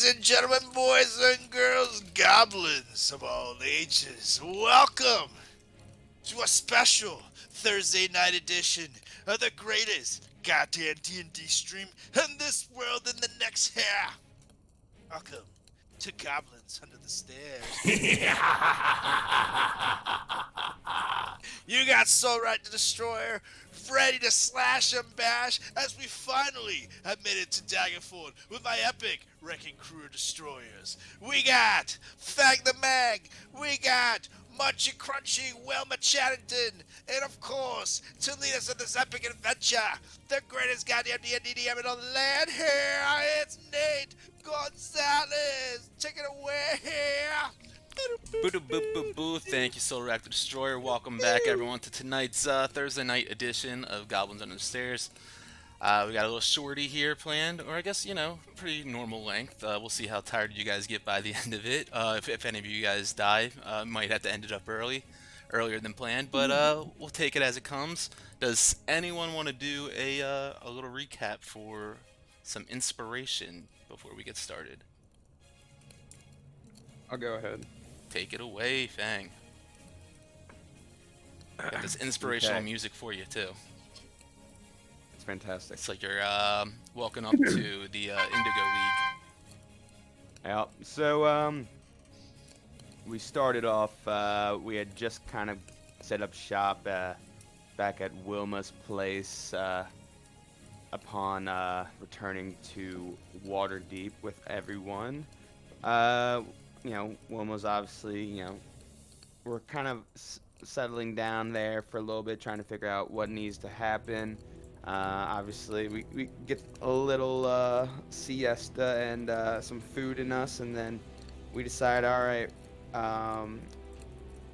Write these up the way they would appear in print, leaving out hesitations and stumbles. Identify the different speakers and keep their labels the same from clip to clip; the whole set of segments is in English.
Speaker 1: Ladies and gentlemen, boys and girls, goblins of all ages, welcome to a special Thursday night edition of the greatest goddamn D&D stream in this world and the next here. Welcome to Goblins Under the Stairs. You got Soul Right the Destroyer ready to slash and bash as we finally have made it to Daggerford with my epic wrecking crew of destroyers. We got Fang the Mag, we got Munchy Crunchy Wilma Chatterton, and of course, to lead us in this epic adventure, the greatest goddamn D&D DM in the land here, it's Nate Gonzalez. Take it away here.
Speaker 2: Boo boo boo boo! Thank you, Soul Reactor Destroyer. Welcome back, everyone, to tonight's Thursday night edition of Goblins Under the Stairs. We got a little shorty here planned, or I guess, pretty normal length. We'll see how tired you guys get by the end of it. If any of you guys die, might have to end it up earlier than planned, but we'll take it as it comes. Does anyone want to do a little recap for some inspiration before we get started?
Speaker 3: I'll go ahead.
Speaker 2: Take it away, Fang. Got this inspirational music for you too.
Speaker 3: It's fantastic.
Speaker 2: It's like you're walking up to the Indigo League.
Speaker 3: Yeah. So we started off. We had just kind of set up shop back at Wilma's place upon returning to Waterdeep with everyone. Wilma's obviously, we're kind of settling down there for a little bit, trying to figure out what needs to happen. Obviously, we get a little siesta and some food in us, and then we decide, all right,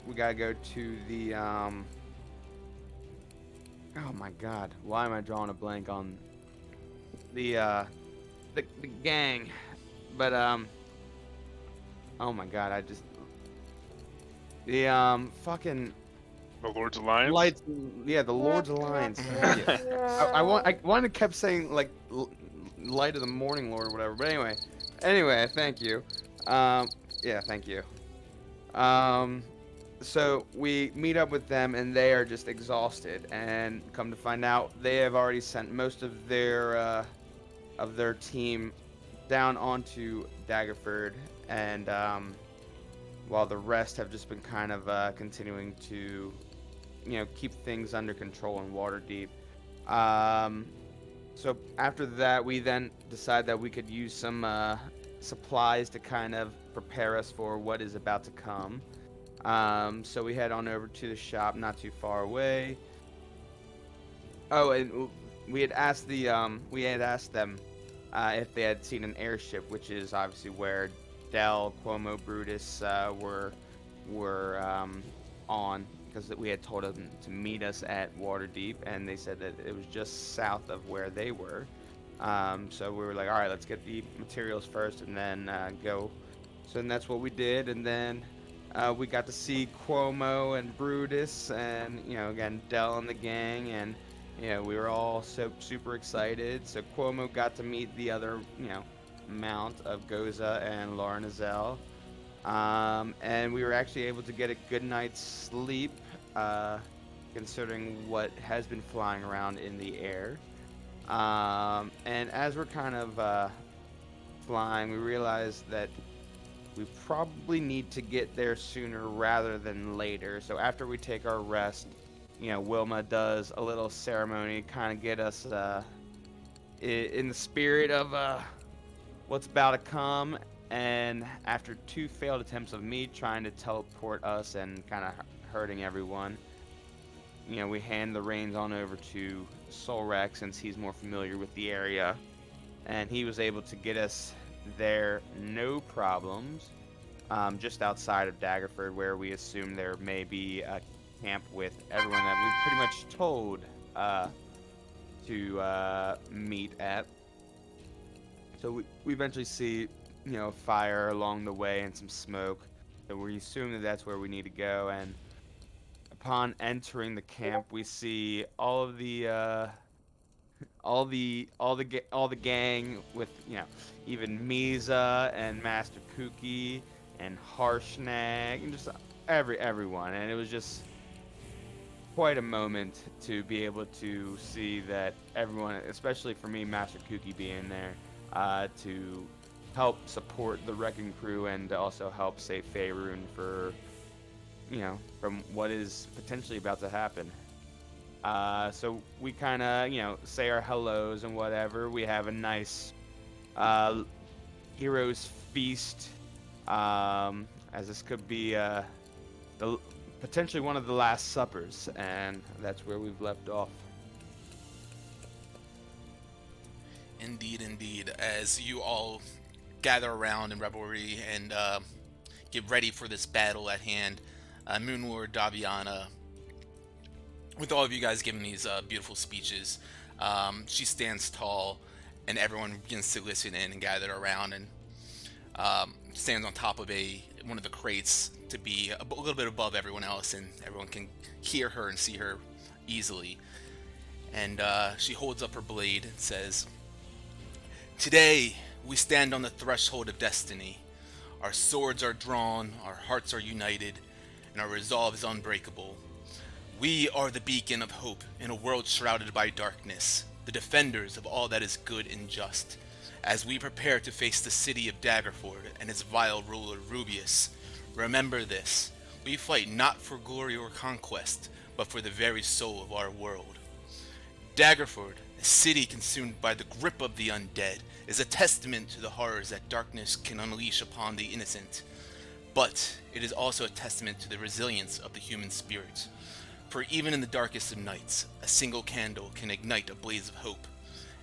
Speaker 3: we gotta go to the, oh my God, why am I drawing a blank on the gang? But, oh my God, fucking
Speaker 4: The Lord's Alliance?
Speaker 3: lights, yeah, the Lord's Alliance. Yeah. I wanted to kept saying like light of the morning Lord or whatever, but anyway, thank you. Yeah, thank you. So we meet up with them, and they are just exhausted, and come to find out, they have already sent most of their team down onto Daggerford, and while the rest have just been kind of continuing to, keep things under control in Waterdeep. So after that, we then decide that we could use some supplies to kind of prepare us for what is about to come. So we head on over to the shop, not too far away. Oh, and we had asked them if they had seen an airship, which is obviously where Del, Cuomo, Brutus were on, because we had told them to meet us at Waterdeep, and they said that it was just south of where they were. So we were like, all right, let's get the materials first and then go. So then that's what we did, and then we got to see Cuomo and Brutus, and again Del and the gang, and we were all so super excited. So Cuomo got to meet the other mount of Goza and Laura Nazelle. And we were actually able to get a good night's sleep, considering what has been flying around in the air. And as we're kind of flying, we realized that we probably need to get there sooner rather than later. So after we take our rest, Wilma does a little ceremony, kind of get us in the spirit of what's about to come. And after 2 failed attempts of me trying to teleport us and kind of hurting everyone, we hand the reins on over to Solrak, since he's more familiar with the area, and he was able to get us there no problems, just outside of Daggerford, where we assume there may be a camp with everyone that we pretty much told to meet at. So we eventually see fire along the way and some smoke. So we assume that that's where we need to go. And upon entering the camp, we see all of the all the gang with even Misa and Master Kuki and Harshnag and just everyone, and it was just quite a moment to be able to see that everyone, especially for me, Master Kuki being there, to help support the Wrecking Crew and to also help save Faerun for, from what is potentially about to happen. So we kind of, say our hellos and whatever. We have a nice uh, heroes feast, as this could be the potentially one of the last suppers, and that's where we've left off.
Speaker 2: Indeed, indeed. As you all gather around in revelry and get ready for this battle at hand, Moonlord Daviana, with all of you guys giving these beautiful speeches, she stands tall, and everyone begins to listen in and gather around, and stands on top of one of the crates to be a little bit above everyone else, and everyone can hear her and see her easily. And she holds up her blade and says, "Today, we stand on the threshold of destiny. Our swords are drawn, our hearts are united, and our resolve is unbreakable. We are the beacon of hope in a world shrouded by darkness, the defenders of all that is good and just. As we prepare to face the city of Daggerford and its vile ruler Rubius, remember this: we fight not for glory or conquest, but for the very soul of our world. Daggerford, a city consumed by the grip of the undead, is a testament to the horrors that darkness can unleash upon the innocent. But it is also a testament to the resilience of the human spirit. For even in the darkest of nights, a single candle can ignite a blaze of hope.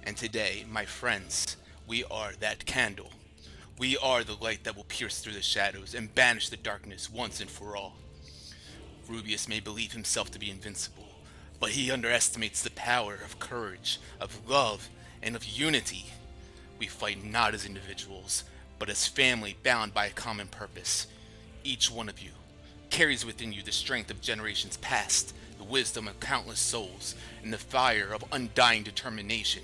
Speaker 2: And today, my friends, we are that candle. We are the light that will pierce through the shadows and banish the darkness once and for all. Rubius may believe himself to be invincible, but he underestimates the power of courage, of love, and of unity. We fight not as individuals, but as family bound by a common purpose. Each one of you carries within you the strength of generations past, the wisdom of countless souls, and the fire of undying determination.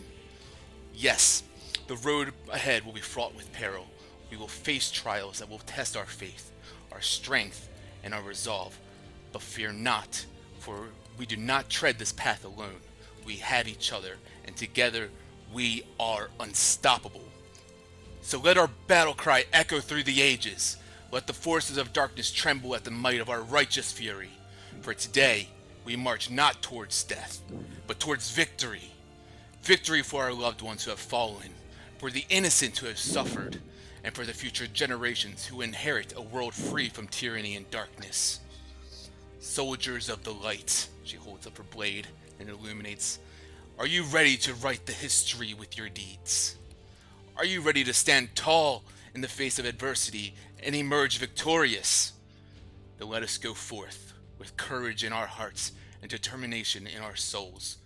Speaker 2: Yes, the road ahead will be fraught with peril. We will face trials that will test our faith, our strength, and our resolve. But fear not, for we do not tread this path alone. We have each other, and together we are unstoppable. So let our battle cry echo through the ages. Let the forces of darkness tremble at the might of our righteous fury. For today, we march not towards death, but towards victory. Victory for our loved ones who have fallen, for the innocent who have suffered, and for the future generations who inherit a world free from tyranny and darkness. Soldiers of the light," she holds up her blade and illuminates, "are you ready to write the history with your deeds? Are you ready to stand tall in the face of adversity and emerge victorious? Then let us go forth with courage in our hearts and determination in our souls.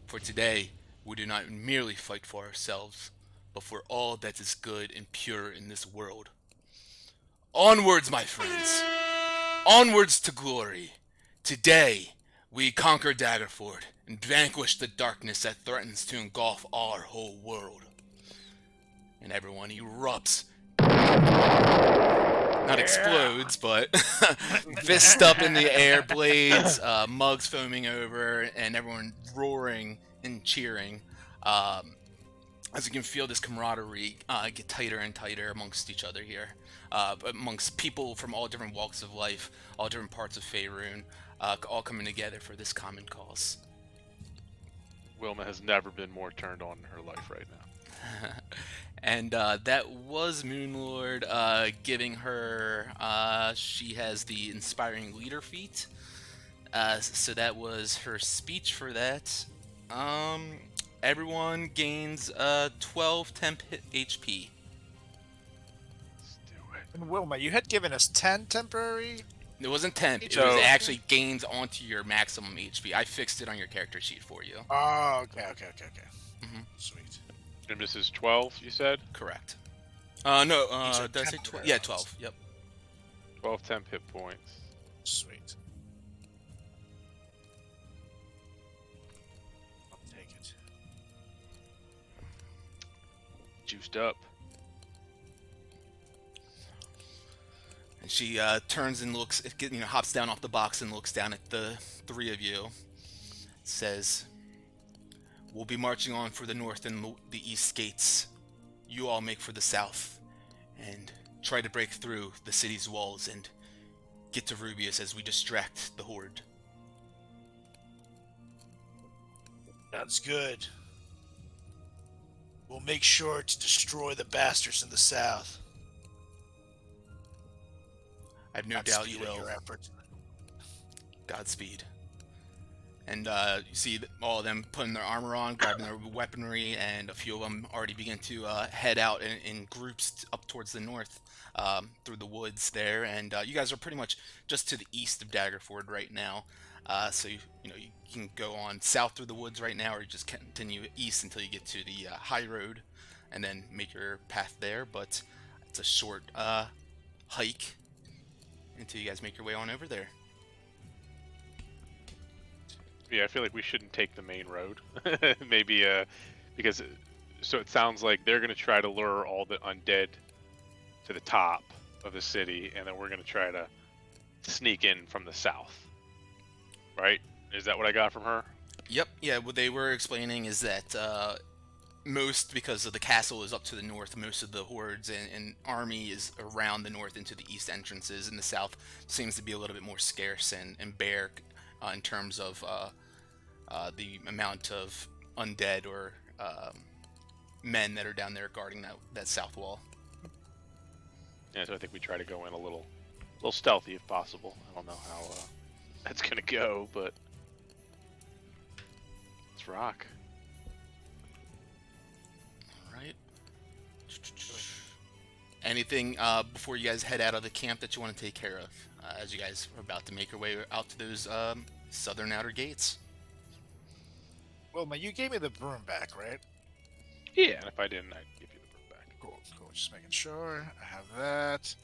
Speaker 2: For today, we do not merely fight for ourselves, but for all that is good and pure in this world. Onwards, my friends! Onwards to glory! Today, we conquer Daggerford and vanquish the darkness that threatens to engulf our whole world." And everyone erupts. Not explodes, but fists up in the air, blades, mugs foaming over, and everyone roaring and cheering. As you can feel this camaraderie get tighter and tighter amongst each other here, amongst people from all different walks of life, all different parts of Faerun, all coming together for this common cause.
Speaker 4: Wilma has never been more turned on in her life right now.
Speaker 2: And that was Moonlord giving her, she has the Inspiring Leader feat. So that was her speech for that. Everyone gains 12 temp HP.
Speaker 4: Let's do it.
Speaker 5: And Wilma, you had given us 10 temporary?
Speaker 2: It wasn't temp, it
Speaker 4: So-
Speaker 2: was actually gains onto your maximum HP. I fixed it on your character sheet for you.
Speaker 5: Oh, okay.
Speaker 2: Mhm.
Speaker 5: Sweet.
Speaker 4: And this is 12, you said?
Speaker 2: Correct. No,
Speaker 5: These are
Speaker 2: did I say 12?
Speaker 5: temporary
Speaker 2: Yeah,
Speaker 5: ones.
Speaker 2: 12, yep.
Speaker 4: 12 temp hit points.
Speaker 5: Sweet. I'll take it.
Speaker 4: used up.
Speaker 2: And she turns and looks, hops down off the box and looks down at the three of you. Says, "We'll be marching on for the north and the east gates. You all make for the south and try to break through the city's walls and get to Rubius as we distract the horde."
Speaker 1: Sounds good. We'll make sure to destroy the bastards in the south.
Speaker 2: I have no doubt you
Speaker 1: Godspeed in
Speaker 2: will.
Speaker 1: your efforts.
Speaker 2: Godspeed. And you see all of them putting their armor on, grabbing their weaponry, and a few of them already begin to head out in groups up towards the north through the woods there. And you guys are pretty much just to the east of Daggerford right now. So you can go on south through the woods right now, or you just continue east until you get to the high road, and then make your path there. But it's a short hike until you guys make your way on over there.
Speaker 4: Yeah, I feel like we shouldn't take the main road. Maybe because so it sounds like they're gonna try to lure all the undead to the top of the city, and then we're gonna try to sneak in from the south. Right? Is that what I got from her?
Speaker 2: Yep. Yeah. What they were explaining is that because of the castle is up to the north, most of the hordes and army is around the north into the east entrances, and the south seems to be a little bit more scarce and bare in terms of the amount of undead or men that are down there guarding that south wall.
Speaker 4: Yeah, so I think we try to go in a little stealthy if possible. I don't know how that's gonna go, but let's rock.
Speaker 2: All right. Anything before you guys head out of the camp that you want to take care of as you guys are about to make your way out to those southern outer gates?
Speaker 5: Wilma, you gave me the broom back, right?
Speaker 4: Yeah, and if I didn't, I'd give you the broom back.
Speaker 5: Cool. Just making sure. I have that.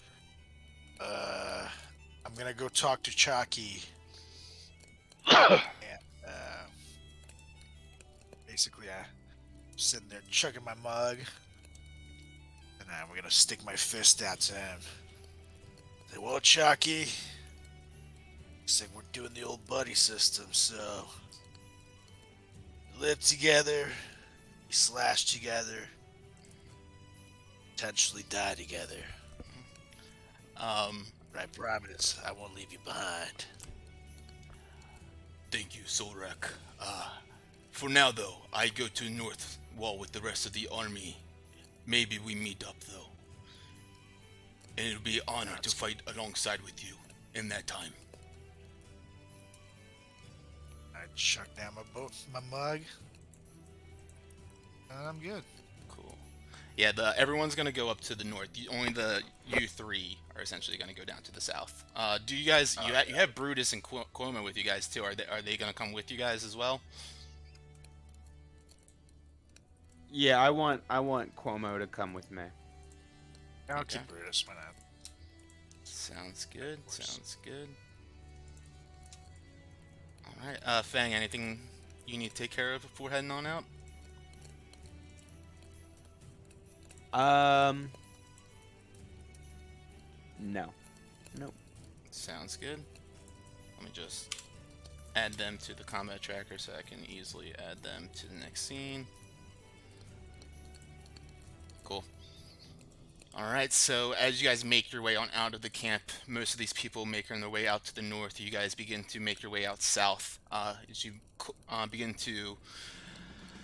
Speaker 5: I'm gonna go talk to Chalky. And, basically, I'm sitting there chugging my mug. And then we're gonna stick my fist out to him. Say, well, Chalky. Looks like we're doing the old buddy system, so... We live together. We slash together. Potentially die together. I promise I won't leave you behind.
Speaker 2: Thank you, Solrak. For now, though, I go to the north wall with the rest of the army. Maybe we meet up, though. And it'll be an honor to fight alongside with you in that time.
Speaker 5: I chuck down my mug. And I'm good.
Speaker 2: Cool. Yeah, everyone's gonna go up to the north. Only you three are essentially gonna go down to the south. Do you guys? You have Brutus and Cuomo with you guys too. Are they gonna come with you guys as well?
Speaker 3: Yeah, I want Cuomo to come with me.
Speaker 5: I'll
Speaker 2: Okay.
Speaker 5: keep Brutus. Why not?
Speaker 2: Sounds good. Sounds good. All right, Fang. Anything you need to take care of before heading on out?
Speaker 3: No. Nope.
Speaker 2: Sounds good. Let me just add them to the combat tracker so I can easily add them to the next scene. Cool. Alright, so as you guys make your way on out of the camp, most of these people making their way out to the north, you guys begin to make your way out south. As you begin to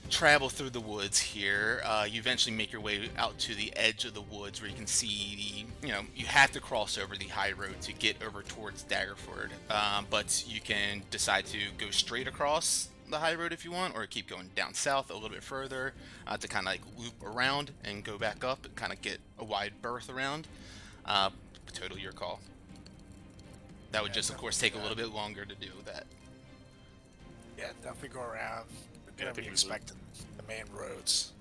Speaker 2: travel through the woods here, you eventually make your way out to the edge of the woods where you can see you have to cross over the high road to get over towards Daggerford, but you can decide to go straight across the high road if you want, or keep going down south a little bit further to kind of like loop around and go back up and kind of get a wide berth around. Totally your call. That would just of course take a little bit longer to do that.
Speaker 5: Yeah, definitely go around. We're
Speaker 4: Yeah, I
Speaker 5: gonna be
Speaker 4: think we
Speaker 5: expecting the main roads.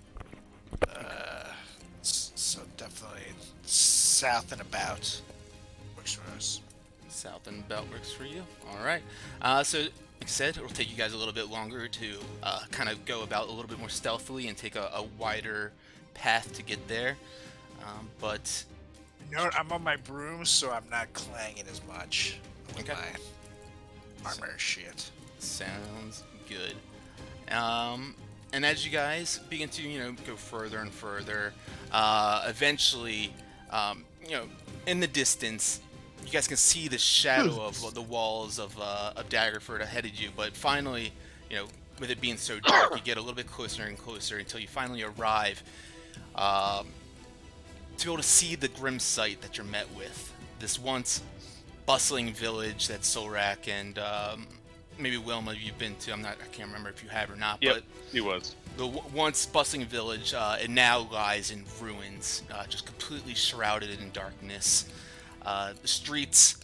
Speaker 5: So definitely south and about works for us.
Speaker 2: South and about works for you. Alright. So, like I said, it'll take you guys a little bit longer to kind of go about a little bit more stealthily and take a wider path to get there. But
Speaker 5: You know what? I'm on my broom, so I'm not clanging as much with
Speaker 2: Okay.
Speaker 5: my armor shit.
Speaker 2: sounds good. And as you guys begin to, go further and further, eventually, you know, in the distance, you guys can see the shadow of the walls of Daggerford ahead of you. But finally, with it being so dark, you get a little bit closer and closer until you finally arrive to be able to see the grim sight that you're met with. This once bustling village that Solrak and maybe Wilma you've been to. I can't remember if you have or not.
Speaker 4: Yep,
Speaker 2: But
Speaker 4: he was.
Speaker 2: the once bustling village, it now lies in ruins, just completely shrouded in darkness. The streets,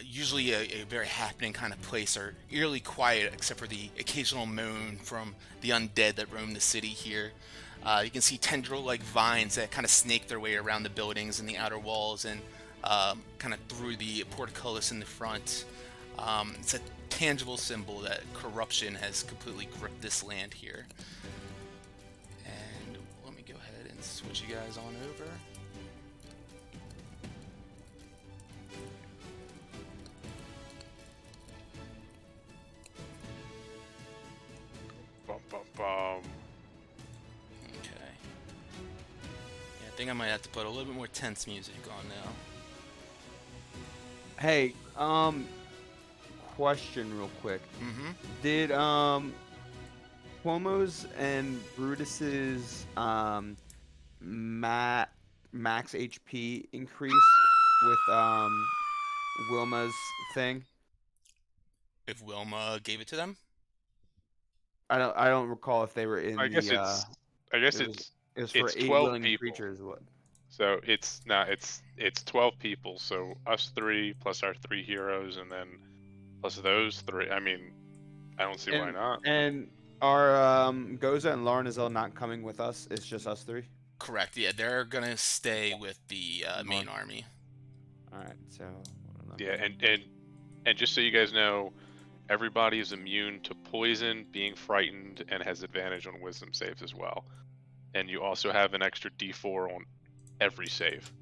Speaker 2: usually a very happening kind of place, are eerily quiet except for the occasional moan from the undead that roam the city here. You can see tendril-like vines that kind of snake their way around the buildings and the outer walls and kind of through the portcullis in the front. It's a tangible symbol that corruption has completely gripped this land here. And let me go ahead and switch you guys on over.
Speaker 4: Bum, bum, bum.
Speaker 2: Okay. Yeah, I think I might have to put a little bit more tense music on now.
Speaker 3: Hey, question real quick.
Speaker 2: Mm-hmm.
Speaker 3: Did Cuomo's and Brutus's max HP increase with Wilma's thing?
Speaker 2: If Wilma gave it to them?
Speaker 3: I don't recall if they were in
Speaker 4: I guess
Speaker 3: the
Speaker 4: it's. I guess
Speaker 3: it was-
Speaker 4: it's.
Speaker 3: it was for
Speaker 4: it's
Speaker 3: 8
Speaker 4: 12
Speaker 3: willing
Speaker 4: people.
Speaker 3: creatures. What?
Speaker 4: So it's not. It's 12 people. So us 3 plus our 3 heroes, and then plus those 3. I mean, I don't see why not.
Speaker 3: And are Goza and Larnazel not coming with us? It's just us 3.
Speaker 2: Correct. Yeah, they're gonna stay with the main army.
Speaker 3: All right. So.
Speaker 4: Yeah, and just so you guys know, everybody is immune to poison, being frightened, and has advantage on wisdom saves as well. And you also have an extra D4 on every save.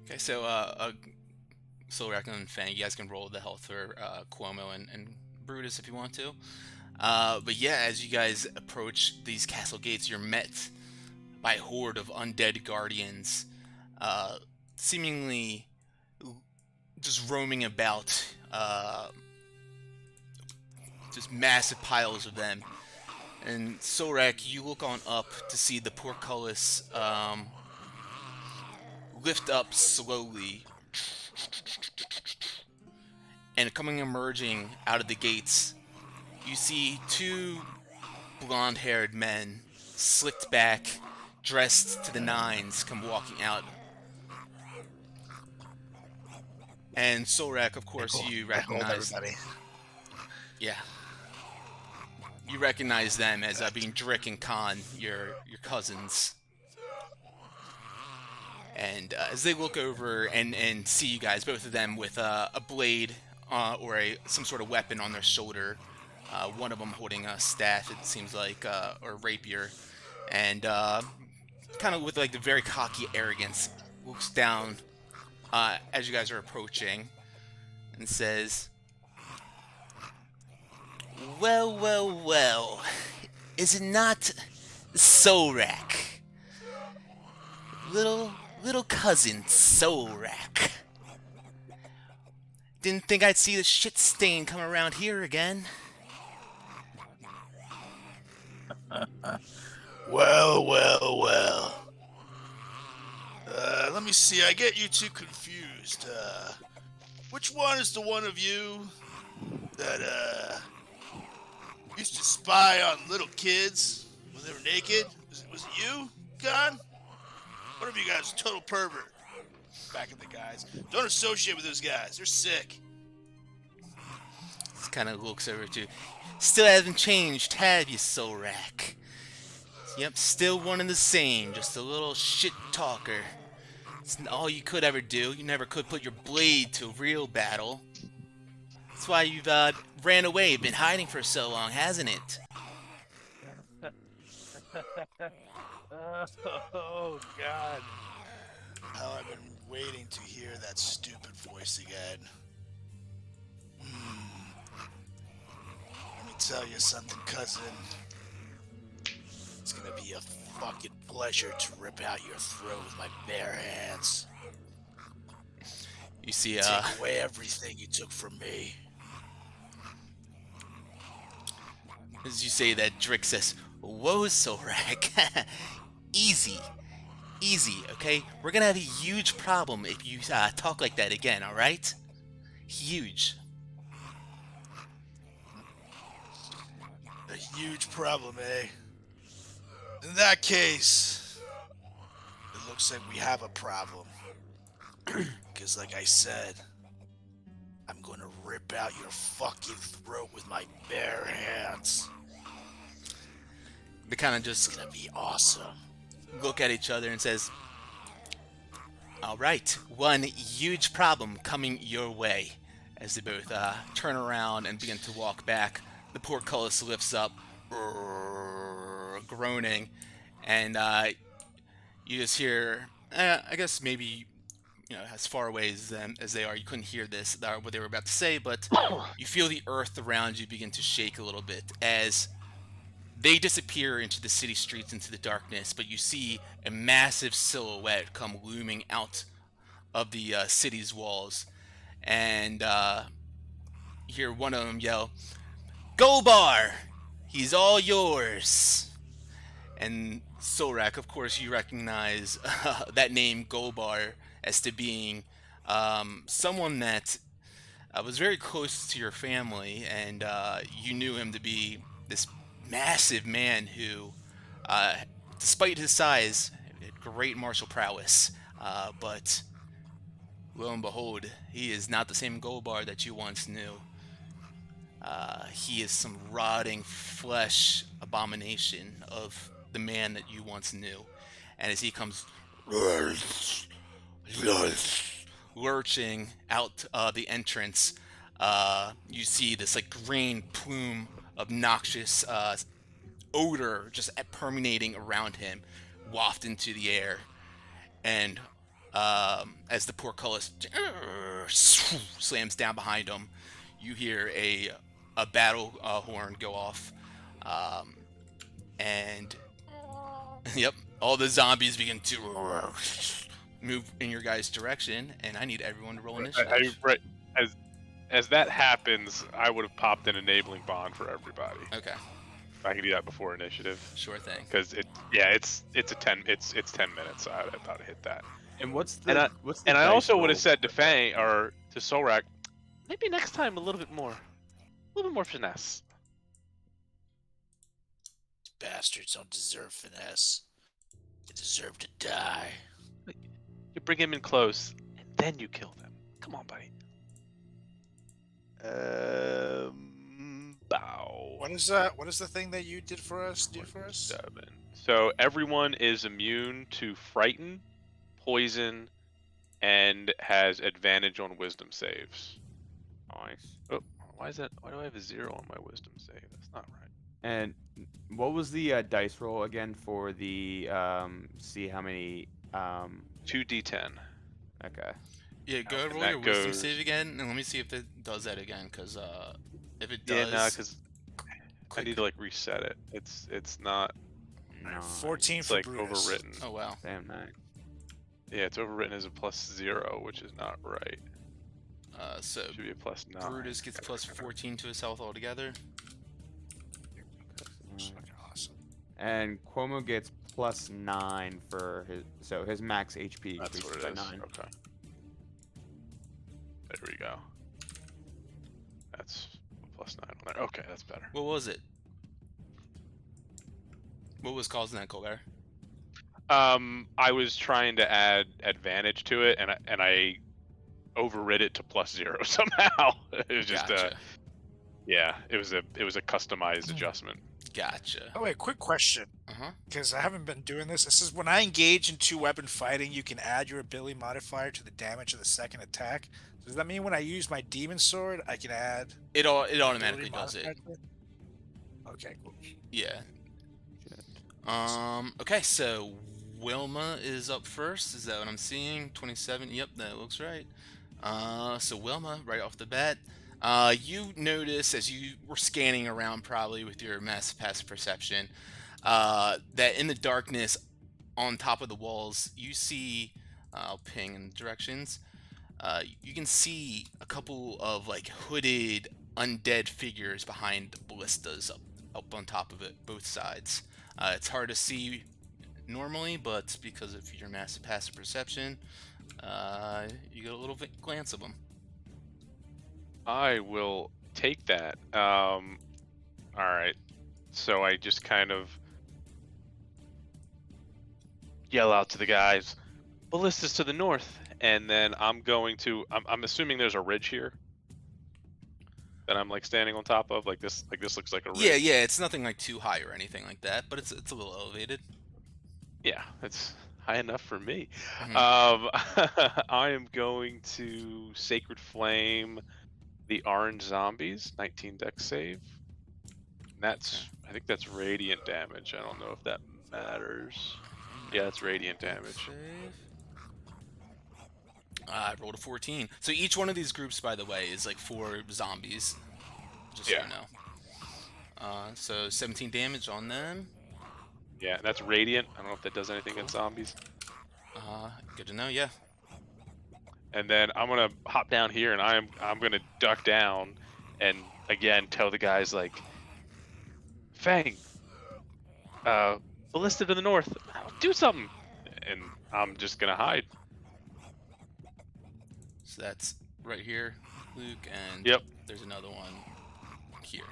Speaker 2: Okay, so Solrak and Fang, you guys can roll the health for Cuomo and Brutus if you want to. But yeah, as you guys approach these castle gates, you're met by a horde of undead guardians, seemingly just roaming about, just massive piles of them. And Solrak, you look on up to see the portcullis lift up slowly, and emerging out of the gates, you see 2 blonde-haired men, slicked back, dressed to the nines, come walking out. And Solrak, of course, you recognize.
Speaker 5: Everybody.
Speaker 2: Yeah. You recognize them as being Drick and Khan, your cousins. And as they look over and see you guys, both of them with a blade or some sort of weapon on their shoulder, one of them holding a staff, it seems like, or a rapier, and kind of with like the very cocky arrogance, looks down as you guys are approaching and says, "Well, well, well, is it not Solrak? Little cousin Solrak. Didn't think I'd see the shit stain come around here again."
Speaker 5: Well, well, well. Let me see. I get you 2 confused. Which one is the one of you that used to spy on little kids when they were naked? Was it you, Gon? One of you guys is a total pervert. Back at the guys. Don't associate with those guys. They're sick.
Speaker 2: He kind of looks over to, "Still hasn't changed, have you, Solrak? Yep, still one and the same, just a little shit talker. It's all you could ever do. You never could put your blade to real battle. That's why you've ran away, been hiding for so long, hasn't it?
Speaker 5: Oh God! How I've been waiting to hear that stupid voice again. Let me tell you something, cousin. It's gonna be a fucking pleasure to rip out your throat with my bare hands.
Speaker 2: You see,
Speaker 5: Take away everything you took from me.
Speaker 2: as you say that, Drick says, "Whoa, Sorak. Easy. Easy, okay? We're gonna have a huge problem if you talk like that again, alright? Huge."
Speaker 5: A huge problem, eh? In that case, it looks like we have a problem. Because, like I said, I'm gonna rip out your fucking throat with my bare hands.
Speaker 2: They kind of
Speaker 5: It's
Speaker 2: just
Speaker 5: gonna be awesome.
Speaker 2: look at each other and says, "Alright, one huge problem coming your way." As they both turn around and begin to walk back, the portcullis lifts up, groaning, and you just hear, I guess maybe, as far away as them as they are, you couldn't hear this, what they were about to say, but you feel the earth around you begin to shake a little bit as they disappear into the city streets, into the darkness, but you see a massive silhouette come looming out of the city's walls, and you hear one of them yell, "Gobar! He's all yours!" And Sorak, of course, you recognize that name Gobar as to being someone that was very close to your family, and you knew him to be this massive man who, despite his size, had great martial prowess. But lo and behold, he is not the same Gobar that you once knew. He is some rotting flesh abomination of the man that you once knew. And as he comes lurching out the entrance, you see this like green plume of noxious odor just permeating around him, waft into the air. And as the portcullis slams down behind him, you hear a battle horn go off, and yep, all the zombies begin to move in your guys' direction, and I need everyone to roll initiative.
Speaker 4: Right, as that happens, I would have popped an enabling bond for everybody.
Speaker 2: Okay,
Speaker 4: If I could do that before initiative,
Speaker 2: sure thing.
Speaker 4: because it's 10 minutes. So I'd about to hit that.
Speaker 3: And what's
Speaker 4: And
Speaker 3: the
Speaker 4: I,
Speaker 3: what's the
Speaker 4: and I
Speaker 3: dice
Speaker 4: also would
Speaker 3: roll?
Speaker 4: have said to Fang or to Solrak, maybe next time a little bit more finesse.
Speaker 5: Bastards don't deserve finesse. They deserve to die.
Speaker 4: You bring him in close, and then you kill them. Come on, buddy. Bow.
Speaker 5: What is that? What is the thing that you did for us? Do for us?
Speaker 4: 7. So everyone is immune to frighten, poison, and has advantage on wisdom saves.
Speaker 3: Nice.
Speaker 4: Oh, why is that? Why do I have a 0 on my wisdom save? That's not right.
Speaker 3: And what was the dice roll again for the see how many
Speaker 4: 2d10.
Speaker 3: okay.
Speaker 2: Yeah, go ahead,
Speaker 4: And
Speaker 2: roll
Speaker 4: that
Speaker 2: your wisdom
Speaker 4: goes-
Speaker 2: save again, and let me see if it does that again, because if it does,
Speaker 4: Yeah, no, because I
Speaker 2: click.
Speaker 4: need to like reset it. It's not.
Speaker 3: No.
Speaker 5: 14
Speaker 4: It's
Speaker 5: for
Speaker 4: like
Speaker 5: Brutus.
Speaker 4: overwritten.
Speaker 2: Oh wow.
Speaker 3: Damn nice.
Speaker 4: Yeah, it's overwritten as a +0, which is not right.
Speaker 2: So
Speaker 4: It should be a +9.
Speaker 2: Brutus gets plus 14 to his health altogether.
Speaker 5: It's fucking awesome.
Speaker 3: And Cuomo gets +9 for his max HP
Speaker 4: That's
Speaker 3: increases
Speaker 4: what it
Speaker 3: by
Speaker 4: is.
Speaker 3: 9.
Speaker 4: Okay. There we go. That's a +9 on there. Okay, that's better.
Speaker 2: What was it? What was causing that, Colbert?
Speaker 4: I was trying to add advantage to it, and I overrid it to +0 somehow. It was just
Speaker 2: Gotcha.
Speaker 4: yeah, it was a customized adjustment.
Speaker 2: Gotcha.
Speaker 5: Oh wait, quick question.
Speaker 2: Uh-huh.
Speaker 5: Because I haven't been doing this. It says when I engage in two-weapon fighting, you can add your ability modifier to the damage of the second attack. Does that mean when I use my demon sword, I can add
Speaker 2: It
Speaker 5: ability
Speaker 2: automatically does it.
Speaker 5: modifier to it? Okay, cool.
Speaker 2: Yeah.
Speaker 3: Shit.
Speaker 2: Okay, so Wilma is up first. Is that what I'm seeing? 27. Yep, that looks right. So Wilma, right off the bat, you notice as you were scanning around, probably with your massive passive perception, that in the darkness, on top of the walls, you see. I'll ping in directions. You can see a couple of like hooded undead figures behind the ballistas up on top of it, both sides. It's hard to see normally, but because of your massive passive perception, you get a little glance of them.
Speaker 4: I will take that. All right. So I just kind of yell out to the guys, ballistas to the north, and then I'm going to. I'm assuming there's a ridge here that I'm like standing on top of. Like this looks like a ridge.
Speaker 2: Yeah. It's nothing like too high or anything like that, but it's a little elevated.
Speaker 4: Yeah, it's high enough for me.
Speaker 2: Mhm.
Speaker 4: I am going to Sacred Flame the orange zombies, 19 dex save. That's, I think that's radiant damage. I don't know if that matters. Yeah, it's radiant damage.
Speaker 2: I rolled a 14. So each one of these groups, by the way, is like 4 zombies. Just so
Speaker 4: Yeah.
Speaker 2: you know. So 17 damage on them.
Speaker 4: Yeah, that's radiant. I don't know if that does anything against zombies.
Speaker 2: Good to know. Yeah.
Speaker 4: And then I'm gonna hop down here, and I'm gonna duck down, and again tell the guys like, Fang, ballista to the north, do something, and I'm just gonna hide.
Speaker 2: So that's right here, Luke, and
Speaker 4: Yep.
Speaker 2: there's another one here.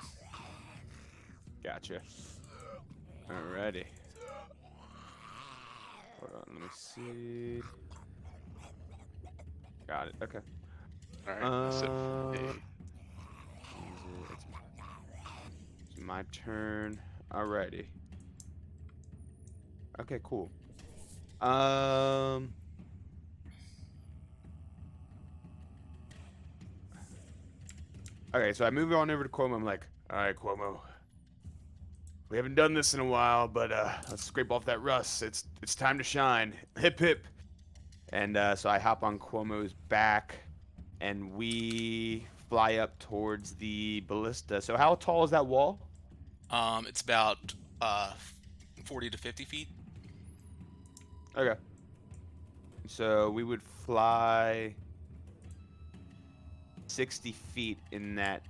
Speaker 3: Gotcha. Alrighty. Hold on, let me see. Got it. Okay.
Speaker 4: All right. So,
Speaker 3: It's my turn. Alrighty. Okay, cool. Okay, so I move on over to Cuomo. I'm like, all right, Cuomo. We haven't done this in a while, but let's scrape off that rust. It's time to shine. Hip hip. And so I hop on Cuomo's back, and we fly up towards the ballista. So how tall is that wall?
Speaker 2: It's about 40 to 50 feet.
Speaker 3: Okay. So we would fly 60 feet in that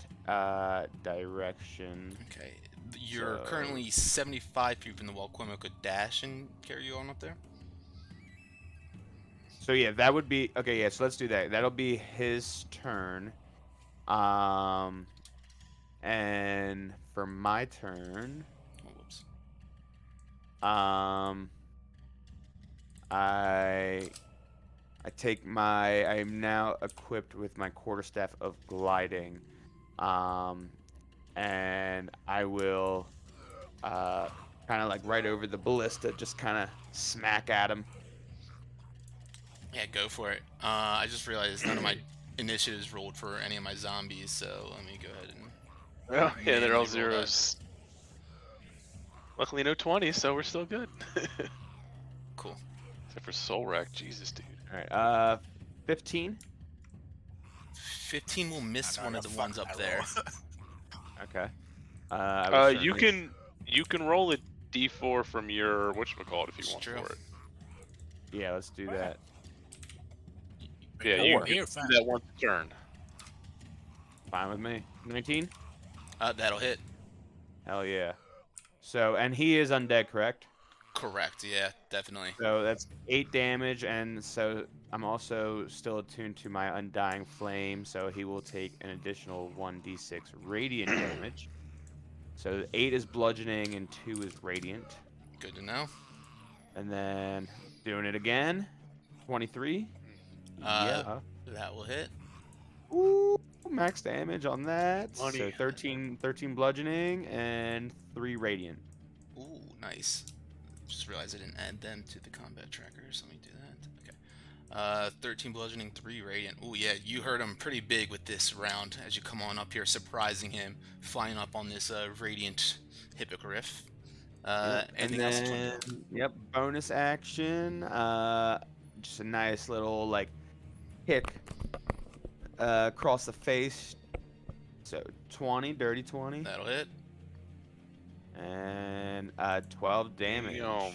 Speaker 3: direction.
Speaker 2: Okay. You're
Speaker 3: So-
Speaker 2: currently 75 feet from the wall. Cuomo could dash and carry you on up there.
Speaker 3: So yeah, that would be okay. Yeah, so let's do that. That'll be his turn. And for my turn,
Speaker 2: Oh, whoops.
Speaker 3: I take my. I am now equipped with my quarterstaff of gliding, and I will, kind of like right over the ballista, just kind of smack at him.
Speaker 2: Yeah, go for it. I just realized none of my initiatives rolled for any of my zombies, so let me go ahead and.
Speaker 4: well, yeah, they're all
Speaker 2: manually roll that.
Speaker 4: zeros. Luckily, no 20, so we're still good.
Speaker 2: Cool.
Speaker 4: Except for Soul Wreck, Jesus, dude.
Speaker 3: All right. 15.
Speaker 2: 15 will miss
Speaker 5: I know
Speaker 2: one
Speaker 5: I
Speaker 2: of the
Speaker 5: got
Speaker 2: ones
Speaker 5: fucked
Speaker 2: up
Speaker 5: by
Speaker 2: there.
Speaker 5: roll.
Speaker 3: Okay. I will
Speaker 4: You
Speaker 3: certainly-
Speaker 4: can roll a d4 from your whatchamacallit if you
Speaker 2: It's
Speaker 4: want
Speaker 2: true.
Speaker 4: for it.
Speaker 3: Yeah, let's do that.
Speaker 4: Yeah,
Speaker 5: Oh,
Speaker 4: you
Speaker 5: we're
Speaker 4: can
Speaker 5: here,
Speaker 4: do
Speaker 5: fam.
Speaker 4: that once a turn.
Speaker 3: Fine with me. 19.
Speaker 2: That'll hit.
Speaker 3: Hell yeah. So, and he is undead, correct?
Speaker 2: Correct. Yeah, definitely.
Speaker 3: So that's 8 damage, and so I'm also still attuned to my Undying Flame, so he will take an additional 1d6 radiant damage. So 8 is bludgeoning and 2 is radiant.
Speaker 2: Good to know.
Speaker 3: And then doing it again. 23.
Speaker 2: Yeah. That will hit.
Speaker 3: Ooh, max damage on that.
Speaker 4: Money.
Speaker 3: So 13 bludgeoning and 3 radiant.
Speaker 2: Ooh, nice. Just realized I didn't add them to the combat tracker, so let me do that. Okay. 13 bludgeoning, 3 radiant. Ooh, yeah, you heard him pretty big with this round as you come on up here, surprising him, flying up on this radiant hippogriff.
Speaker 3: Yep. And
Speaker 2: Anything else that you want to do?
Speaker 3: then, yep, bonus action. Just a nice little like kick across the face. So 20, dirty 20,
Speaker 2: That'll hit.
Speaker 3: and 12 damage,
Speaker 4: Damn.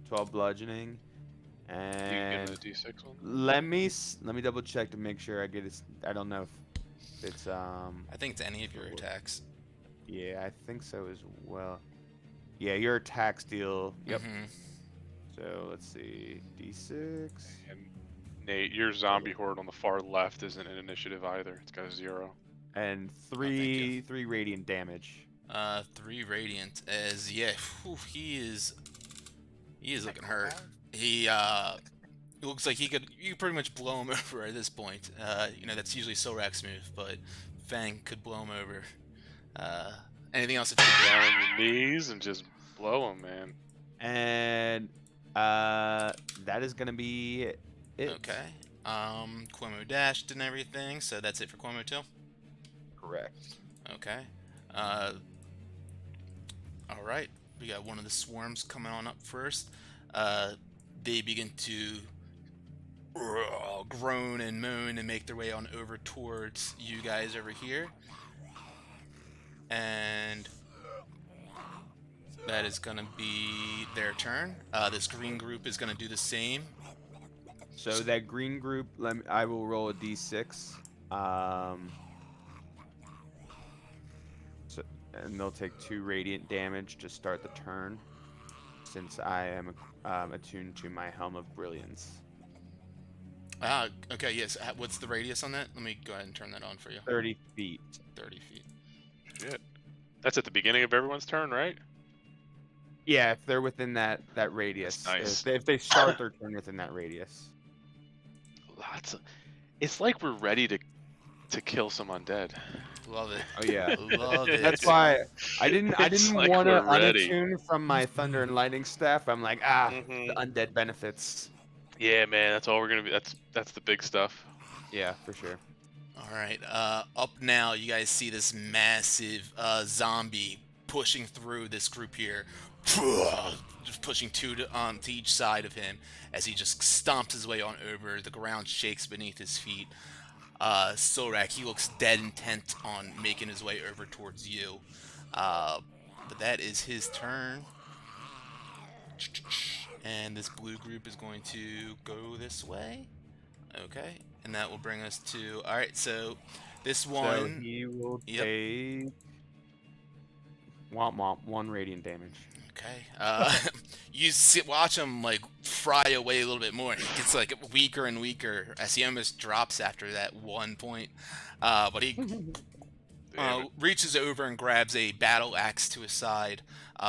Speaker 3: 12 bludgeoning,
Speaker 4: Do you
Speaker 3: and
Speaker 4: get the D6 one?
Speaker 3: let me double check to make sure I get it. I don't know if it's
Speaker 2: I think it's any of your attacks.
Speaker 3: yeah, I think so as well. Yeah, your attacks deal. Yep.
Speaker 2: Mhm.
Speaker 3: So let's see, D6.
Speaker 4: And Nate, your zombie horde on the far left isn't an initiative either. It's got a 0.
Speaker 3: And
Speaker 2: you.
Speaker 3: 3 radiant damage.
Speaker 2: 3 radiant as yeah, whew, he is looking hurt. He it looks like you could pretty much blow him over at this point. You know, that's usually Sorak's move, but Fang could blow him over. Anything else that you
Speaker 4: Down on your knees and just blow them, man.
Speaker 3: And that is gonna be it.
Speaker 2: Okay. Cuomo dashed and everything, so that's it for Cuomo too.
Speaker 3: Correct.
Speaker 2: Okay. All right. We got one of the swarms coming on up first. They begin to groan and moan and make their way on over towards you guys over here. And that is going to be their turn. This green group is going to do the same.
Speaker 3: So that green group, I will roll a d6. And they'll take 2 radiant damage to start the turn, since I am attuned to my Helm of Brilliance.
Speaker 2: Okay, yes. What's the radius on that? Let me go ahead and turn that on for you.
Speaker 3: 30 feet.
Speaker 2: 30 feet.
Speaker 4: Shit. That's at the beginning of everyone's turn, right?
Speaker 3: Yeah, if they're within that radius.
Speaker 4: That's nice.
Speaker 3: If they start their turn within that radius.
Speaker 4: Lots of. It's like we're ready to kill some undead.
Speaker 2: Love it.
Speaker 3: Oh yeah.
Speaker 2: Love it.
Speaker 3: That's why I didn't
Speaker 4: It's like
Speaker 3: want to
Speaker 4: we're ready.
Speaker 3: unattune from my thunder and lightning staff. I'm like,
Speaker 4: Mhm.
Speaker 3: the undead benefits.
Speaker 4: Yeah, man, that's all we're gonna be. That's the big stuff.
Speaker 3: Yeah, for sure.
Speaker 2: All right. Up now, you guys see this massive zombie pushing through this group here, just pushing two to each side of him as he just stomps his way on over. The ground shakes beneath his feet. Sorak, he looks dead intent on making his way over towards you. But that is his turn. And this blue group is going to go this way. Okay. And that will bring us to... Alright, so this one...
Speaker 3: So he will
Speaker 2: Yep.
Speaker 3: take... Womp womp, 1 radiant damage.
Speaker 2: Okay. You watch him like fry away a little bit more. He gets like weaker and weaker as he almost drops after that 1 point. But he reaches over and grabs a battle axe to his side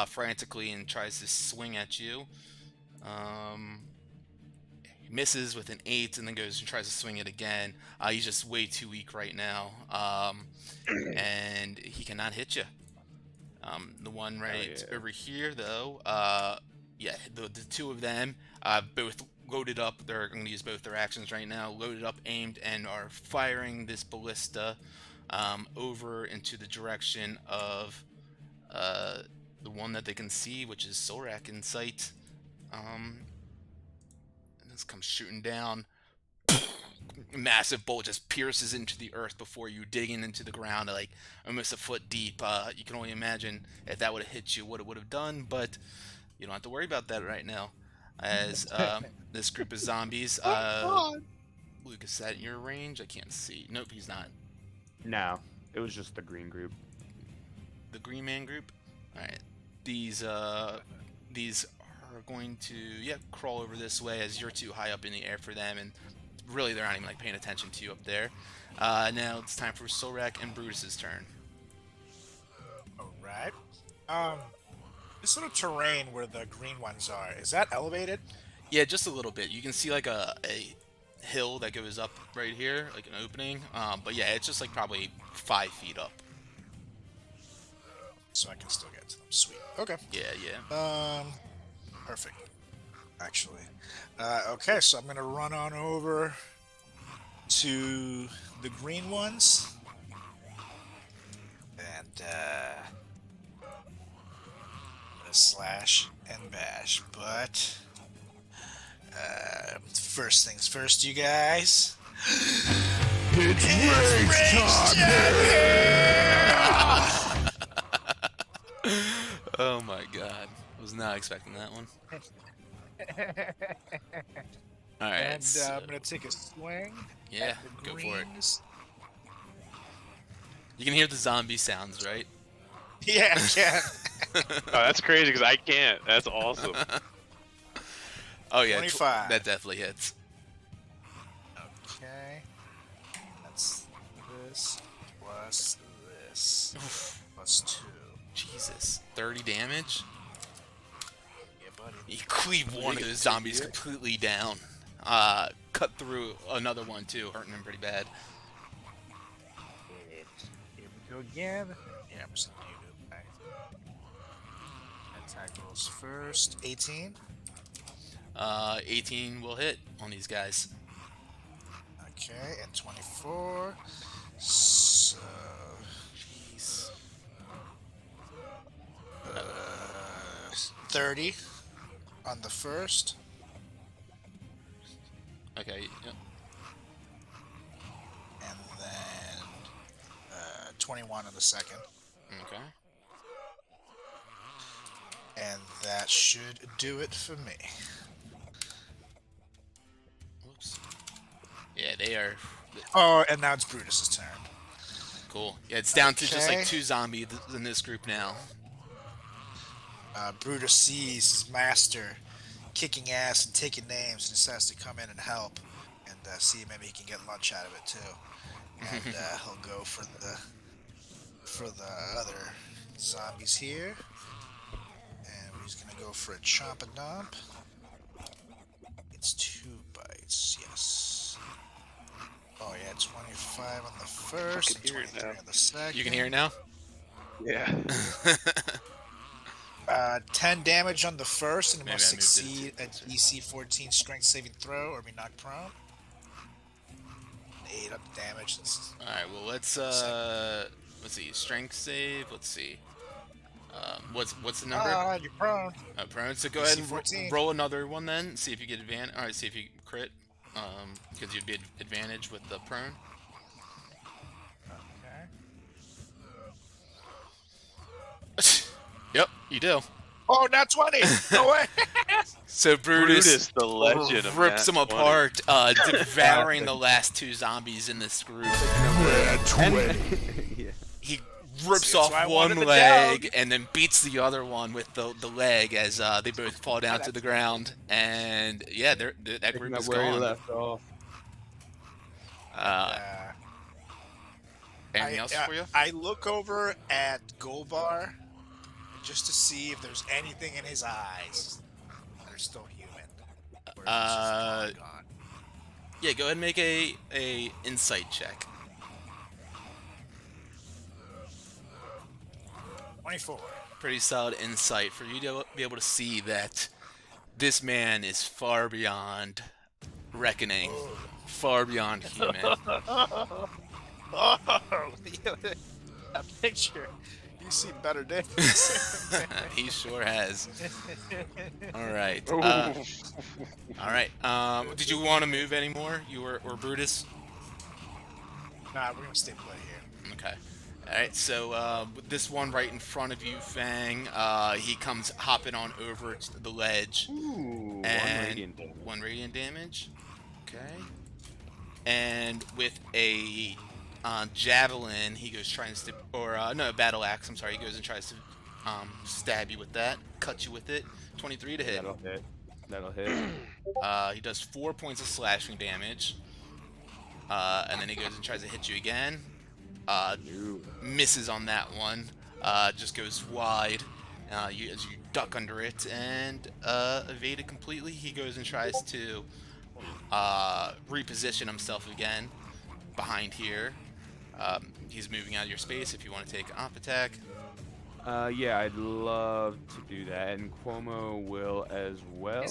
Speaker 2: frantically and tries to swing at you. He misses with an 8 and then goes and tries to swing it again. He's just way too weak right now. And he cannot hit you. The one right over here, though, yeah, the two of them, both loaded up. They're going to use both their actions right now. Loaded up, aimed, and are firing this ballista over into the direction of the one that they can see, which is Sorak in sight. And this comes shooting down. Massive bolt just pierces into the earth before you, digging into the ground like almost a foot deep. You can only imagine if that would have hit you what it would have done, but you don't have to worry about that right now as this group of zombies. Luke, is that in your range? I can't see. Nope, he's not.
Speaker 3: No, it was just the green group.
Speaker 2: The green man group? Alright. These are going to crawl over this way as you're too high up in the air for them, and really they're not even like paying attention to you up there. Now it's time for Sorak and Brutus's turn.
Speaker 5: Alright. This little terrain where the green ones are, is that elevated?
Speaker 2: Yeah, just a little bit. You can see like a hill that goes up right here, like an opening. But yeah, it's just like probably 5 feet up.
Speaker 5: So I can still get to them. Sweet. Okay.
Speaker 2: Yeah, yeah.
Speaker 5: Perfect. Actually. Okay, so I'm gonna run on over to the green ones. And I'm gonna slash and bash, but first things first, you guys.
Speaker 6: It's race
Speaker 2: Oh my god. I was not expecting that one. Alright,
Speaker 5: And
Speaker 2: so,
Speaker 5: I'm gonna take a swing.
Speaker 2: yeah,
Speaker 5: At the
Speaker 2: go for it.
Speaker 5: greens.
Speaker 2: You can hear the zombie sounds, right?
Speaker 5: Yeah, I can.
Speaker 4: Oh, that's crazy because I can't. That's awesome.
Speaker 2: Oh yeah,
Speaker 5: 25.
Speaker 2: that definitely hits.
Speaker 5: Okay. That's this plus this plus 2.
Speaker 2: Jesus, 30 damage?
Speaker 5: Yeah, buddy.
Speaker 2: You cleave one of those zombies completely down. Cut through another one too, hurting him pretty bad.
Speaker 5: Here we go again. Yeah, I'm just gonna do it. Attack rolls first. 18.
Speaker 2: 18 will hit on these guys.
Speaker 5: Okay, and 24. So.
Speaker 2: Jeez.
Speaker 5: 30 on the first.
Speaker 2: Okay, yep.
Speaker 5: And then 21 on the second.
Speaker 2: Okay.
Speaker 5: And that should do it for me.
Speaker 2: Whoops. Yeah, they are
Speaker 5: Oh, and now it's Brutus's turn.
Speaker 2: cool. Yeah, it's down to just like
Speaker 5: Okay.
Speaker 2: 2 zombies in this group now.
Speaker 5: Brutus sees his master kicking ass and taking names and decides to come in and help and see if maybe he can get lunch out of it too. And he'll go for the other zombies here. And he's gonna go for a chomp and dump. It's 2 bites, yes. Oh yeah, 25 on the first, and
Speaker 4: can hear it
Speaker 5: 23
Speaker 4: now.
Speaker 5: on the second.
Speaker 2: You can hear it now?
Speaker 4: Yeah.
Speaker 5: 10 damage on the first, and it
Speaker 2: Maybe
Speaker 5: must
Speaker 2: I moved it
Speaker 5: succeed a DC 14 strength saving throw or be knocked prone. 8 up damage.
Speaker 2: Alright, well let's see, strength save, let's see. What's the number?
Speaker 5: You're prone.
Speaker 2: Prone. So go ahead and
Speaker 5: DC 14.
Speaker 2: roll another one then. See if you get advantage. All right, see if you crit. Because you'd be advantage with the prone.
Speaker 5: Okay.
Speaker 2: Yep, you do.
Speaker 5: Oh, not 20! No way!
Speaker 2: So
Speaker 4: Brutus, the legend of
Speaker 2: rips
Speaker 4: Nat
Speaker 2: them
Speaker 4: 20.
Speaker 2: apart, devouring the last 2 zombies in this group.
Speaker 3: Yeah.
Speaker 2: He rips
Speaker 5: See, that's why I
Speaker 2: off one
Speaker 5: wanted the
Speaker 2: leg
Speaker 5: dog.
Speaker 2: and then beats the other one with the leg as they both fall down to the ground. And yeah, that
Speaker 3: Picking
Speaker 2: group
Speaker 3: up
Speaker 2: is
Speaker 3: where he
Speaker 2: gone.
Speaker 3: left off.
Speaker 2: Anything else for you?
Speaker 5: I look over at Golbar just to see if there's anything in his eyes that are still human. Or if it's just gone.
Speaker 2: Yeah, go ahead and make a insight check.
Speaker 5: 24.
Speaker 2: Pretty solid insight for you to be able to see that this man is far beyond reckoning, far beyond human.
Speaker 5: Oh, that picture. You see better days.
Speaker 2: He sure has. All right.
Speaker 4: Ooh.
Speaker 2: All right. Did you want to move anymore? You or Brutus?
Speaker 5: Nah, we're gonna stay put here.
Speaker 2: Okay. All right. So with this one right in front of you, Fang, he comes hopping on over to the ledge.
Speaker 3: Ooh,
Speaker 2: And
Speaker 3: 1 radiant damage.
Speaker 2: 1 radiant damage. Okay. And with a javelin, he goes trying to no, battle axe. I'm sorry. He goes and tries to stab you with that, cut you with it. 23 to hit.
Speaker 3: That'll hit. That'll hit.
Speaker 2: He does 4 points of slashing damage. And then he goes and tries to hit you again.
Speaker 3: Ooh.
Speaker 2: Misses on that one. Just goes wide. As you duck under it and evade it completely. He goes and tries to reposition himself again behind here. He's moving out of your space if you want to take op attack.
Speaker 3: Yeah, I'd love to do that, and Cuomo will as well.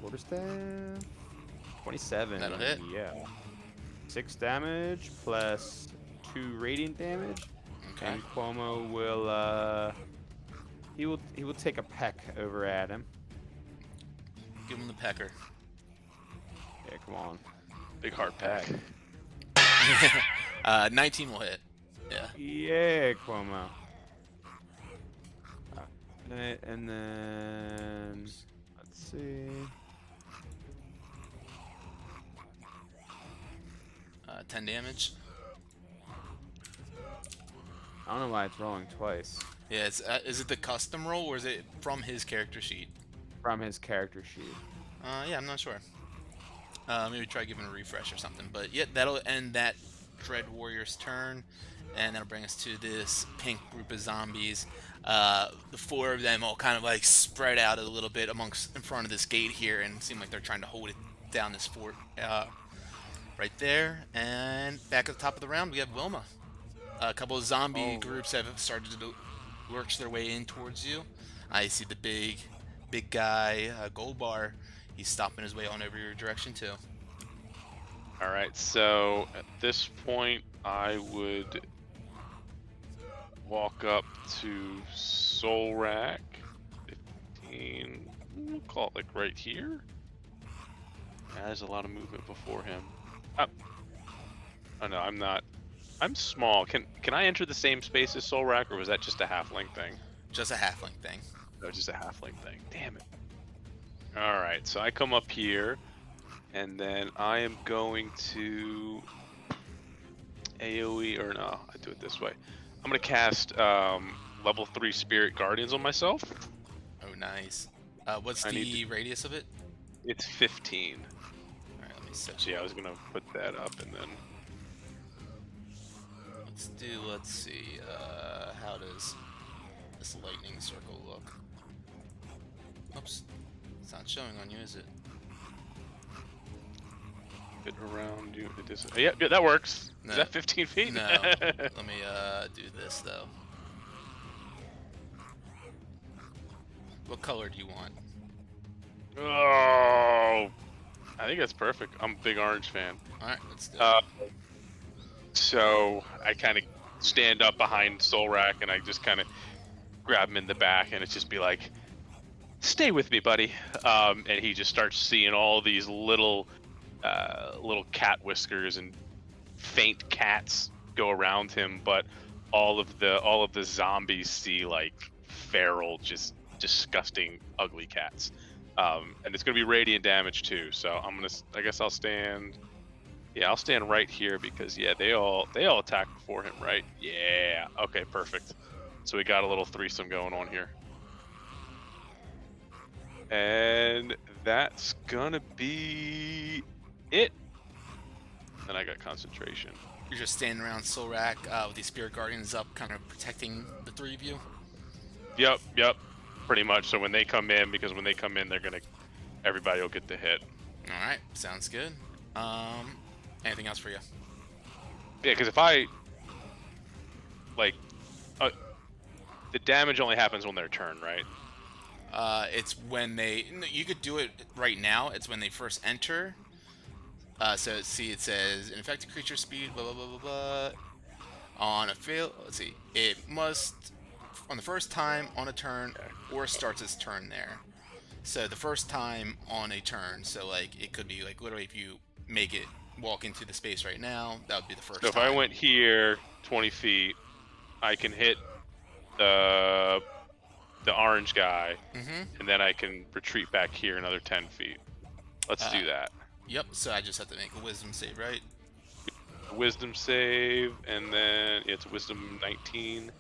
Speaker 3: Quarterstaff. 27.
Speaker 2: That'll hit.
Speaker 3: Yeah. 6 damage plus 2 radiant damage.
Speaker 2: Okay.
Speaker 3: And Cuomo will he will take a peck over at him.
Speaker 2: Give him the pecker.
Speaker 3: Yeah, come on.
Speaker 4: Big heart pack.
Speaker 2: 19 will hit. Yeah.
Speaker 3: Yeah, Cuomo. And then let's see.
Speaker 2: 10 damage.
Speaker 3: I don't know why it's rolling twice
Speaker 2: Yeah, it's, is it the custom roll or is it from his character sheet?
Speaker 3: from his character sheet.
Speaker 2: Yeah, I'm not sure. Maybe try giving a refresh or something. But yeah, that'll end that Dread Warrior's turn, and that'll bring us to this pink group of zombies. The 4 of them all kind of like spread out a little bit amongst in front of this gate here, and seem like they're trying to hold it down this fort right there. And back at the top of the round, we have Wilma. A couple of zombie groups have started to lurch their way in towards you. I see the big guy, Gold Bar. He's stopping his way on over your direction too.
Speaker 4: All right, so at this point, I would walk up to Soul Rack. 15. We'll call it like right here. Yeah, there's a lot of movement before him. Oh no, I'm not. I'm small. Can I enter the same space as Soul Rack, or was that just a halfling thing?
Speaker 2: Just a halfling thing.
Speaker 4: No, just a halfling thing. Damn it. All right, so I come up here, and then I am going to AoE, or no, I do it this way. I'm gonna cast level 3 Spirit Guardians on myself.
Speaker 2: Oh, nice. What's
Speaker 4: I
Speaker 2: the
Speaker 4: need
Speaker 2: radius of it?
Speaker 4: It's 15.
Speaker 2: Alright, let me set.
Speaker 4: So yeah, I was gonna put that up, and then
Speaker 2: Let's see, how does this lightning circle look? Oops. It's not showing on you, is it?
Speaker 4: fit around you. It is. Yeah, that works.
Speaker 2: No.
Speaker 4: Is that 15 feet?
Speaker 2: No. Let me do this though. What color do you want?
Speaker 4: Oh, I think that's perfect. I'm a big orange fan.
Speaker 2: Alright, let's do it.
Speaker 4: So I kind of stand up behind Soul Rack and I just kind of grab him in the back, and it's just be like, "Stay with me, buddy." And he just starts seeing all these little cat whiskers and faint cats go around him, but all of the zombies see like feral, just disgusting, ugly cats. And it's gonna be radiant damage too. So I guess I'll stand. Yeah, I'll stand right here because yeah, they all attack before him, right? Yeah. Okay, perfect. So we got a little threesome going on here. And that's gonna be it. Then I got concentration.
Speaker 2: You're just standing around Soul Rack with these Spirit Guardians up, kind of protecting the 3 of you.
Speaker 4: Yep. Pretty much. So when they come in, everybody will get the hit.
Speaker 2: Alright, sounds good. Anything else for you?
Speaker 4: Yeah, because if I the damage only happens on their turn, right?
Speaker 2: It's when you could do it right now. It's when they first enter. So see, it says infected creature speed, blah blah blah blah blah. On a fail, let's see, it must on the first time on a turn or starts its turn there. So the first time on a turn. So like it could be like literally if you make it walk into the space right now, that would be the first.
Speaker 4: So if
Speaker 2: time.
Speaker 4: I went here 20 feet, I can hit the orange guy, and then I can retreat back here another 10 feet. Let's do that.
Speaker 2: Yep. So I just have to make a wisdom save, right?
Speaker 4: Wisdom save, and then it's wisdom 19.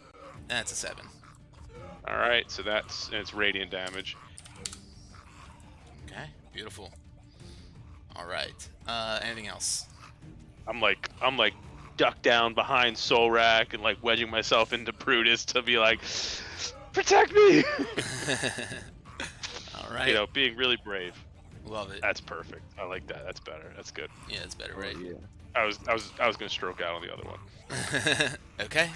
Speaker 2: That's a 7.
Speaker 4: All right, so it's radiant damage.
Speaker 2: Okay. Beautiful. All right. Anything else?
Speaker 4: I'm like ducked down behind Soul Rack and like wedging myself into Brutus to be like, protect me.
Speaker 2: All right.
Speaker 4: You know, being really brave.
Speaker 2: Love it.
Speaker 4: That's perfect. I like that. That's better. That's good.
Speaker 2: Yeah, it's better, right?
Speaker 3: Yeah.
Speaker 4: I was gonna stroke out on the other one.
Speaker 2: Okay.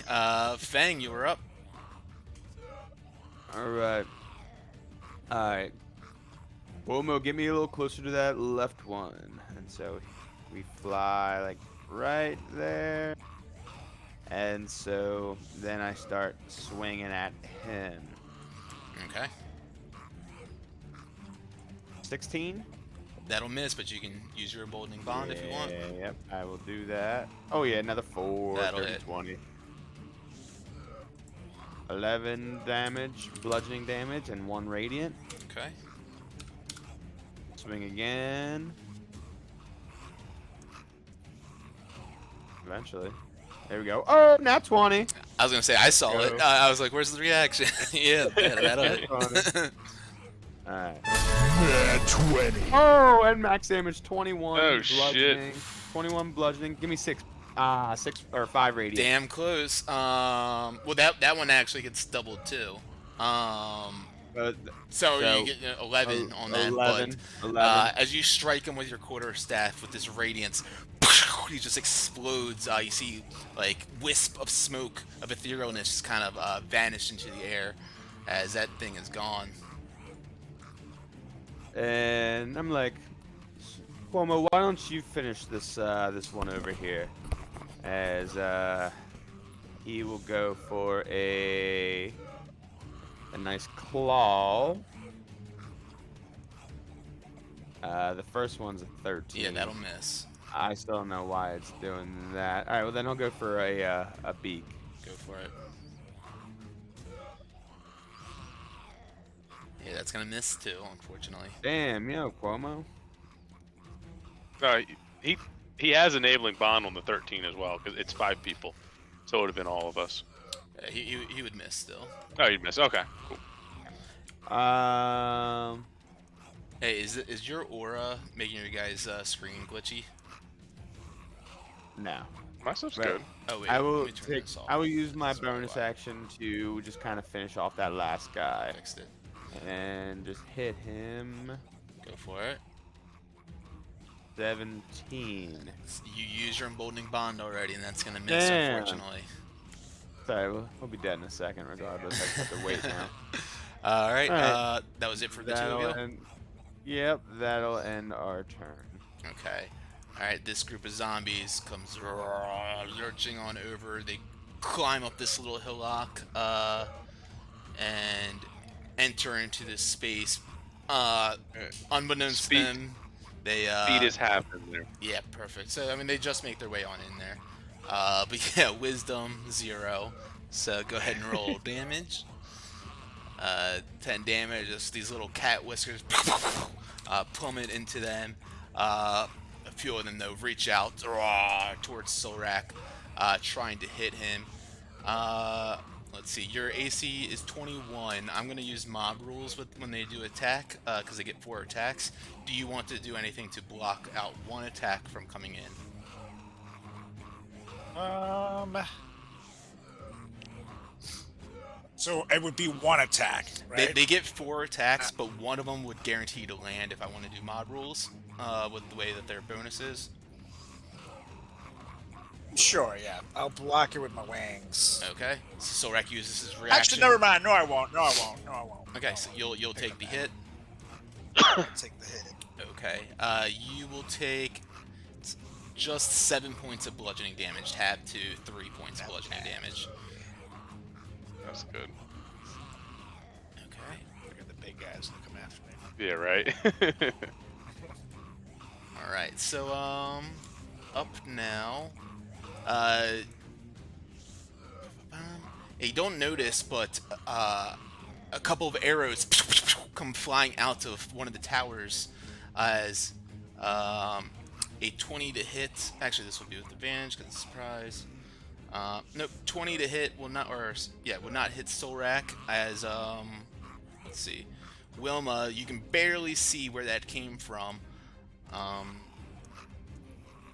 Speaker 2: Fang, you were up.
Speaker 3: All right. All right. Womo, get me a little closer to that left one. And so we fly like right there. And so then I start swinging at him.
Speaker 2: Okay.
Speaker 3: 16?
Speaker 2: That'll miss, but you can use your emboldening bond if you want.
Speaker 3: Yep, I will do that. Oh yeah, another 4,
Speaker 2: That'll
Speaker 3: 30,
Speaker 2: hit.
Speaker 3: 20. 11 damage, bludgeoning damage, and 1 radiant.
Speaker 2: Okay.
Speaker 3: Swing again. Eventually. There we go. Oh, nat 20.
Speaker 2: I was gonna say I saw
Speaker 3: Go.
Speaker 2: it. I was like, "Where's the reaction?" Yeah, that'll hit.
Speaker 3: Alright.
Speaker 6: Nat 20.
Speaker 3: Oh, and max damage 21.
Speaker 4: Oh, shit.
Speaker 3: Bludgeoning. 21 bludgeoning. Give me 6 or 5 radiant.
Speaker 2: Damn close. Well, that one actually gets doubled too. So you get 11 on that.
Speaker 3: 11.
Speaker 2: But
Speaker 3: 11.
Speaker 2: as you strike him with your quarterstaff with this radiance, he just explodes. You see like wisp of smoke of etherealness just kind of vanish into the air as that thing is gone.
Speaker 3: And I'm like, Cuomo, why don't you finish this this one over here? As he will go for a nice claw. The first one's a 13.
Speaker 2: Yeah, that'll miss.
Speaker 3: I still don't know why it's doing that. All right, well then I'll go for a beak.
Speaker 2: Go for it. Yeah, that's gonna miss too, unfortunately.
Speaker 3: Damn, Cuomo.
Speaker 4: He has enabling bond on the 13 as well because it's 5 people, so it would have been all of us.
Speaker 2: He would miss still.
Speaker 4: Oh, you'd miss. Okay, cool.
Speaker 2: Hey, is your aura making your guys' screen glitchy?
Speaker 3: No.
Speaker 4: My stuff's
Speaker 3: Right.
Speaker 4: good.
Speaker 2: Oh wait,
Speaker 3: I
Speaker 2: let
Speaker 3: will
Speaker 2: me turn
Speaker 3: take.
Speaker 2: this off.
Speaker 3: I will use my
Speaker 2: That's what I
Speaker 3: bonus
Speaker 2: thought.
Speaker 3: action to just kind of finish off that last guy
Speaker 2: Fixed it.
Speaker 3: and just hit him.
Speaker 2: Go for it.
Speaker 3: 17.
Speaker 2: You use your emboldening bond already, and that's gonna miss,
Speaker 3: Damn.
Speaker 2: unfortunately.
Speaker 3: Sorry, we'll be dead in a second regardless. I just have to wait now.
Speaker 2: All right.
Speaker 3: All
Speaker 2: That was it for the two
Speaker 3: That'll
Speaker 2: of you.
Speaker 3: end. Yep, that'll end our turn.
Speaker 2: Okay. All right. This group of zombies comes lurching on over. They climb up this little hillock and enter into this space. Unbeknownst to
Speaker 4: Speed-
Speaker 2: them, they
Speaker 4: Speed is half in there.
Speaker 2: yeah, perfect. So I mean, they just make their way on in there. But yeah, wisdom 0. So go ahead and roll damage. 10 damage. Just these little cat whiskers plummet into them. A few of them though reach out towards Solrak, trying to hit him. Let's see. Your AC is 21. I'm gonna use mob rules when they do attack, because they get 4 attacks. Do you want to do anything to block out one attack from coming in?
Speaker 5: So it would be one attack, right?
Speaker 2: They get 4 attacks, but one of them would guarantee to land if I want to do mod rules, with the way that their bonus is.
Speaker 5: Sure, yeah. I'll block it with my wings.
Speaker 2: Okay. So Solrak uses his reaction.
Speaker 5: Actually, never mind. No, I won't. No, I won't. No, I won't.
Speaker 2: Okay, so you'll take the hit.
Speaker 5: I'll take the hit.
Speaker 2: Okay. You will take just 7 points of bludgeoning damage, tab to 3 points of bludgeoning damage.
Speaker 4: That's good.
Speaker 2: Okay.
Speaker 5: Look at the big guys that come after me.
Speaker 4: Yeah, right.
Speaker 2: All right. So up now. You don't notice, but a couple of arrows come flying out of one of the towers as a 20 to hit. Actually, this will be with advantage because it's a surprise. Nope, 20 to hit will not, would not hit Solrak as let's see, Wilma. You can barely see where that came from.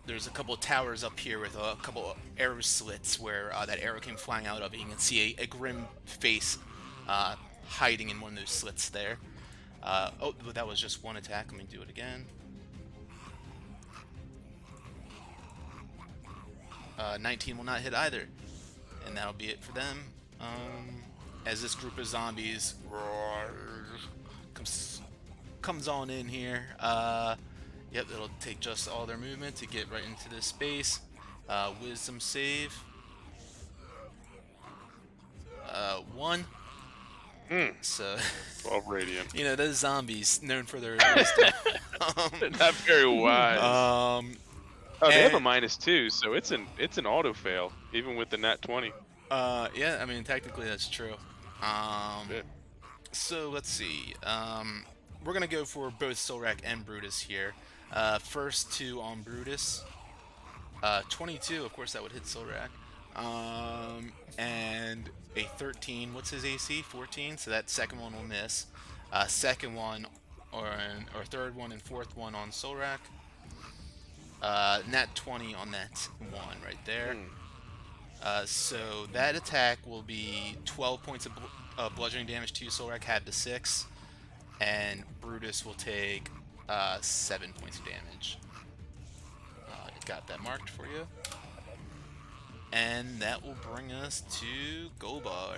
Speaker 2: There's a couple of towers up here with a couple of arrow slits where that arrow came flying out of. You can see a grim face hiding in one of those slits there. Oh, that was just one attack. Let me do it again. 19 will not hit either. And that'll be it for them. As this group of zombies comes on in here. Yep, it'll take just all their movement to get right into this space. Wisdom save. 1. So
Speaker 4: 12 radiant.
Speaker 2: you know, those zombies known for their wisdom.
Speaker 4: They're not very wise. Oh, they have a
Speaker 2: and-
Speaker 4: -2, so it's an auto fail even with the nat 20.
Speaker 2: Yeah, I mean technically that's true.
Speaker 4: Yeah.
Speaker 2: So let's see. We're gonna go for both Solrak and Brutus here. First 2 on Brutus. 22, of course that would hit Solrak. And a 13. What's his AC? 14. So that second one will miss. Second one, or third one and fourth one on Solrak. Nat 20 on that one right there. So that attack will be 12 points of bludgeoning damage to you. Solrak had the 6, and Brutus will take 7 points of damage. Got that marked for you. And that will bring us to Gobar.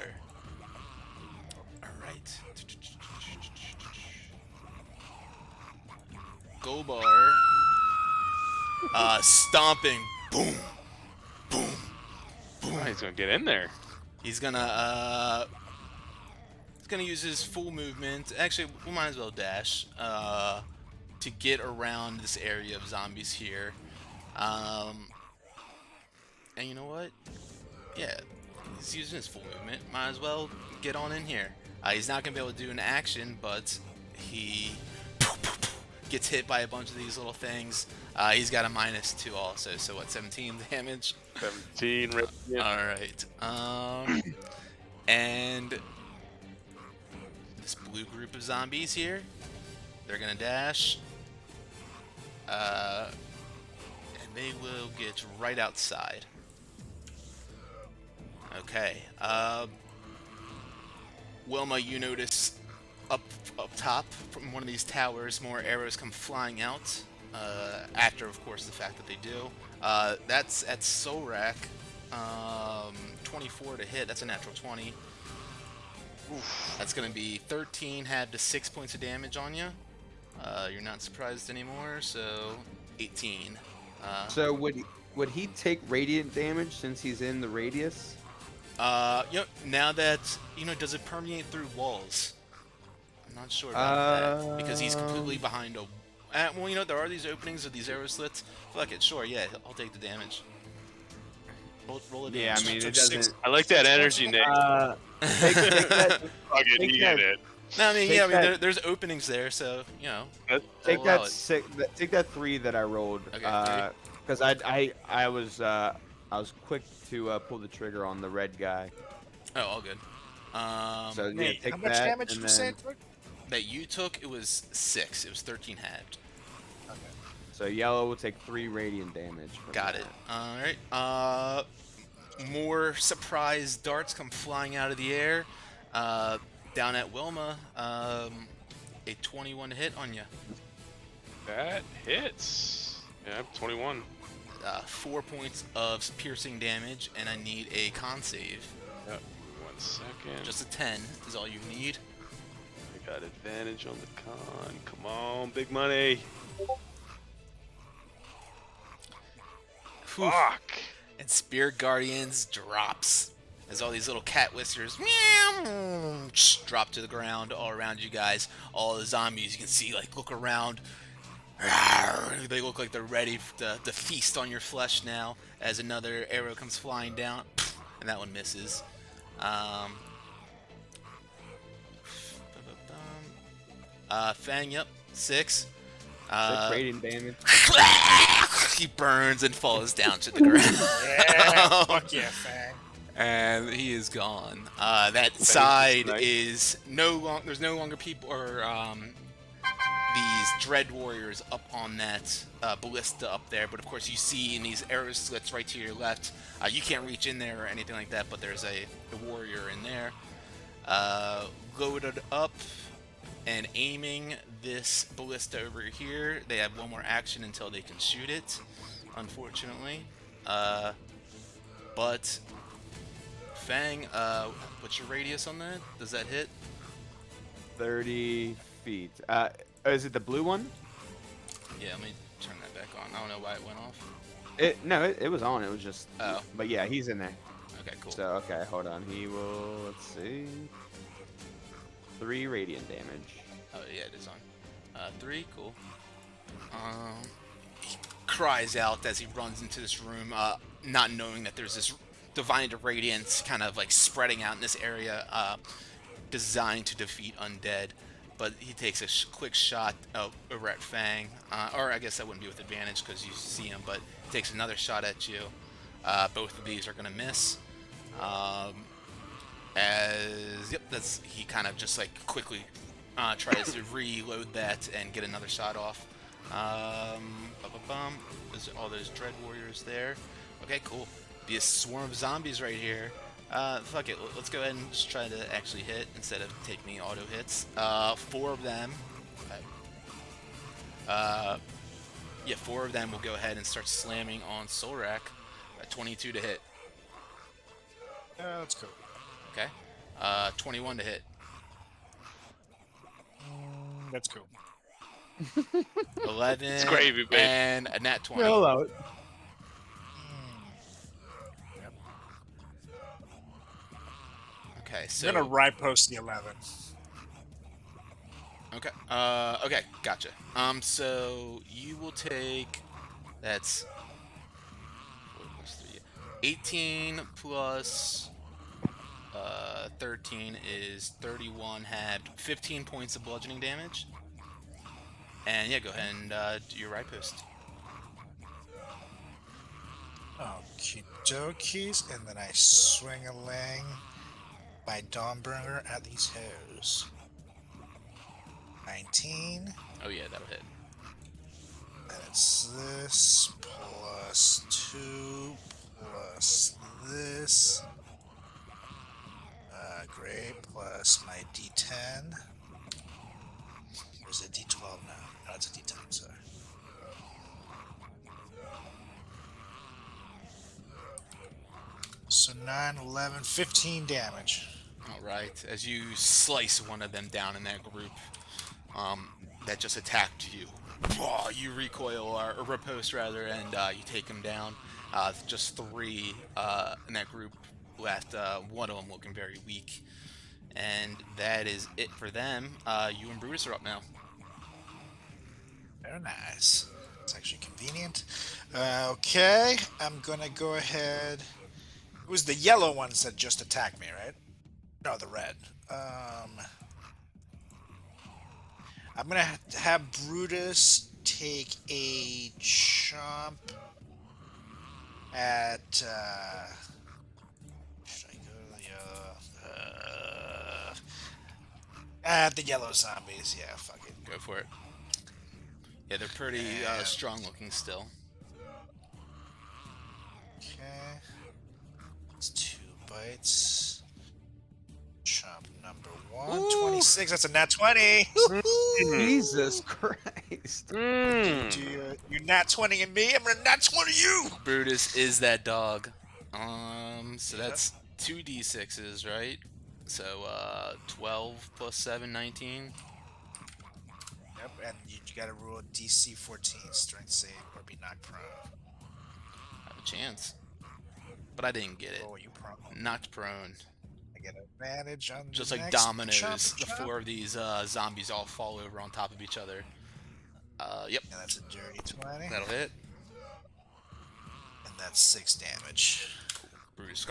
Speaker 2: Alright. Gobar. Stomping. Boom. Boom. Boom.
Speaker 4: Oh, he's gonna get in there.
Speaker 2: He's gonna use his full movement. Actually, we might as well dash to get around this area of zombies here. And you know what? Yeah, he's using his full movement. Might as well get on in here. He's not gonna be able to do an action, but he gets hit by a bunch of these little things. He's got a -2 also. So what? 17 damage.
Speaker 4: 17 radiant.
Speaker 2: All right. And this blue group of zombies here, they're gonna dash. And they will get right outside. Okay. Wilma, you notice up top from one of these towers, more arrows come flying out. After, of course, the fact that they do. That's at Solrak. 24 to hit. That's a natural 20. Oof. That's going to be 13 halved to 6 points of damage on you. You're not surprised anymore, so 18.
Speaker 3: So would he take radiant damage since he's in the radius?
Speaker 2: Now that, does it permeate through walls? I'm not sure about that, because he's completely behind a... well, there are these openings with these arrow slits. Fuck it, sure, yeah, I'll take the damage. Roll it.
Speaker 3: Yeah, I mean, it doesn't...
Speaker 4: I like that energy, Nick.
Speaker 3: Take that,
Speaker 4: Fuck it,
Speaker 3: take
Speaker 4: he
Speaker 3: that-
Speaker 4: hit it.
Speaker 2: No, I mean,
Speaker 3: Take
Speaker 2: yeah, I mean,
Speaker 3: that-
Speaker 2: there's openings there, so,
Speaker 3: take
Speaker 2: I'll allow
Speaker 3: that
Speaker 2: it.
Speaker 3: take that 3 that I rolled.
Speaker 2: Okay,
Speaker 3: Because I was quick to pull the trigger on the red guy.
Speaker 2: Oh, all good.
Speaker 3: So yeah,
Speaker 5: Nate,
Speaker 3: take
Speaker 5: how much
Speaker 3: that,
Speaker 5: damage
Speaker 3: and
Speaker 5: you say
Speaker 3: then-
Speaker 5: it took?
Speaker 2: That you took, it was 6. It was 13 halved.
Speaker 5: Okay.
Speaker 3: So yellow will take 3 radiant damage. From
Speaker 2: Got
Speaker 3: that.
Speaker 2: it. Alright. More surprise darts come flying out of the air. Down at Wilma, a 21 to hit on you.
Speaker 4: That hits. Yeah, 21.
Speaker 2: 4 points of piercing damage, and I need a con save.
Speaker 4: Yep. 1 second.
Speaker 2: Just a 10 is all you need.
Speaker 4: I got advantage on the con. Come on, big money.
Speaker 2: Whew.
Speaker 4: Fuck.
Speaker 2: And Spirit Guardians drops as all these little cat whiskers meow, drop to the ground all around you guys. All the zombies you can see look around. They look like they're ready to feast on your flesh now as another arrow comes flying down, and that one misses. Fang, yep, 6.
Speaker 3: 6 radiant damage.
Speaker 2: He burns and falls down to the ground.
Speaker 5: Yeah, fuck yeah, Fang.
Speaker 2: And he is gone. That side
Speaker 4: nice.
Speaker 2: is there's no longer people or these dread warriors up on that ballista up there. But of course you see in these arrow slits right to your left. You can't reach in there or anything like that, but there's a warrior in there. Loaded up. and aiming this ballista over here. They have one more action until they can shoot it, unfortunately. But Fang, what's your radius on that? Does that hit?
Speaker 3: 30 feet. Is it the blue one?
Speaker 2: Yeah, let me turn that back on. I don't know why it went off.
Speaker 3: No, it was on. It was just.
Speaker 2: Oh.
Speaker 3: But yeah, he's in there.
Speaker 2: Okay, cool.
Speaker 3: So okay, hold on. He will. Let's see. 3 radiant damage.
Speaker 2: Oh yeah, it is on. 3, cool. He cries out as he runs into this room, not knowing that there's this divine radiance kind of like spreading out in this area, designed to defeat undead. But he takes a quick shot over at Fang, or I guess that wouldn't be with advantage because you see him. But he takes another shot at you. Both of these are gonna miss. He kind of just like quickly tries to reload that and get another shot off. There's all those dread warriors there. Okay, cool. This swarm of zombies right here. Fuck it. Let's go ahead and just try to actually hit instead of taking the auto hits. 4 of them. Yeah, 4 of them will go ahead and start slamming on Solrak. 22 to hit.
Speaker 5: Yeah, that's cool.
Speaker 2: Okay. 21 to hit.
Speaker 5: That's cool.
Speaker 2: 11
Speaker 4: It's gravy, babe.
Speaker 2: and a nat 20.
Speaker 3: out.
Speaker 5: Yep.
Speaker 2: Okay,
Speaker 5: I'm
Speaker 2: so
Speaker 5: gonna riposte the 11.
Speaker 2: okay. Okay, gotcha. So you will take that's 4 plus 3, 18 plus 13 is 31. Had 15 points of bludgeoning damage. And yeah, go ahead and do your riposte.
Speaker 5: Okie dokies, and then I swing a lang my Dawnbringer at these hoes. 19,
Speaker 2: Oh yeah, that'll hit.
Speaker 5: and it's this plus 2 plus this. Great, plus my D10. Or is it D12 now? No, it's a D10, sorry. So 9, 11, 15 damage.
Speaker 2: Alright, as you slice one of them down in that group that just attacked you, you recoil, or riposte rather, and you take him down. Just 3 in that group left, one of them looking very weak. And that is it for them. You and Brutus are up now.
Speaker 5: Very nice. It's actually convenient. Okay, I'm gonna go ahead. It was the yellow ones that just attacked me, right? No, the red. I'm gonna have Brutus take a chomp at. Should I go to the yellow? At the yellow zombies. Yeah, fuck it.
Speaker 2: Go for it. Yeah, they're pretty strong looking still.
Speaker 5: Okay. It's 2 bites. Chomp number 1. 26. That's a nat 20.
Speaker 3: Jesus Christ.
Speaker 5: You nat 20 and me. I'm gonna nat 20 you.
Speaker 2: Brutus is that dog. So
Speaker 5: Yep.
Speaker 2: that's 2d6s, right? So 12 plus 7, 19.
Speaker 5: Yep, and you gotta roll a DC 14 strength save or be knocked prone.
Speaker 2: I have a chance. But I didn't get it.
Speaker 5: Oh, you prone.
Speaker 2: Knocked prone.
Speaker 5: I get advantage on
Speaker 2: Just
Speaker 5: the
Speaker 2: like
Speaker 5: next
Speaker 2: dominoes,
Speaker 5: chomp,
Speaker 2: the
Speaker 5: chomp.
Speaker 2: 4 of these zombies all fall over on top of each other. Yep,
Speaker 5: And that's a dirty 20.
Speaker 2: that'll hit.
Speaker 5: And that's 6 damage.
Speaker 2: Brutus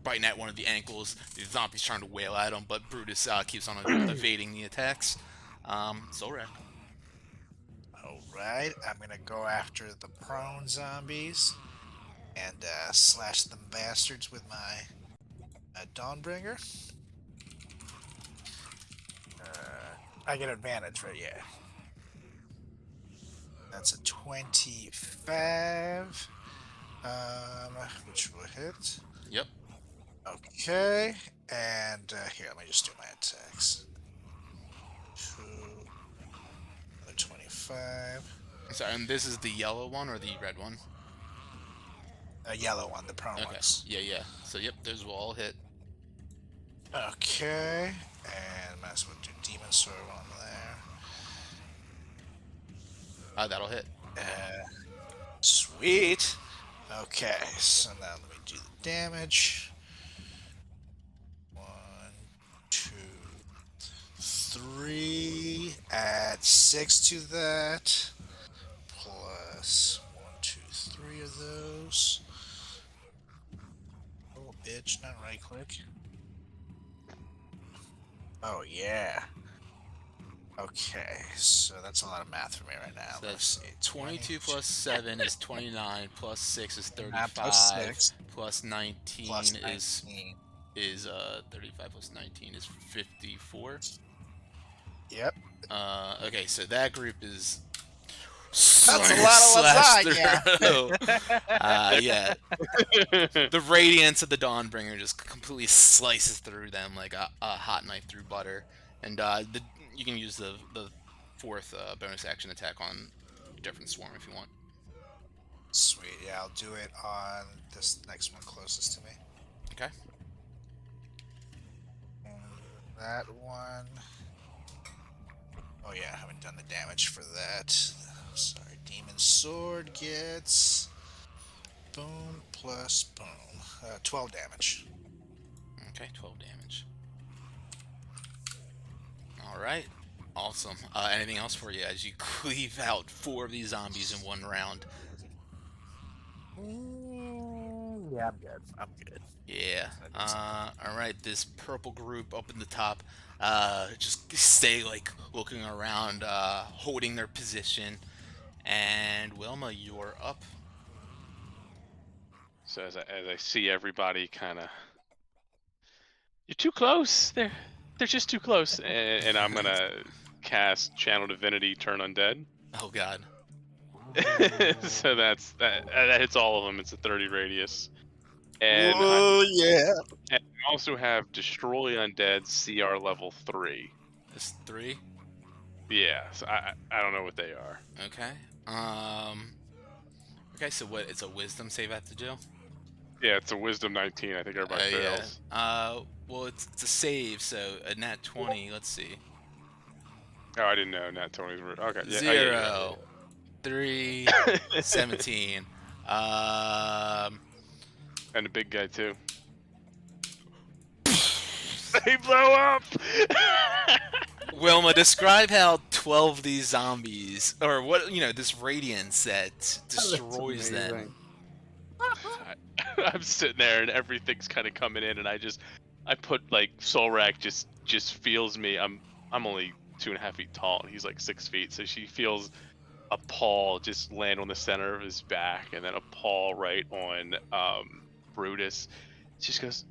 Speaker 2: biting at one of the ankles. The zombie's trying to wail at him, but Brutus keeps on evading the attacks. Solrak.
Speaker 5: Alright, I'm gonna go after the prone zombies and slash them bastards with my Dawnbringer. I get advantage, right? Yeah. That's a 25. Which will hit.
Speaker 2: Yep.
Speaker 5: Okay, and here, let me just do my attacks. 2, another 25.
Speaker 2: Sorry, and this is the yellow one or the red one?
Speaker 5: A yellow one, the prone
Speaker 2: Okay.
Speaker 5: ones.
Speaker 2: Yeah, yeah. So, yep, those will all hit.
Speaker 5: Okay, and might as well do Demon Sword on there.
Speaker 2: That'll hit.
Speaker 5: Sweet. Okay, so now let me do the damage. 1, 2, 3. Add 6 to that. Plus 1, 2, 3 of those. Oh, bitch, not right click. Oh, yeah. Okay, so that's a lot of math for me right now.
Speaker 2: So
Speaker 5: Let's
Speaker 2: that's
Speaker 5: see.
Speaker 2: 22 plus 7 is 29, plus 6 is
Speaker 5: 9 plus
Speaker 2: 35,
Speaker 5: 6
Speaker 2: plus 19
Speaker 5: plus
Speaker 2: is
Speaker 5: 19.
Speaker 2: 35 plus 19 is 54.
Speaker 5: Yep.
Speaker 2: Okay, so that group is
Speaker 5: That's a lot of
Speaker 2: slashed
Speaker 5: lasagna.
Speaker 2: through. Yeah, the radiance of the Dawnbringer just completely slices through them like a hot knife through butter. And you can use the fourth bonus action attack on different swarm if you want.
Speaker 5: Sweet, yeah, I'll do it on this next one closest to me.
Speaker 2: Okay.
Speaker 5: And that one. Oh yeah, I haven't done the damage for that. Sorry, Demon Sword gets boom plus boom. 12 damage.
Speaker 2: Okay, 12 damage. All right. Awesome. Anything else for you as you cleave out 4 of these zombies in one round?
Speaker 5: Yeah, I'm good. I'm good.
Speaker 2: Yeah. All right. This purple group up in the top, just stay like looking around, holding their position. And Wilma, you're up.
Speaker 4: So as I see everybody kind of, you're too close. They're just too close, and I'm gonna cast Channel Divinity, Turn Undead.
Speaker 2: Oh God.
Speaker 4: So that hits all of them. It's a 30 radius, and
Speaker 5: Oh yeah.
Speaker 4: I also have Destroy Undead CR level 3.
Speaker 2: It's 3.
Speaker 4: Yeah, so I don't know what they are.
Speaker 2: Okay. Okay. So what? It's a Wisdom save I have to do.
Speaker 4: Yeah, it's a Wisdom 19. I think everybody
Speaker 2: Yeah.
Speaker 4: fails.
Speaker 2: Well, it's a save, so a nat 20. Let's see.
Speaker 4: Oh, I didn't know. Nat 20's were okay. Yeah,
Speaker 2: 0, 3, 17.
Speaker 4: And the big guy too. They blow up.
Speaker 2: Wilma, describe how 12 of these zombies, or what, this radiance that destroys them.
Speaker 4: I'm sitting there and everything's kind of coming in, and I put like Solrak just feels me. I'm only 2.5 feet tall, and he's like 6 feet, so she feels a paw just land on the center of his back, and then a paw right on Brutus. She just goes,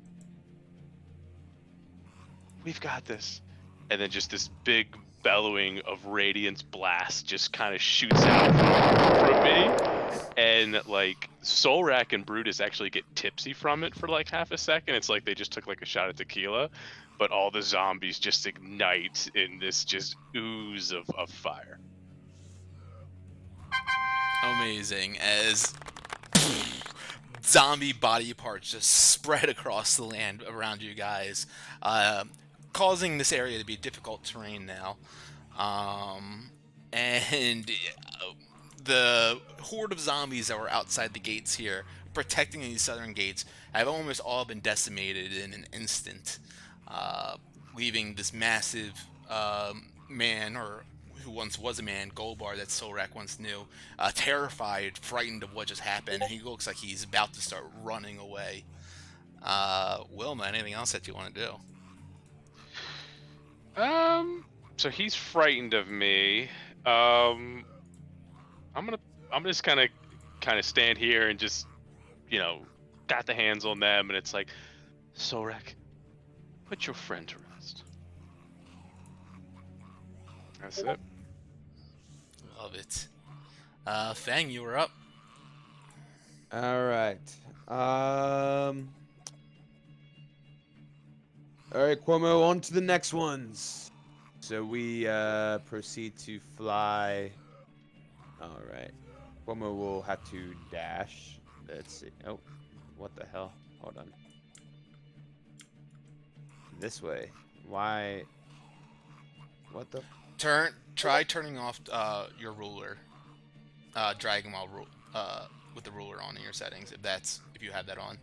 Speaker 4: "We've got this," and then just this big bellowing of radiance blast just kind of shoots out from me, and like Solrak and Brutus actually get tipsy from it for like half a second. It's like they just took like a shot of tequila, but all the zombies just ignite in this just ooze of fire.
Speaker 2: Amazing, as zombie body parts just spread across the land around you guys, causing this area to be difficult terrain now. And the horde of zombies that were outside the gates here, protecting these southern gates, have almost all been decimated in an instant, leaving this massive man, or who once was a man, Golbar, that Solrak once knew, terrified, frightened of what just happened, and he looks like he's about to start running away. Wilma, anything else that you want to do?
Speaker 4: So he's frightened of me. I'm just kind of stand here and just, got the hands on them, and it's like, Solrak, put your friend to rest. That's it.
Speaker 2: Love it. Fang, you were up.
Speaker 3: All right. All right, Cuomo, on to the next ones. So we proceed to fly. All right. Cuomo will have to dash. Let's see. Oh, what the hell? Hold on. This way. Why? What the?
Speaker 2: Try turning off your ruler. Dragon while with the ruler on in your settings, if you have that on.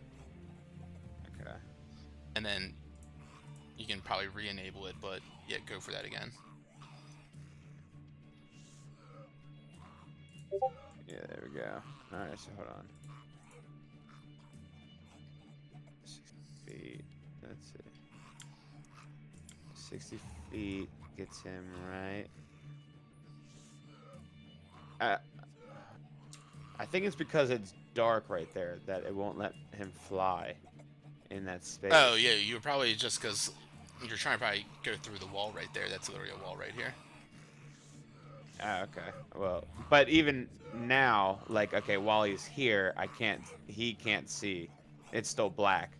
Speaker 3: Okay.
Speaker 2: And then you can probably re-enable it, but yeah, go for that again.
Speaker 3: Yeah, there we go. All right, so hold on. 60 feet. Let's see. 60 feet gets him right. I think it's because it's dark right there that it won't let him fly in that space.
Speaker 2: Oh yeah, you're probably just because you're trying to probably go through the wall right there. That's literally a wall right here.
Speaker 3: Ah, okay. Well, but even now, like, okay, while he's here, he can't see. It's still black.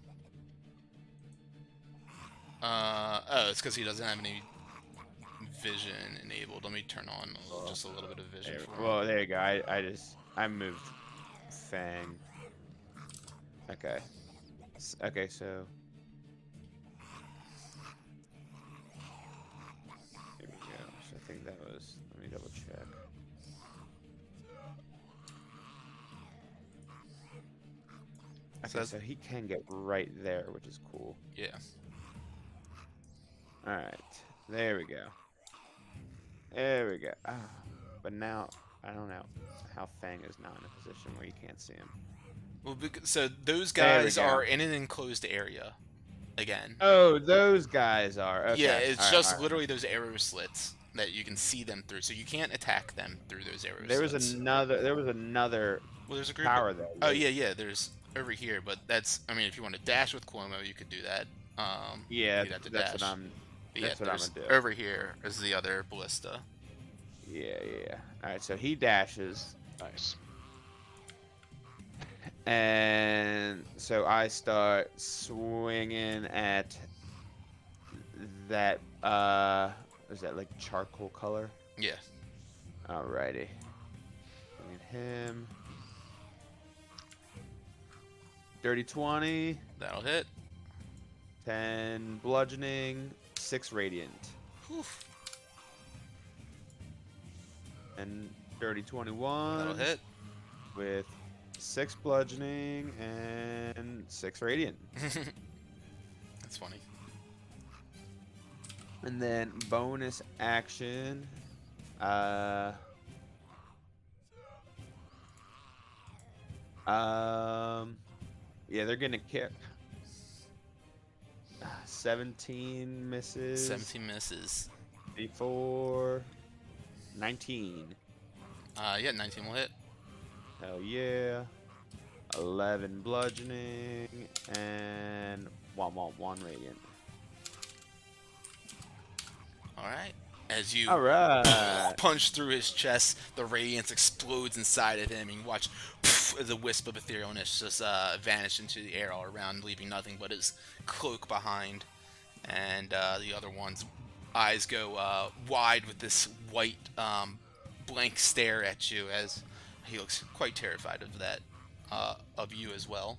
Speaker 2: Oh, it's because he doesn't have any vision enabled. Let me turn on just a little bit of vision for him.
Speaker 3: Well, there you go. I moved Fang. Okay. Okay, so here we go. So I think that was. Let me double check. Okay, so he can get right there, which is cool.
Speaker 2: Yeah.
Speaker 3: All right, there we go. There we go. Ah, but now I don't know how Fang is now in a position where you can't see him.
Speaker 2: Well, so those
Speaker 3: There we
Speaker 2: guys
Speaker 3: go.
Speaker 2: are in an enclosed area. Again.
Speaker 3: Oh, those guys are. Okay.
Speaker 2: Yeah, it's
Speaker 3: all
Speaker 2: just
Speaker 3: right.
Speaker 2: literally those arrow slits that you can see them through, so you can't attack them through those arrow
Speaker 3: There
Speaker 2: slits.
Speaker 3: There was another
Speaker 2: Well, there's a group
Speaker 3: power
Speaker 2: of,
Speaker 3: there.
Speaker 2: Oh yeah, there's over here, but that's. I mean, if you want to dash with Cuomo, you could do that.
Speaker 3: Yeah,
Speaker 2: you'd have to
Speaker 3: that's
Speaker 2: dash.
Speaker 3: what I'm.
Speaker 2: But
Speaker 3: That's
Speaker 2: yeah,
Speaker 3: what I'm
Speaker 2: there's
Speaker 3: gonna do.
Speaker 2: over here is the other ballista.
Speaker 3: Yeah. All right, so he dashes,
Speaker 4: Nice.
Speaker 3: and so I start swinging at that. Is that like charcoal color?
Speaker 2: Yeah.
Speaker 3: Alrighty. Swing at him. Dirty 20.
Speaker 2: That'll hit.
Speaker 3: 10 bludgeoning, 6 radiant.
Speaker 2: Whew.
Speaker 3: And dirty 21.
Speaker 2: That'll hit.
Speaker 3: With 6 bludgeoning and 6 radiant.
Speaker 2: That's funny.
Speaker 3: And then bonus action. Yeah, they're gonna kick. 17 misses.
Speaker 2: 17 misses.
Speaker 3: 34. 19.
Speaker 2: Yeah, 19 will hit.
Speaker 3: Hell yeah. 11 bludgeoning and 1 radiant.
Speaker 2: All right. As you
Speaker 3: All right.
Speaker 2: punch through his chest, the radiance explodes inside of him, and you watch as a wisp of etherealness just vanish into the air all around, leaving nothing but his cloak behind. And the other one's eyes go wide with this white blank stare at you, as he looks quite terrified of that, of you as well.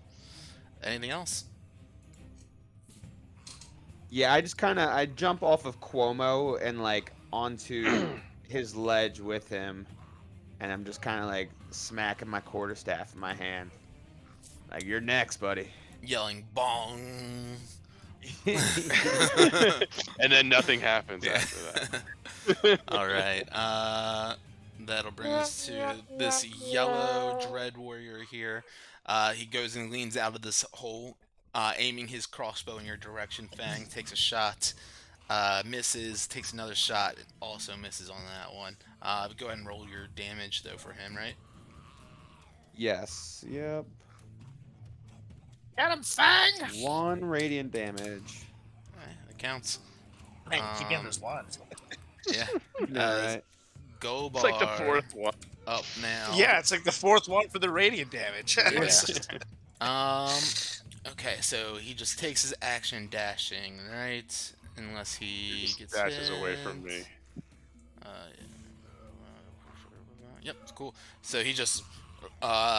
Speaker 2: Anything else?
Speaker 3: Yeah, I jump off of Cuomo and like onto his ledge with him, and I'm just kind of like smacking my quarterstaff in my hand. Like, you're next, buddy.
Speaker 2: Yelling bong.
Speaker 4: And then nothing happens after that.
Speaker 2: All right. That'll bring us to this yellow dread warrior here. He goes and leans out of this hole, aiming his crossbow in your direction. Fang takes a shot, misses, takes another shot, and also misses on that one. Go ahead and roll your damage, though, for him, right?
Speaker 3: Yes. Yep.
Speaker 5: Get him, Fang!
Speaker 3: 1 radiant damage.
Speaker 2: All right, that counts.
Speaker 5: Man, keep getting this one.
Speaker 2: Yeah.
Speaker 3: Alright.
Speaker 2: Gold
Speaker 4: It's
Speaker 2: bar
Speaker 4: like the fourth one.
Speaker 2: up now.
Speaker 5: Yeah, it's like the 4th one for the radiant damage.
Speaker 2: Yeah. Okay, so he just takes his action dashing, right? unless he
Speaker 4: Just
Speaker 2: gets
Speaker 4: dashes away from
Speaker 2: hit.
Speaker 4: me.
Speaker 2: Yep, cool. So he just,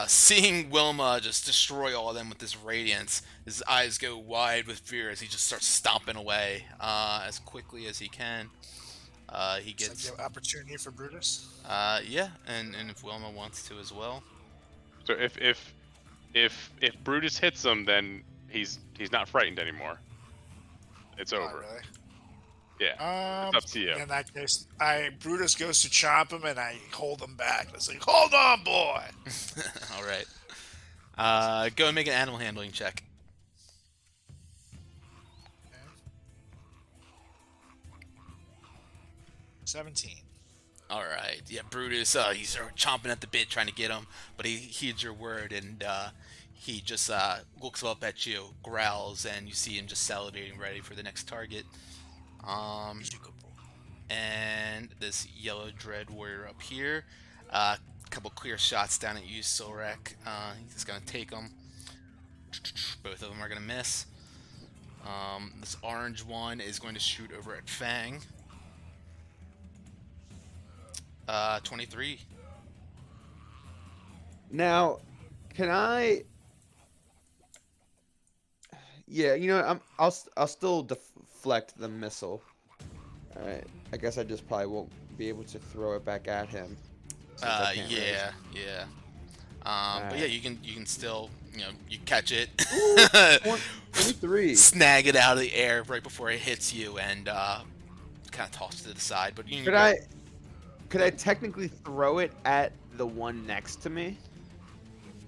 Speaker 2: seeing Wilma just destroy all of them with this radiance, his eyes go wide with fear as he just starts stomping away as quickly as he can. He
Speaker 5: So I
Speaker 2: gets,
Speaker 5: give opportunity for Brutus.
Speaker 2: yeah, and if Wilma wants to as well.
Speaker 4: So if Brutus hits him, then he's not frightened anymore. It's
Speaker 5: Oh,
Speaker 4: over.
Speaker 5: really?
Speaker 4: Yeah. It's up to you.
Speaker 5: In that case, Brutus goes to chomp him, and I hold him back. It's like, hold on, boy.
Speaker 2: All right. Go and make an animal handling check.
Speaker 5: 17.
Speaker 2: All right. Yeah, Brutus, he's sort of chomping at the bit trying to get him, but he heeds your word, and he just looks up at you, growls, and you see him just salivating, ready for the next target.
Speaker 5: He's a good boy.
Speaker 2: And this yellow dread warrior up here, a couple clear shots down at you, Solrak. He's just gonna take them. Both of them are gonna miss. This orange one is going to shoot over at Fang. 23.
Speaker 3: Now, can I? Yeah, you know, I'll still deflect the missile. All right. I guess I just probably won't be able to throw it back at him. since I can't really-
Speaker 2: Yeah. But yeah,
Speaker 3: Alright.
Speaker 2: you can still, you catch it,
Speaker 3: 23.
Speaker 2: snag it out of the air right before it hits you, and kind of toss it to the side. But you can
Speaker 3: Could I technically throw it at the one next to me?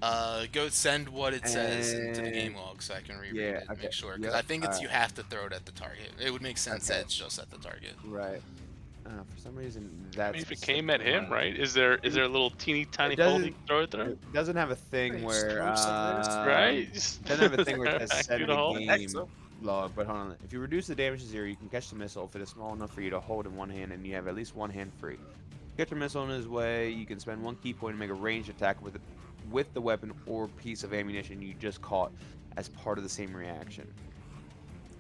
Speaker 2: go send what it says into the game
Speaker 3: And-
Speaker 2: log so I can reread
Speaker 3: yeah,
Speaker 2: it and
Speaker 3: okay,
Speaker 2: make sure. Because
Speaker 3: yep,
Speaker 2: I think it's you
Speaker 3: alright.
Speaker 2: have to throw it at the target. It would make sense that
Speaker 3: Okay.
Speaker 2: it's just at the target.
Speaker 3: Right. For some reason,
Speaker 4: I
Speaker 3: that's.
Speaker 4: mean, if it came at him, right? Is there a little teeny tiny
Speaker 3: doesn't-
Speaker 4: hole he can throw it through?
Speaker 3: It doesn't have a thing
Speaker 5: Just
Speaker 3: where.
Speaker 5: throw something at us,
Speaker 4: Right?
Speaker 3: Doesn't have a thing where it says send
Speaker 4: Shoot a hole?
Speaker 3: the
Speaker 5: Heck
Speaker 3: game
Speaker 5: so.
Speaker 3: log, but hold on. If you reduce the damage to 0, you can catch the missile if it is small enough for you to hold in one hand and you have at least one hand free. Catch a missile in his way, you can spend one key point to make a ranged attack with the weapon or piece of ammunition you just caught as part of the same reaction.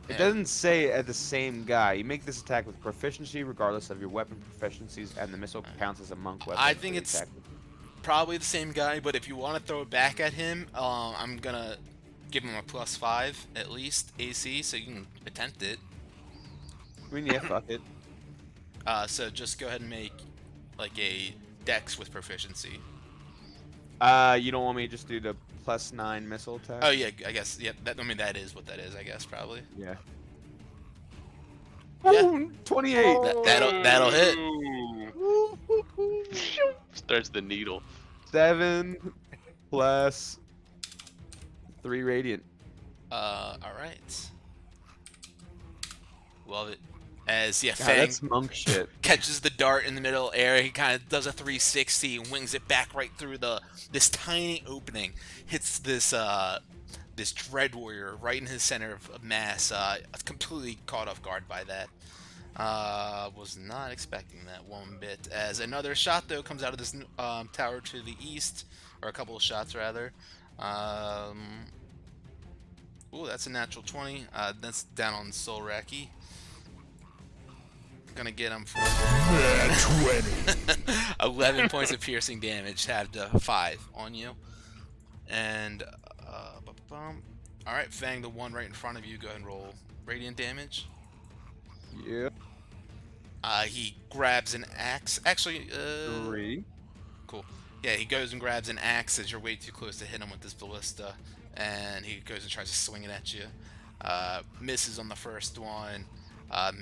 Speaker 3: It
Speaker 2: Yeah.
Speaker 3: doesn't say at the same guy. You make this attack with proficiency regardless of your weapon proficiencies, and the missile counts as a monk weapon.
Speaker 2: I
Speaker 3: for
Speaker 2: think
Speaker 3: the
Speaker 2: it's
Speaker 3: attack.
Speaker 2: probably the same guy, but if you want to throw it back at him, I'm gonna give him a +5 at least AC, so you can attempt it.
Speaker 3: I mean, yeah, fuck it.
Speaker 2: So just go ahead and make like a dex with proficiency.
Speaker 3: You don't want me to just do the +9 missile attack?
Speaker 2: Oh yeah, I guess that is what that is. I guess probably.
Speaker 3: Yeah.
Speaker 2: Yeah.
Speaker 3: Ooh, 28.
Speaker 2: That'll hit.
Speaker 4: Ooh. Starts the needle.
Speaker 3: 7 plus 3 radiant.
Speaker 2: All right. Love it. As
Speaker 3: God,
Speaker 2: Fang
Speaker 3: that's monk shit.
Speaker 2: catches the dart in the middle air, he kind of does a 360 and wings it back right through this tiny opening. Hits this this dread warrior right in his center of mass. Completely caught off guard by that. Was not expecting that one bit. As another shot though comes out of this tower to the east, or a couple of shots rather. Ooh, that's a natural 20. That's down on Solraki. Gonna get him for
Speaker 6: 20.
Speaker 2: 11 points of piercing damage. Had 5 on you. And all right, Fang, the one right in front of you. Go ahead and roll radiant damage.
Speaker 3: Yeah.
Speaker 2: He grabs an axe. Actually,
Speaker 3: 3.
Speaker 2: cool. Yeah, he goes and grabs an axe as you're way too close to hit him with this ballista, and he goes and tries to swing it at you. Misses on the first one.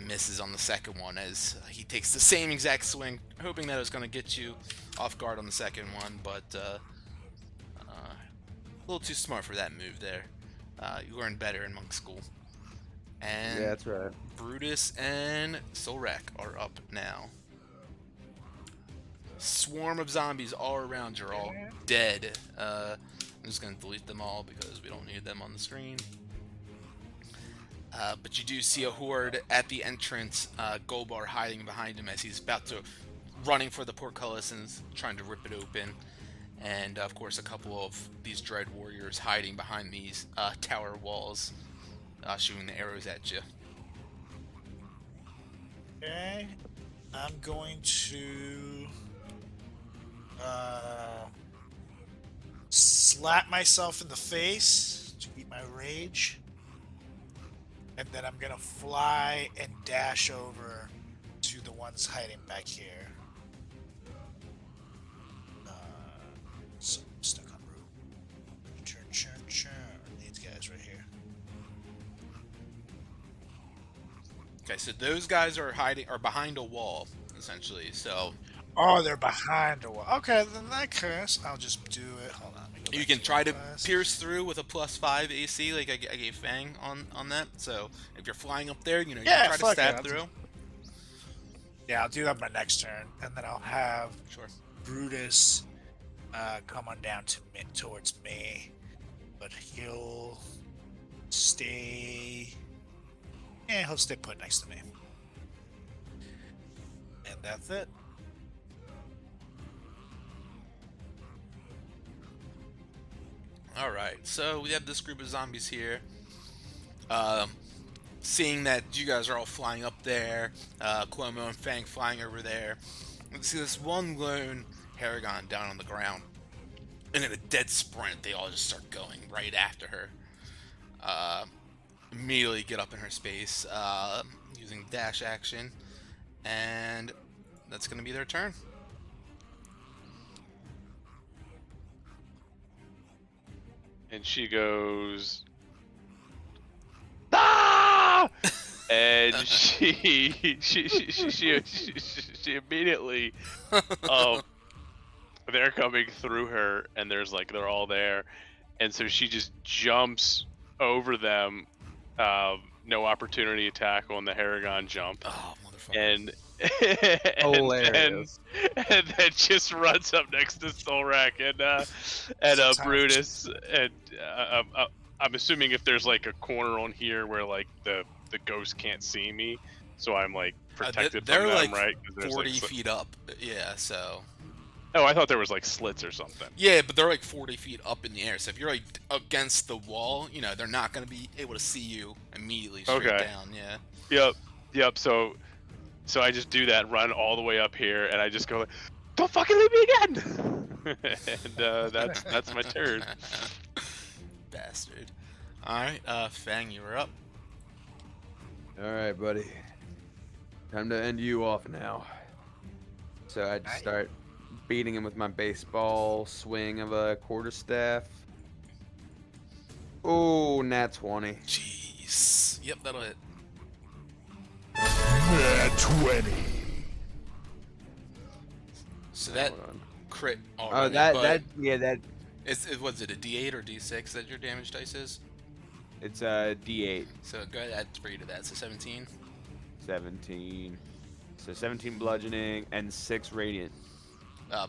Speaker 2: Misses on the second one as he takes the same exact swing, hoping that it was going to get you off guard on the second one, but a little too smart for that move there. You learned better in monk school. And
Speaker 3: Yeah, that's right.
Speaker 2: Brutus and Solrak are up now. Swarm of zombies all around you are all dead. I'm just going to delete them all because we don't need them on the screen. But you do see a horde at the entrance, Golbar hiding behind him as he's about to running for the portcullis and trying to rip it open. And of course a couple of these dread warriors hiding behind these tower walls, shooting the arrows at you.
Speaker 5: Okay. I'm going to slap myself in the face to beat my rage. And then I'm gonna fly and dash over to the ones hiding back here. So I'm stuck on route. Churn. These guys right here.
Speaker 2: Okay, so those guys are behind a wall, essentially. So
Speaker 5: Oh, they're behind a wall. Okay, then in that case, I'll just do it. Hold on. Let me go
Speaker 2: you
Speaker 5: back
Speaker 2: can try to
Speaker 5: my class.
Speaker 2: pierce through with a +5 AC, like I gave Fang on that. So if you're flying up there, you know, you
Speaker 5: Yeah,
Speaker 2: can try to
Speaker 5: fuck
Speaker 2: stab
Speaker 5: it, I'll
Speaker 2: through.
Speaker 5: Yeah, I'll do that my next turn, and then I'll have
Speaker 2: Sure.
Speaker 5: Brutus come on down towards me, but he'll stay. Yeah, he'll stay put next to me, and that's it.
Speaker 2: All right, so we have this group of zombies here. Seeing that you guys are all flying up there, Cuomo and Fang flying over there, we see this one lone Haragon down on the ground. And in a dead sprint, they all just start going right after her. Immediately get up in her space using dash action, and that's going to be their turn.
Speaker 4: And she goes, ah! And she immediately, they're coming through her, and they're all there, and so she just jumps over them, no opportunity attack on the Haragon jump,
Speaker 2: Oh, motherfucker.
Speaker 4: and
Speaker 3: Hilarious.
Speaker 4: and then just runs up next to Solrak and
Speaker 5: Sometimes-
Speaker 4: Brutus, and I'm assuming if there's like a corner on here where like the ghost can't see me, so I'm like protected
Speaker 2: they're
Speaker 4: from them,
Speaker 2: like
Speaker 4: right? 'Cause there's,
Speaker 2: 40
Speaker 4: like,
Speaker 2: feet up. Yeah, so.
Speaker 4: Oh, I thought there was like slits or something.
Speaker 2: Yeah, but they're like 40 feet up in the air. So if you're like against the wall, you know, they're not going to be able to see you immediately straight
Speaker 4: Okay.
Speaker 2: down. Yeah.
Speaker 4: Yep. So I just do that, run all the way up here, and I just go like, "Don't fucking leave me again!" And that's my turn.
Speaker 2: Bastard. Alright, Fang, you were up.
Speaker 3: All right, buddy. Time to end you off now. So I
Speaker 5: Nice.
Speaker 3: start beating him with my baseball swing of a quarterstaff. Oh, nat 20.
Speaker 2: Jeez. Yep, that'll hit.
Speaker 6: Nat 20.
Speaker 2: So that
Speaker 3: Hold on.
Speaker 2: crit
Speaker 3: Oh,
Speaker 2: already.
Speaker 3: that
Speaker 2: but
Speaker 3: that
Speaker 2: was it a D8 or D6 that your damage dice is?
Speaker 3: it's a D8.
Speaker 2: So go ahead, add 3 to that. So 17.
Speaker 3: 17. So 17 bludgeoning and 6 radiant.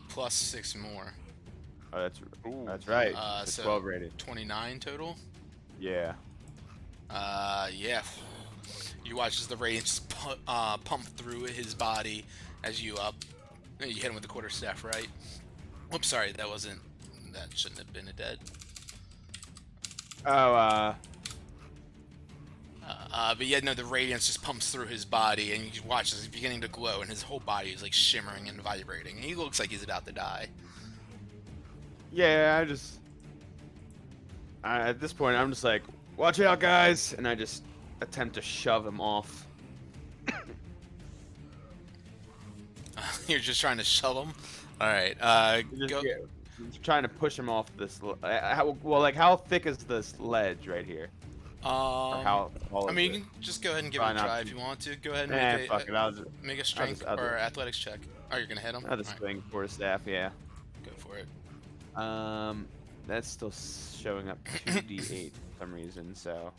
Speaker 2: Plus 6 more.
Speaker 3: Oh, that's right. It's
Speaker 2: so
Speaker 3: 12 radiant.
Speaker 2: 29 total.
Speaker 3: Yeah.
Speaker 2: Yeah. You watch as the radiance just pump through his body as you you hit him with the quarterstaff, right? Oops, sorry, that shouldn't have been a dead.
Speaker 3: Oh,
Speaker 2: But yeah, no, the radiance just pumps through his body, and you watch as he's beginning to glow, and his whole body is like shimmering and vibrating. And he looks like he's about to die.
Speaker 3: yeah, at this point, I'm just like, watch out, guys! And I just attempt to shove him off.
Speaker 2: You're just trying to shove him. All right,
Speaker 3: Just,
Speaker 2: go.
Speaker 3: yeah, just trying to push him off this. How thick is this ledge right here? Or how tall
Speaker 2: I
Speaker 3: is
Speaker 2: mean,
Speaker 3: it?
Speaker 2: you can just go ahead and give
Speaker 3: Try
Speaker 2: it a
Speaker 3: not
Speaker 2: try
Speaker 3: to-
Speaker 2: if you want to. Go ahead
Speaker 3: Nah,
Speaker 2: and
Speaker 3: fuck it.
Speaker 2: make a strength
Speaker 3: I'll
Speaker 2: or athletics check. Oh, you're gonna hit him.
Speaker 3: I'll just swing for a staff, yeah.
Speaker 2: Go for it.
Speaker 3: That's still showing up 2d8 for some reason, so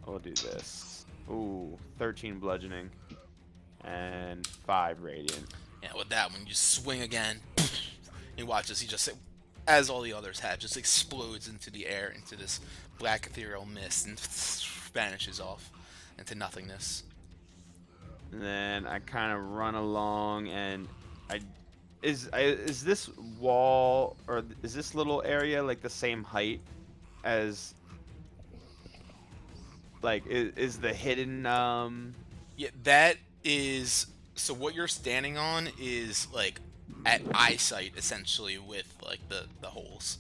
Speaker 3: we'll do this. Ooh, 13 bludgeoning and 5 radiant.
Speaker 2: Yeah, with that one, you swing again. You watch as he just, as all the others have, just explodes into the air, into this black ethereal mist, and vanishes off into nothingness.
Speaker 3: And then I kind of run along, and is this wall or is this little area like the same height as like is the hidden
Speaker 2: Yeah, that is. So what you're standing on is like at eyesight, essentially, with like the holes.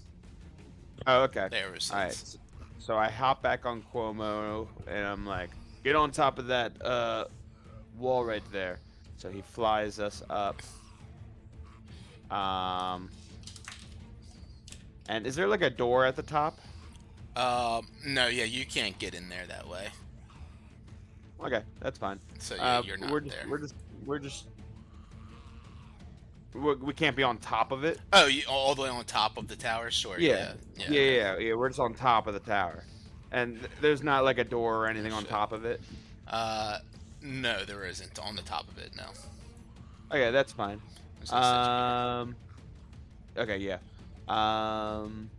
Speaker 3: Oh, okay.
Speaker 2: There is
Speaker 3: All right.
Speaker 2: sense.
Speaker 3: So I hop back on Cuomo and I'm like, get on top of that wall right there. So he flies us up. Um, and is there like a door at the top?
Speaker 2: No, yeah, you can't get in there that way.
Speaker 3: Okay, that's fine.
Speaker 2: So yeah, you're not
Speaker 3: We're just
Speaker 2: there.
Speaker 3: we're just we can't be on top of it.
Speaker 2: Oh, you all the way on top of the tower? Sure,
Speaker 3: Yeah,
Speaker 2: yeah, yeah.
Speaker 3: yeah,
Speaker 2: Okay.
Speaker 3: yeah, yeah. We're just on top of the tower, and there's not like a door or
Speaker 2: Oh,
Speaker 3: anything on
Speaker 2: shit.
Speaker 3: top of it.
Speaker 2: Uh, no, there isn't on the top of it. No.
Speaker 3: Okay, that's fine.
Speaker 2: I was gonna set you here.
Speaker 3: Okay, yeah. Um,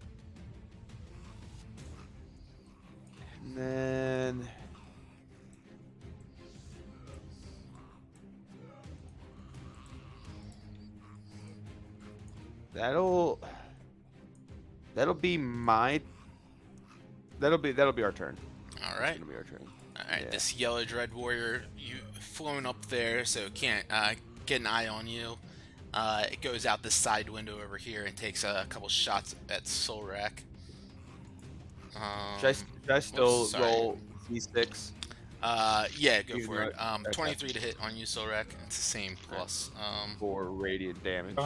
Speaker 3: and then that'll be my that'll be our turn.
Speaker 2: All
Speaker 3: That's
Speaker 2: right.
Speaker 3: gonna be our turn.
Speaker 2: All right.
Speaker 3: Yeah.
Speaker 2: This yellow dread warrior, you flown up there, so can't get an eye on you. It goes out this side window over here and takes a couple shots at Solrak.
Speaker 3: Should I still
Speaker 2: sorry.
Speaker 3: roll d6?
Speaker 2: Yeah, go
Speaker 3: Even
Speaker 2: for
Speaker 3: though
Speaker 2: it.
Speaker 3: okay.
Speaker 2: 23 to hit on you, Solrak. It's the same plus.
Speaker 3: For radiant damage.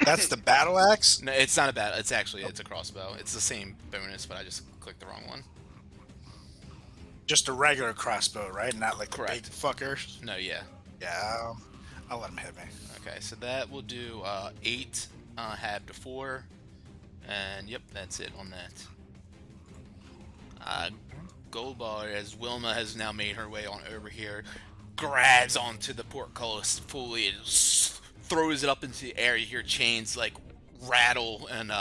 Speaker 5: That's the battle axe.
Speaker 2: No, it's not a bat. It's a crossbow. It's the same bonus, but I just clicked the wrong one.
Speaker 5: Just a regular crossbow, right? Not like the big
Speaker 2: Correct.
Speaker 5: fucker.
Speaker 2: No, yeah.
Speaker 5: Yeah, I'll let him hit me.
Speaker 2: Okay, so that will do 8 halved to 4, and yep, that's it on that. Goldballer, as Wilma has now made her way on over here, grabs onto the portcullis fully and throws it up into the air. You hear chains like rattle and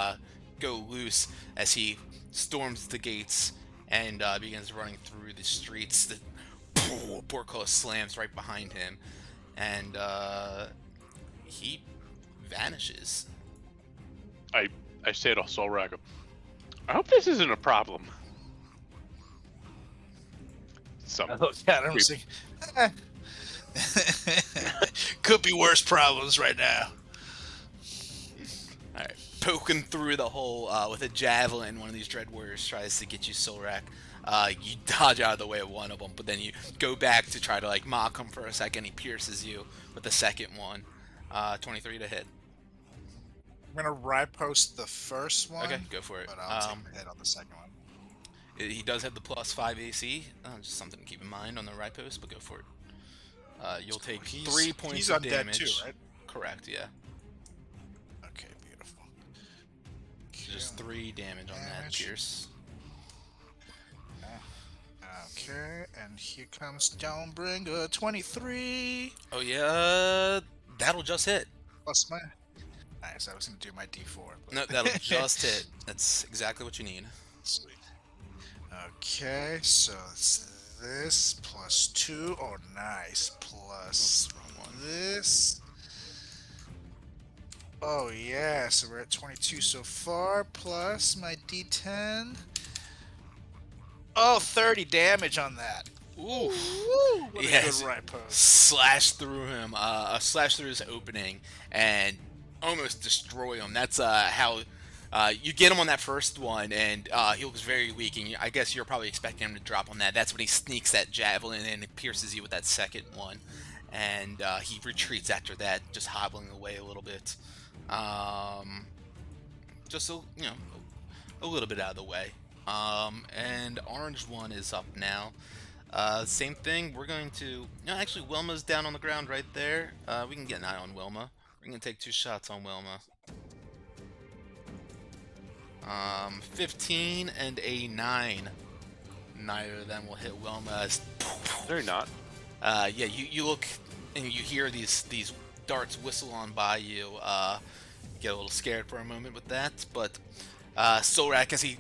Speaker 2: go loose as he storms the gates and begins running through the streets. The portcullis slams right behind him, and he vanishes.
Speaker 4: I say to Solrak, I hope this isn't a problem. Some
Speaker 5: Oh, yeah, I don't
Speaker 4: creep-
Speaker 5: see. Could be worse problems right now.
Speaker 2: All right, poking through the hole with a javelin. One of these dread warriors tries to get you, Solrak. You dodge out of the way of one of them, but then you go back to try to like mock him for a second. He pierces you with the second one. 23 to hit.
Speaker 5: I'm gonna riposte the first one.
Speaker 2: Okay, go for it.
Speaker 5: But I'll take a hit on the second one.
Speaker 2: He does have the +5 AC. Just something to keep in mind on the right post, but go for it. You'll take 3 points
Speaker 5: he's
Speaker 2: of
Speaker 5: undead
Speaker 2: damage.
Speaker 5: too, right?
Speaker 2: Correct, yeah.
Speaker 5: Okay, beautiful.
Speaker 2: So just 3 damage on that
Speaker 5: Damage.
Speaker 2: pierce.
Speaker 5: Okay, and here comes Downbringer 23
Speaker 2: Oh yeah, that'll just hit.
Speaker 5: plus my. Nice, I was gonna do my D4. But...
Speaker 2: No, that'll just hit. That's exactly what you need.
Speaker 5: Sweet. Okay, so it's this plus 2. Oh, nice. Plus
Speaker 2: Wrong one.
Speaker 5: this. Oh, yeah, so we're at 22 so far, plus my D10. Oh, 30 damage on that.
Speaker 2: Ooh.
Speaker 5: Woo! What a
Speaker 2: Yes.
Speaker 5: good right post.
Speaker 2: Slash through him, slash through his opening, and almost destroy him. That's how you get him on that first one, and he looks very weak. And I guess you're probably expecting him to drop on that. That's when he sneaks that javelin and it pierces you with that second one, and he retreats after that, just hobbling away a little bit, just a little bit out of the way. And orange one is up now. Same thing, we're going to... No, actually, Wilma's down on the ground right there. We can get an eye on Wilma. We're going to take 2 shots on Wilma. 15 and a 9. Neither of them will hit Wilma.
Speaker 4: They're not.
Speaker 2: Yeah, you look and you hear these darts whistle on by you. Get a little scared for a moment with that, but Solrak, as he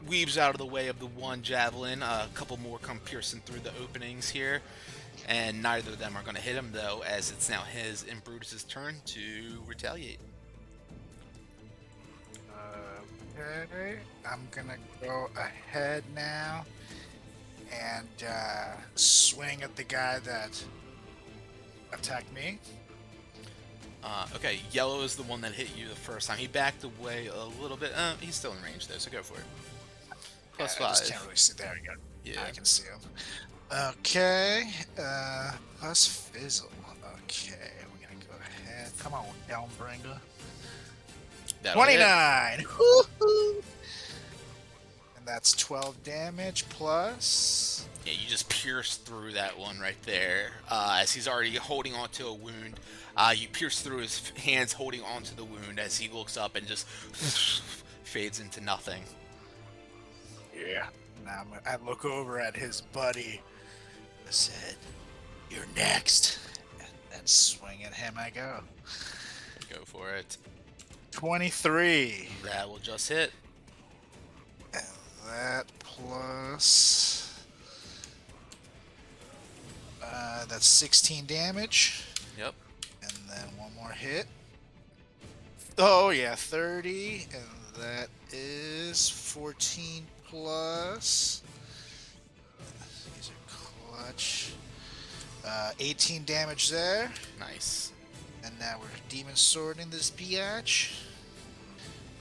Speaker 2: weaves out of the way of the one javelin, a couple more come piercing through the openings here, and neither of them are going to hit him, though, as it's now his and Brutus's turn to retaliate.
Speaker 5: Okay, I'm gonna go ahead now, and swing at the guy that attacked me.
Speaker 2: Okay, yellow is the one that hit you the first time. He backed away a little bit. He's still in range though, so go for it. Plus
Speaker 5: I just
Speaker 2: 5.
Speaker 5: can't really see. There we go.
Speaker 2: Yeah.
Speaker 5: I can see him. Okay. Plus fizzle. Okay, we're gonna go ahead. Come on, Downbringer.
Speaker 2: That'll hit.
Speaker 5: 29. Woo-hoo. And that's 12 damage plus.
Speaker 2: Yeah, you just pierce through that one right there. As he's already holding onto a wound, you pierce through his hands holding onto the wound as he looks up and just fades into nothing.
Speaker 5: Yeah. Now I look over at his buddy. I said, "You're next." And then swing at him I go.
Speaker 2: Go for it.
Speaker 5: 23.
Speaker 2: That will just hit.
Speaker 5: And that plus. That's 16 damage.
Speaker 2: Yep.
Speaker 5: And then one more hit. Oh, yeah, 30. And that is 14 plus. These are clutch. 18 damage there.
Speaker 2: Nice.
Speaker 5: And now we're demon swording this biatch.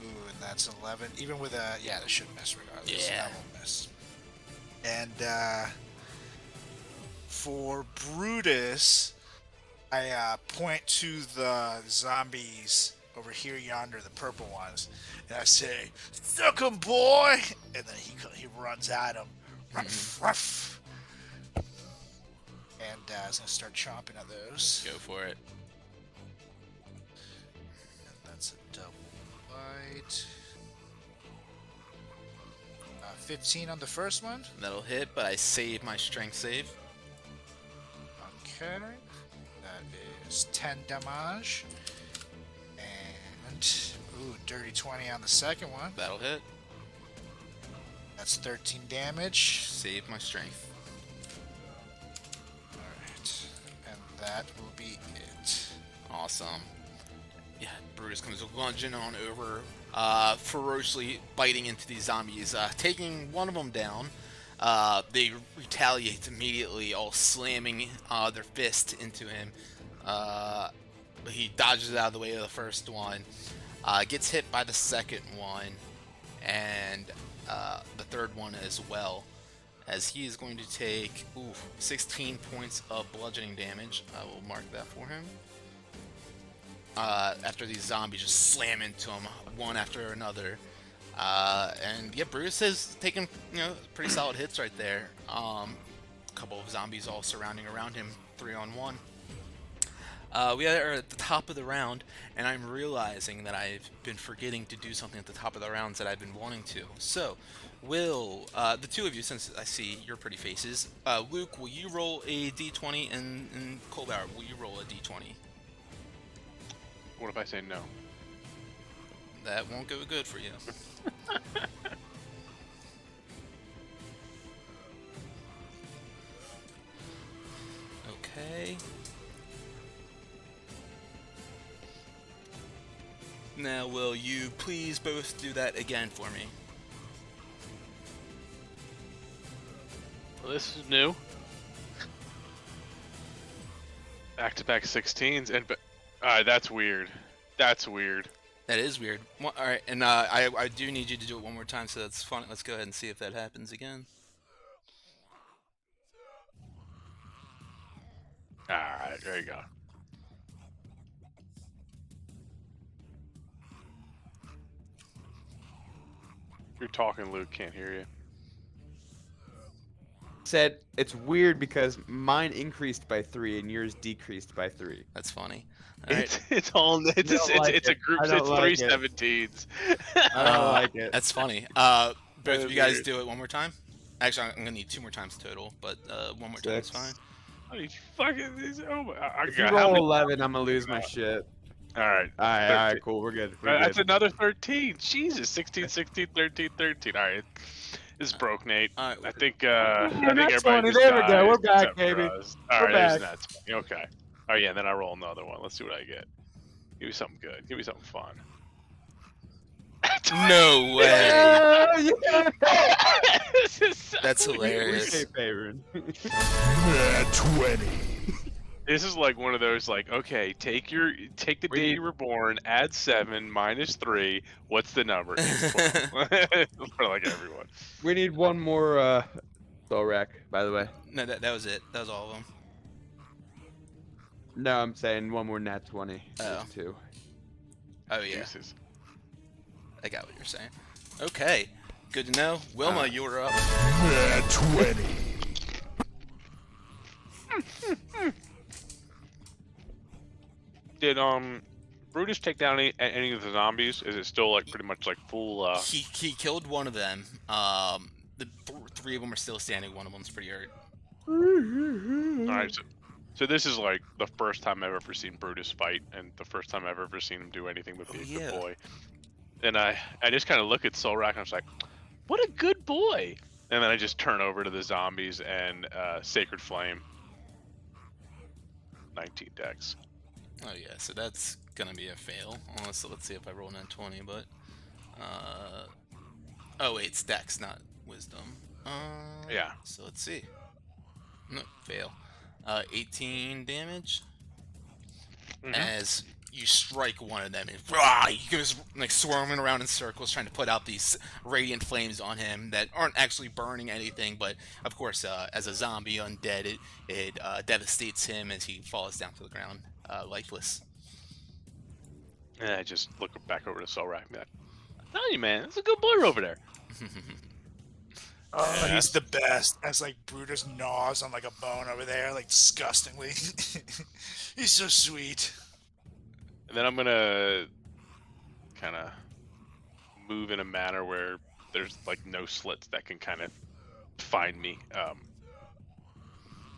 Speaker 5: Ooh, and that's 11. Even with a. Yeah, that should miss regardless.
Speaker 2: Yeah.
Speaker 5: That won't miss. And for Brutus, I point to the zombies over here yonder, the purple ones, and I say, "Suck 'em, boy!" And then he runs at him. Ruff, ruff. And I was gonna start chomping at those.
Speaker 2: Go for it.
Speaker 5: And that's a double bite. 15 on the first one.
Speaker 2: That'll hit, but I save my strength save.
Speaker 5: Okay. That is 10 damage. And, ooh, dirty 20 on the second one.
Speaker 2: That'll hit.
Speaker 5: That's 13 damage.
Speaker 2: Save my strength.
Speaker 5: Alright. And that will be it.
Speaker 2: Awesome. Yeah, Brutus comes lunging on over, ferociously biting into these zombies, taking one of them down. They retaliate immediately, all slamming their fist into him. But he dodges out of the way of the first one, gets hit by the second one, and the third one as well, as he is going to take 16 points of bludgeoning damage. I will mark that for him. After these zombies just slam into him one after another. And yeah, Bruce has taken pretty solid hits right there. A couple of zombies all surrounding around him, 3-on-1. We are at the top of the round, and I'm realizing that I've been forgetting to do something at the top of the rounds that I've been wanting to. So, will the two of you, since I see your pretty faces, Luke, will you roll a d20, and Colbauer, will you roll a d20?
Speaker 4: What if I say no?
Speaker 2: That won't go good for you. Okay. Now, will you please both do that again for me?
Speaker 4: Well, this is new. Back-to-back 16s, and that's weird. That's weird.
Speaker 2: That is weird. Well, all right, and I do need you to do it one more time, so that's fun. Let's go ahead and see if that happens again.
Speaker 4: All right, there you go. You're talking, Luke. Can't hear you.
Speaker 3: Said it's weird because mine increased by 3 and yours decreased by 3.
Speaker 2: That's funny. All right.
Speaker 4: It's a group.
Speaker 3: I don't
Speaker 4: It's
Speaker 3: like
Speaker 4: three
Speaker 3: it.
Speaker 4: 17s.
Speaker 3: I don't like it.
Speaker 2: That's funny. Both of you guys
Speaker 4: weird.
Speaker 2: do it one more time. Actually, I'm gonna need 2 more times total, but one more time is
Speaker 3: 6.
Speaker 2: fine.
Speaker 4: Oh, you fucking! Oh my!
Speaker 3: If you roll 11, I'm gonna lose my shit.
Speaker 4: All right.
Speaker 3: All right, cool. We're good. We're
Speaker 4: That's
Speaker 3: good.
Speaker 4: another 13. Jesus, 16, 16, 13, 13. All right. This is broke, Nate.
Speaker 2: All right.
Speaker 4: I think everybody
Speaker 3: that's funny.
Speaker 4: just
Speaker 3: There we go.
Speaker 4: dies
Speaker 3: We're back,
Speaker 4: except for
Speaker 3: baby.
Speaker 4: us. All
Speaker 3: We're
Speaker 4: right, there's
Speaker 3: back.
Speaker 4: that's funny. Okay. Oh yeah, and then I roll another one. Let's see what I get. Give me something good. Give me something fun.
Speaker 2: No way.
Speaker 3: Yeah, yeah.
Speaker 2: That's
Speaker 3: We
Speaker 2: hilarious.
Speaker 3: say favoring.
Speaker 6: Nat 20.
Speaker 4: This is like one of those like, okay, take the day
Speaker 3: We-
Speaker 4: you were born, add 7 minus 3. What's the number? It's 12. For like everyone.
Speaker 3: We need one more soul rack, by the way.
Speaker 2: No, that was it. That was all of them.
Speaker 3: No, I'm saying one more nat 20. There's
Speaker 2: Oh.
Speaker 3: 2.
Speaker 2: Oh yeah,
Speaker 4: Deuces.
Speaker 2: I got what you're saying. Okay, good to know. Wilma, you were up.
Speaker 6: Nat 20.
Speaker 4: Did Brutus take down any of the zombies? Is it still like pretty much like full?
Speaker 2: He killed one of them. The 3 of them are still standing. One of them's pretty hurt.
Speaker 4: All right, so this is like the first time I've ever seen Brutus fight, and the first time I've ever seen him do anything but be a
Speaker 2: yeah.
Speaker 4: good boy. And I just kind of look at Solrak and I was like, what a good boy. And then I just turn over to the zombies and Sacred Flame. 19 decks.
Speaker 2: Oh yeah, so that's gonna be a fail. Let's see if I roll a 20, but oh wait, it's Dex, not Wisdom.
Speaker 4: Yeah.
Speaker 2: So let's see. No, fail. 18 damage.
Speaker 4: Mhm.
Speaker 2: As you strike one of them, and rah, he goes like swarming around in circles, trying to put out these radiant flames on him that aren't actually burning anything, but of course, as a zombie undead, it devastates him as he falls down to the ground, lifeless.
Speaker 4: And I just look back over to Solrak and be like, I'm telling you, man, that's a good boy over there.
Speaker 5: Oh,
Speaker 4: Yeah.
Speaker 5: he's the best. As like Brutus gnaws on like a bone over there, like disgustingly. He's so sweet.
Speaker 4: And then I'm gonna kind of move in a manner where there's like no slits that can kind of find me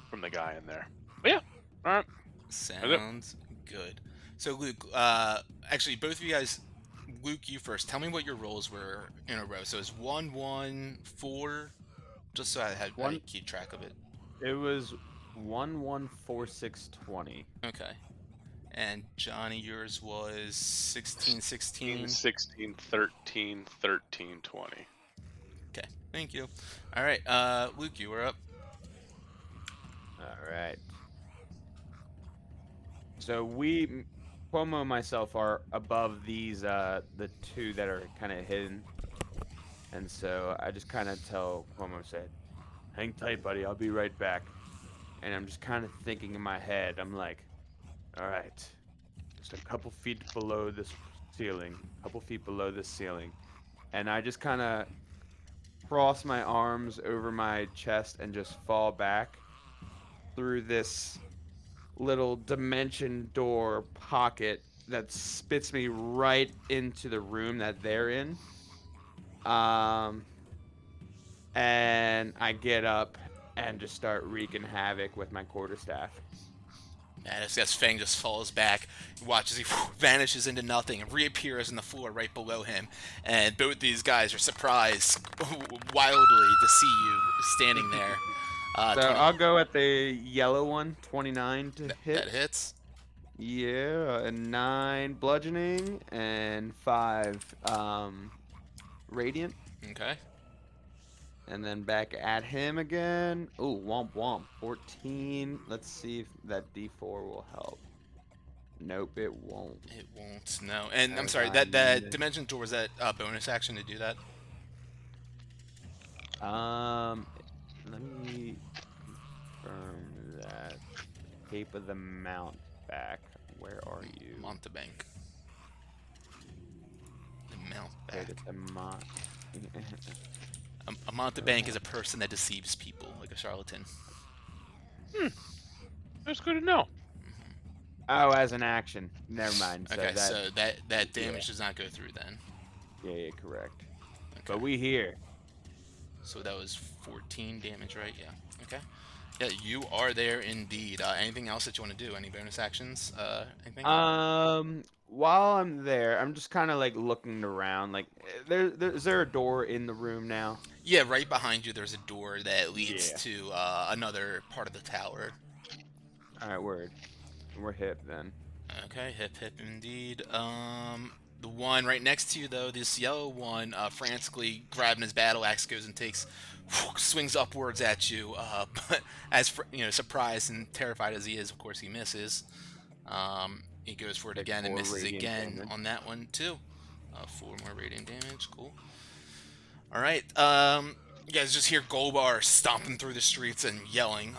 Speaker 4: from the guy in there. But yeah, all right.
Speaker 2: Sounds good. So Luke, actually, both of you guys, Luke, you first. Tell me what your rolls were in a row. So it's 1, 1, 4, just so I keep track of it.
Speaker 3: It was 1 1 4 6 20.
Speaker 2: Okay. And Johnny, yours was 16, 16.
Speaker 4: 16, 13, 13, 20.
Speaker 2: Okay, thank you. All right, Luke, you were up.
Speaker 3: All right. So Cuomo and myself are above these, the 2 that are kind of hidden. And so I just kind of tell Cuomo, said, hang tight, buddy, I'll be right back. And I'm just kind of thinking in my head, I'm like, all right, just a couple feet below this ceiling, and I just kind of cross my arms over my chest and just fall back through this little dimension door pocket that spits me right into the room that they're in. And I get up and just start wreaking havoc with my quarterstaff.
Speaker 2: And as Fang just falls back, you watch as he vanishes into nothing and reappears on the floor right below him. And both these guys are surprised wildly to see you standing there.
Speaker 3: So
Speaker 2: 20
Speaker 3: I'll go at the yellow one, 29 to hit.
Speaker 2: that hits.
Speaker 3: Yeah, and 9 bludgeoning and 5 radiant.
Speaker 2: Okay.
Speaker 3: And then back at him again. Ooh, womp womp. 14. Let's see if that D4 will help. Nope, it won't.
Speaker 2: It won't. No. And I'm
Speaker 3: As
Speaker 2: sorry.
Speaker 3: I
Speaker 2: That
Speaker 3: needed.
Speaker 2: dimension door, was that a bonus action to do that?
Speaker 3: Let me confirm that. Cape of the Mount back. Where are you?
Speaker 2: Montebank. The mount
Speaker 3: Wait,
Speaker 2: back.
Speaker 3: it's a Mont.
Speaker 2: A Montebank is a person that deceives people, like a charlatan.
Speaker 4: That's good to know.
Speaker 3: Oh, as an action. Never mind. So
Speaker 2: Okay,
Speaker 3: that,
Speaker 2: so that damage does not go through then.
Speaker 3: yeah, correct.
Speaker 2: Okay.
Speaker 3: But we here.
Speaker 2: So that was 14 damage, right? Yeah. Okay. Yeah, you are there indeed. Anything else that you want to do? Any bonus actions? Anything?
Speaker 3: While I'm there, I'm just kind of like looking around. Like, is there a door in the room now?
Speaker 2: Yeah, right behind you there's a door that leads
Speaker 3: Yeah.
Speaker 2: to another part of the tower.
Speaker 3: All right, word. We're hip then.
Speaker 2: Okay, hip hip indeed. The one right next to you, though, this yellow one, frantically grabbing his battle axe, goes and swings upwards at you. But surprised and terrified as he is, of course, he misses. He goes for it
Speaker 3: Take
Speaker 2: again and
Speaker 3: 4
Speaker 2: misses
Speaker 3: radiant
Speaker 2: again
Speaker 3: damage.
Speaker 2: on that one too. 4 more radiant damage. Cool. All right. You guys just hear Golbar stomping through the streets and yelling,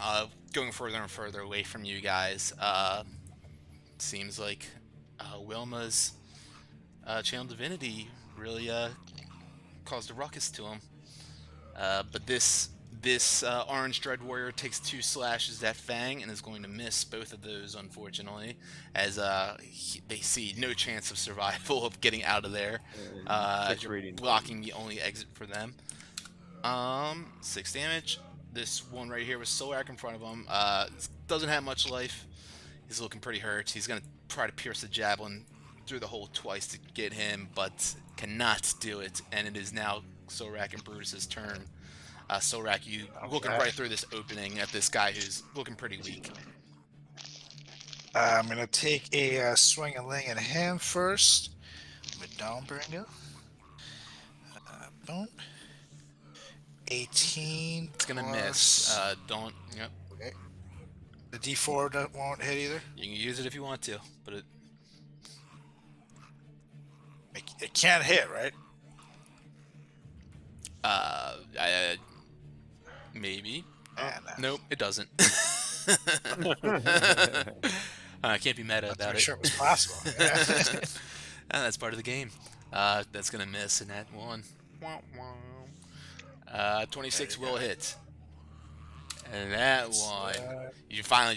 Speaker 2: going further and further away from you guys. Seems like Wilma's channel divinity really caused a ruckus to him. But this orange dread warrior takes 2 slashes at Fang and is going to miss both of those, unfortunately, as they see no chance of survival of getting out of there.
Speaker 3: 6
Speaker 2: You're
Speaker 3: radiant
Speaker 2: blocking the only exit for them. 6 damage. This one right here with Solak in front of him doesn't have much life. He's looking pretty hurt. He's gonna try to pierce the javelin through the hole twice to get him, but cannot do it. And it is now Solak and Brutus's turn. Solak, you looking right through this opening at this guy who's looking pretty weak.
Speaker 5: I'm gonna take a swing and ling at him first. With Dawnbringer. Boom. 18.
Speaker 2: It's gonna
Speaker 5: plus-
Speaker 2: miss. Don't. Yep.
Speaker 5: Okay. The D4 won't hit either.
Speaker 2: You can use it if you want to, but
Speaker 5: It can't hit, right?
Speaker 2: maybe.
Speaker 5: Yeah, nah.
Speaker 2: Nope, it doesn't. I can't be meta about
Speaker 5: I'm
Speaker 2: it.
Speaker 5: sure it was possible.
Speaker 2: That's part of the game. That's gonna miss in that one. 26 will hit. And that one, you finally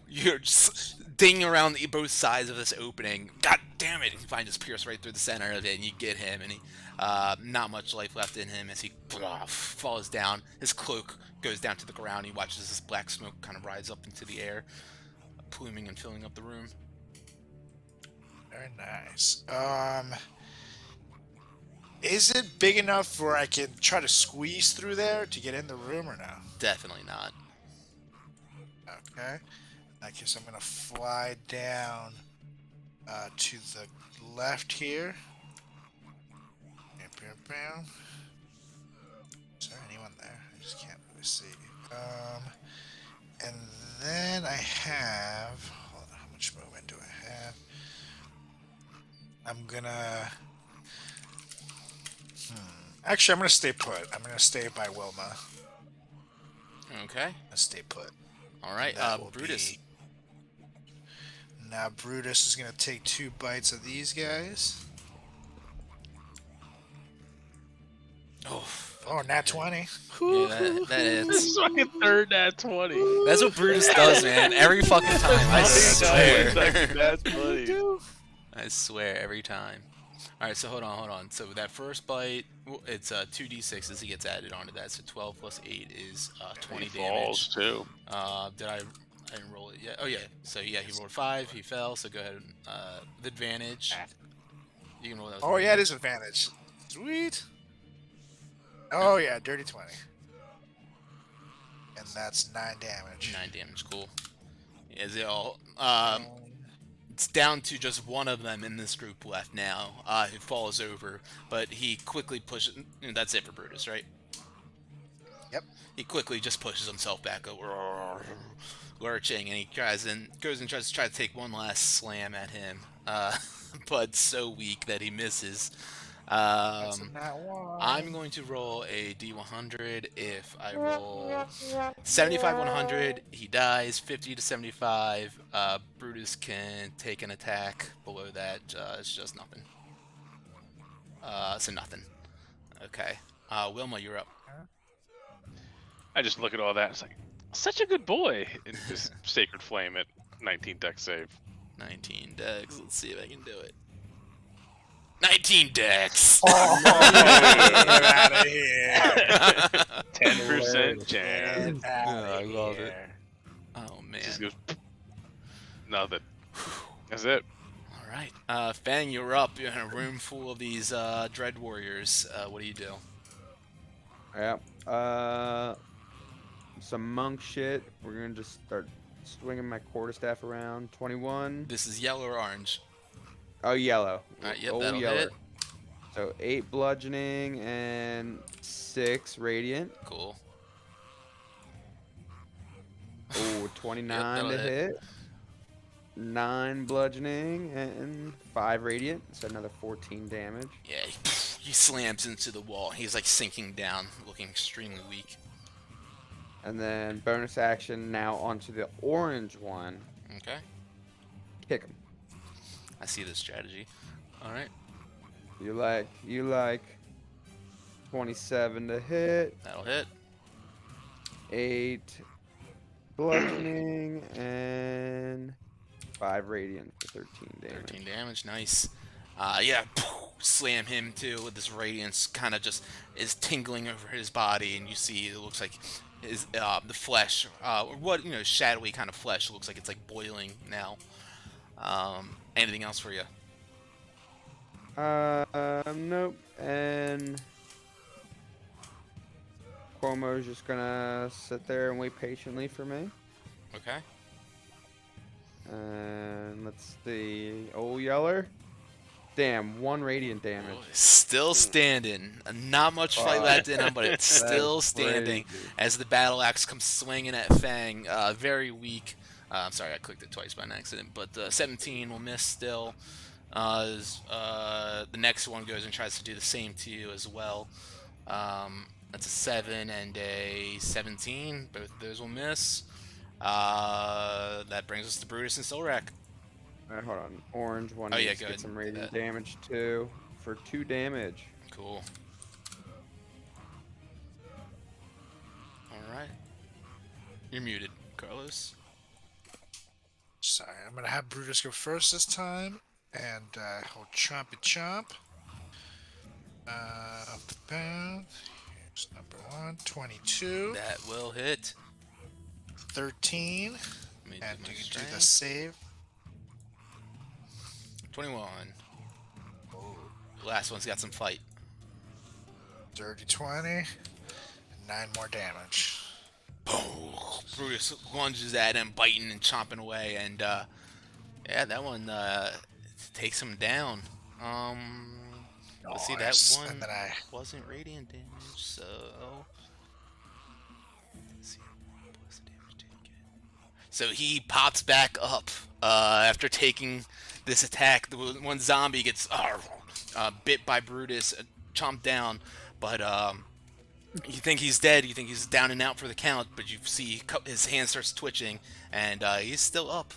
Speaker 2: you're just dinging around both sides of this opening. God damn it! You finally just pierce right through the center of it, and you get him, and he, not much life left in him as he falls down. His cloak goes down to the ground. He watches this black smoke kind of rise up into the air, pluming and filling up the room.
Speaker 5: Very nice. Is it big enough where I can try to squeeze through there to get in the room or no?
Speaker 2: Definitely not.
Speaker 5: Okay. I guess I'm gonna fly down to the left here. Bam, bam, bam. Is there anyone there? I just can't really see. And then I have. Hold on, how much movement do I have? I'm gonna. Actually, I'm gonna stay put. I'm gonna stay by Wilma.
Speaker 2: Okay.
Speaker 5: Let's stay put.
Speaker 2: All right.
Speaker 5: That will
Speaker 2: Brutus.
Speaker 5: be- Now Brutus is gonna take 2 bites of these guys.
Speaker 2: Oh.
Speaker 5: Oh, nat 20.
Speaker 2: Yeah, that is.
Speaker 4: Fucking third nat 20.
Speaker 2: That's what Brutus does, man. Every fucking time. I swear.
Speaker 4: That's funny.
Speaker 2: I swear, every time. Alright, so hold on. So that first bite, it's 2d6s he gets added onto that. So 12 plus 8 is 20
Speaker 4: He
Speaker 2: damage.
Speaker 4: falls too.
Speaker 2: I didn't roll it yet. Oh yeah. So yeah, he rolled 5. He fell. So go ahead. With advantage. You can roll that. With
Speaker 5: Oh yeah, it
Speaker 2: advantage.
Speaker 5: is advantage. Sweet. Oh yeah, dirty 20. And that's 9 damage.
Speaker 2: 9 damage. Cool. Yeah, they all. It's down to just one of them in this group left now. Who falls over, but he quickly pushes. That's it for Brutus, right?
Speaker 5: Yep.
Speaker 2: He quickly just pushes himself back over, lurching, and he goes and tries to take one last slam at him. But so weak that he misses.
Speaker 5: That's a nat 1.
Speaker 2: I'm going to roll a D100. If I roll 75, 100, he dies. 50 to 75, Brutus can take an attack. Below that, it's just nothing. So nothing. Okay. Wilma, you're up.
Speaker 4: I just look at all that. It's like, such a good boy. And this Sacred Flame at 19 dex save.
Speaker 2: 19 dex. Let's see if I can do it. 19 dex.
Speaker 5: Oh, get out of here.
Speaker 4: 10% chance.
Speaker 5: Get outta
Speaker 2: I love it.
Speaker 5: here.
Speaker 2: Oh man.
Speaker 4: Just goes, nothing. That's it.
Speaker 2: All right. Fang, you're up. You're in a room full of these dread warriors. What do you do?
Speaker 3: Yeah. Some monk shit. We're gonna just start swinging my quarterstaff around. 21.
Speaker 2: This is yellow or orange?
Speaker 3: Oh, yellow.
Speaker 2: Yep,
Speaker 3: Oh,
Speaker 2: that'll
Speaker 3: yeller.
Speaker 2: hit.
Speaker 3: So 8 bludgeoning and 6 radiant.
Speaker 2: Cool.
Speaker 3: Oh, 29
Speaker 2: that'll
Speaker 3: to
Speaker 2: hit.
Speaker 3: hit. 9 bludgeoning and 5 radiant. So another 14 damage.
Speaker 2: Yeah, he slams into the wall. He's like sinking down, looking extremely weak.
Speaker 3: And then bonus action now onto the orange one.
Speaker 2: Okay,
Speaker 3: Kick him.
Speaker 2: I see this strategy. All right,
Speaker 3: You like 27 to hit,
Speaker 2: that'll hit.
Speaker 3: 8 bludgeoning, and 5 radiant for 13 damage.
Speaker 2: 13 damage, nice. Yeah, slam him too with this radiance, kind of just is tingling over his body, and you see it looks like his the flesh, or what shadowy kind of flesh looks like it's like boiling now. Anything else for you?
Speaker 3: Nope. And Cuomo's just gonna sit there and wait patiently for me.
Speaker 2: Okay.
Speaker 3: And let's see. Old Yeller. Damn, 1 radiant damage.
Speaker 2: Still standing. Not much fight left in him, but it's still
Speaker 3: That's
Speaker 2: standing
Speaker 3: crazy.
Speaker 2: as the battle axe comes swinging at Fang. Very weak. I'm sorry, I clicked it twice by an accident, but 17 will miss still. The next one goes and tries to do the same to you as well. That's a 7 and a 17. Both of those will miss. That brings us to Brutus and Solrak.
Speaker 3: Alright, hold on. Orange one
Speaker 2: Oh, yeah,
Speaker 3: needs to
Speaker 2: go
Speaker 3: get
Speaker 2: ahead
Speaker 3: some
Speaker 2: and do
Speaker 3: radiant
Speaker 2: that.
Speaker 3: damage too for 2 damage.
Speaker 2: Cool. Alright. You're muted, Carlos.
Speaker 5: Sorry, I'm gonna have Brutus go first this time, and he'll chompy chomp. Here's number 1, 22,
Speaker 2: That will hit.
Speaker 5: 13,
Speaker 2: Let me
Speaker 5: and
Speaker 2: do my
Speaker 5: you can do
Speaker 2: strength.
Speaker 5: the save.
Speaker 2: 21. Last one's got some fight.
Speaker 5: Dirty 20, and 9 more damage.
Speaker 2: Brutus lunges at him, biting and chomping away, and yeah, that one takes him down. Let's see, that
Speaker 5: Nice.
Speaker 2: one
Speaker 5: And then I
Speaker 2: wasn't radiant damage, so let's see, what was the damage taken? So he pops back up after taking this attack. The one zombie gets bit by Brutus, chomped down, but you think he's dead, you think he's down and out for the count, but you see his hand starts twitching, and he's still up.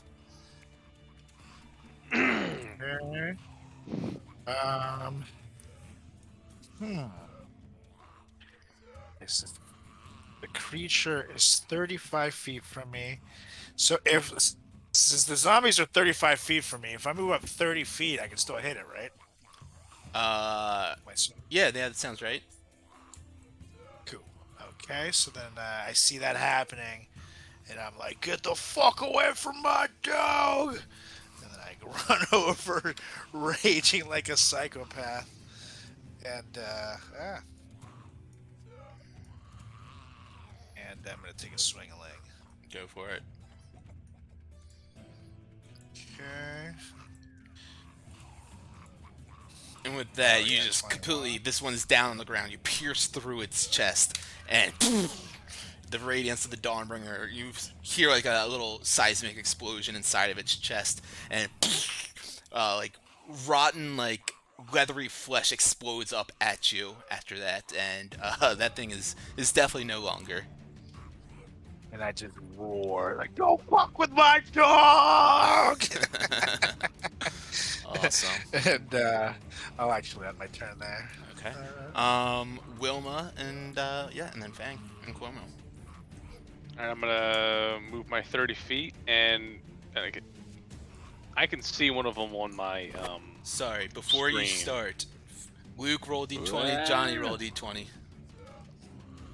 Speaker 5: Okay. The creature is 35 feet from me. So since the zombies are 35 feet from me, if I move up 30 feet, I can still hit it, right? Wait, so-
Speaker 2: Yeah, that sounds right.
Speaker 5: Cool. Okay, so then I see that happening, and I'm like, get the fuck away from my dog! And then I run over, raging like a psychopath. And, And I'm going to take a swing a leg.
Speaker 2: Go for it.
Speaker 5: Okay.
Speaker 2: And with that, you
Speaker 5: yeah,
Speaker 2: just
Speaker 5: 21.
Speaker 2: completely, this one's down on the ground, you pierce through its chest, and the radiance of the Dawnbringer, you hear like a little seismic explosion inside of its chest, and like rotten, like leathery flesh explodes up at you after that, and that thing is definitely no longer.
Speaker 5: And I just roar, like, don't fuck with my dog!
Speaker 2: Awesome.
Speaker 5: And, I'll actually have my turn there.
Speaker 2: Okay. Wilma and and then Fang and Cuomo.
Speaker 4: Alright, I'm gonna move my 30 feet, and I can see one of them on my
Speaker 2: Sorry, before you
Speaker 4: Screen.
Speaker 2: start, Luke roll d20, Johnny roll d20.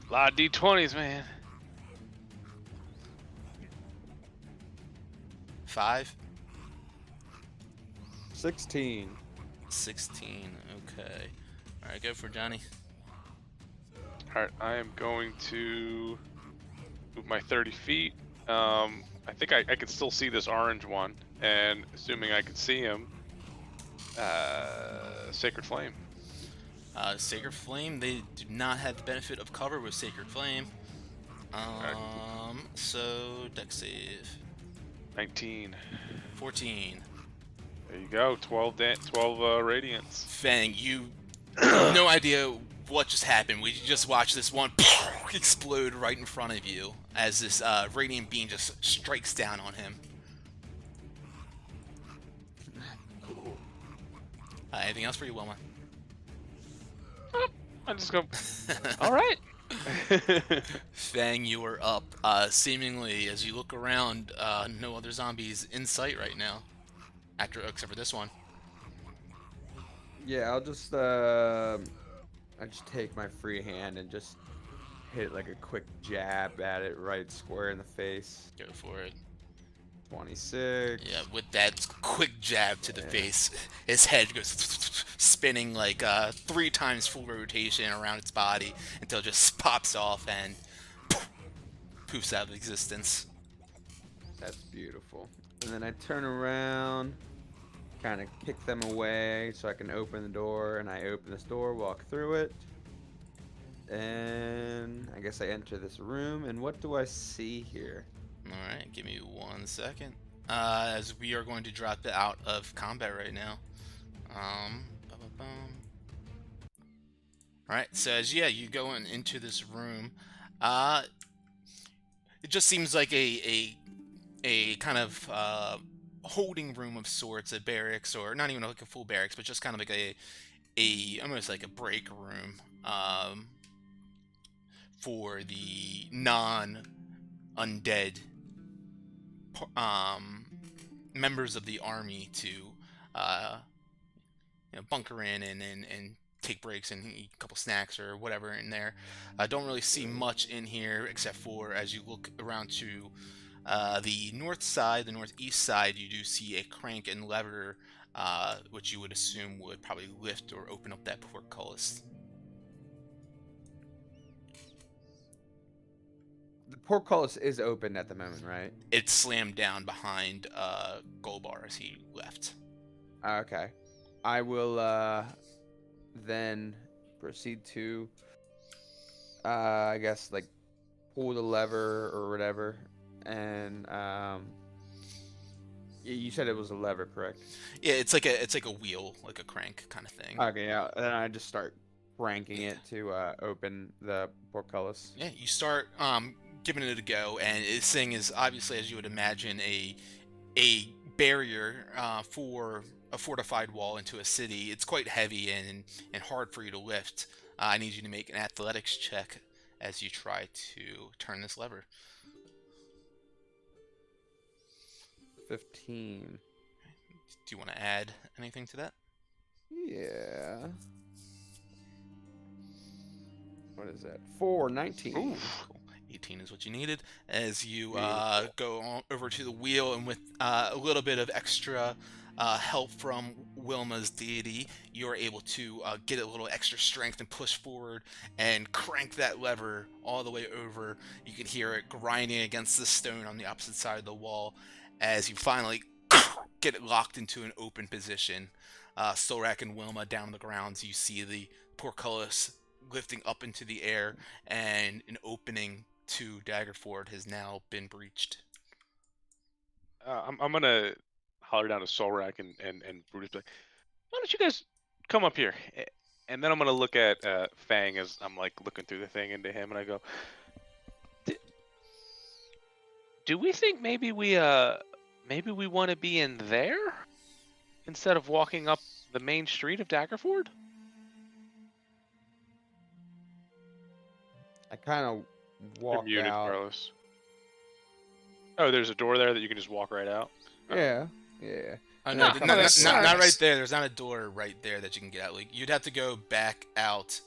Speaker 4: a lot of d20s, man.
Speaker 2: 5,
Speaker 3: 16.
Speaker 2: 16. Okay. All right, go for Johnny.
Speaker 4: Alright, I am going to move my 30 feet. I think I can still see this orange one, and assuming I can see him, Sacred Flame.
Speaker 2: Sacred Flame, they do not have the benefit of cover with Sacred Flame. So dex save
Speaker 4: 19.
Speaker 2: 14.
Speaker 4: There you go. 12 radiance.
Speaker 2: Fang, you have no idea what just happened. We just watched this one explode right in front of you as this radiant beam just strikes down on him. Anything else for you, Wilma?
Speaker 4: I just go. All right.
Speaker 2: Fang, you are up. Seemingly, as you look around, no other zombies in sight right now, except for this one.
Speaker 3: Yeah, I just take my free hand and just hit like a quick jab at it right square in the face.
Speaker 2: Go for it.
Speaker 3: 26.
Speaker 2: Yeah, with that quick jab to the face, his head goes spinning like 3 times full rotation around its body until it just pops off and poofs out of existence.
Speaker 3: That's beautiful. And then I turn around, kind of kick them away so I can open the door, and I open this door, walk through it, and I guess I enter this room, and what do I see here?
Speaker 2: Alright, give me 1 second. As we are going to drop it out of combat right now. Alright, so as you go into this room, it just seems like a kind of holding room of sorts, a barracks, or not even like a full barracks, but just kind of like a almost like a break room for the non-undead members of the army to bunker in and take breaks and eat a couple snacks or whatever in there. I don't really see much in here except for as you look around to the north side, the northeast side, you do see a crank and lever, which you would assume would probably lift or open up that portcullis.
Speaker 3: The portcullis is open at the moment, right?
Speaker 2: It slammed down behind Golbar as he left.
Speaker 3: Okay. I will then proceed to, I guess, like, pull the lever or whatever. And you said it was a lever, correct?
Speaker 2: Yeah, it's like a wheel, like a crank kind of thing.
Speaker 3: Okay, yeah. Then I just start cranking it to open the portcullis.
Speaker 2: Yeah, you start giving it a go, and this thing is obviously, as you would imagine, a barrier for a fortified wall into a city. It's quite heavy and hard for you to lift. I need you to make an athletics check as you try to turn this lever.
Speaker 3: 15.
Speaker 2: Do you want to add anything to that?
Speaker 3: Yeah. What is that? 4, 19.
Speaker 2: Ooh, 18 is what you needed. As you go over to the wheel, and with a little bit of extra help from Wilma's deity, you're able to get a little extra strength and push forward and crank that lever all the way over. You can hear it grinding against the stone on the opposite side of the wall as you finally get it locked into an open position. Solrak and Wilma down on the grounds, you see the portcullis lifting up into the air, and an opening to Daggerford has now been breached.
Speaker 4: I'm gonna holler down to Solrak and Brutus, like, why don't you guys come up here? And then I'm gonna look at Fang as I'm like looking through the thing into him, and I go, do we think maybe we want to be in there instead of walking up the main street of Daggerford?
Speaker 3: I kind of walk
Speaker 4: You're muted,
Speaker 3: out.
Speaker 4: Carlos. Oh, there's a door there that you can just walk right out.
Speaker 3: Yeah, yeah.
Speaker 2: No,
Speaker 5: No,
Speaker 2: not
Speaker 5: that's
Speaker 2: right
Speaker 5: nice.
Speaker 2: there. There's not a door right there that you can get out. Like, you'd have to go back out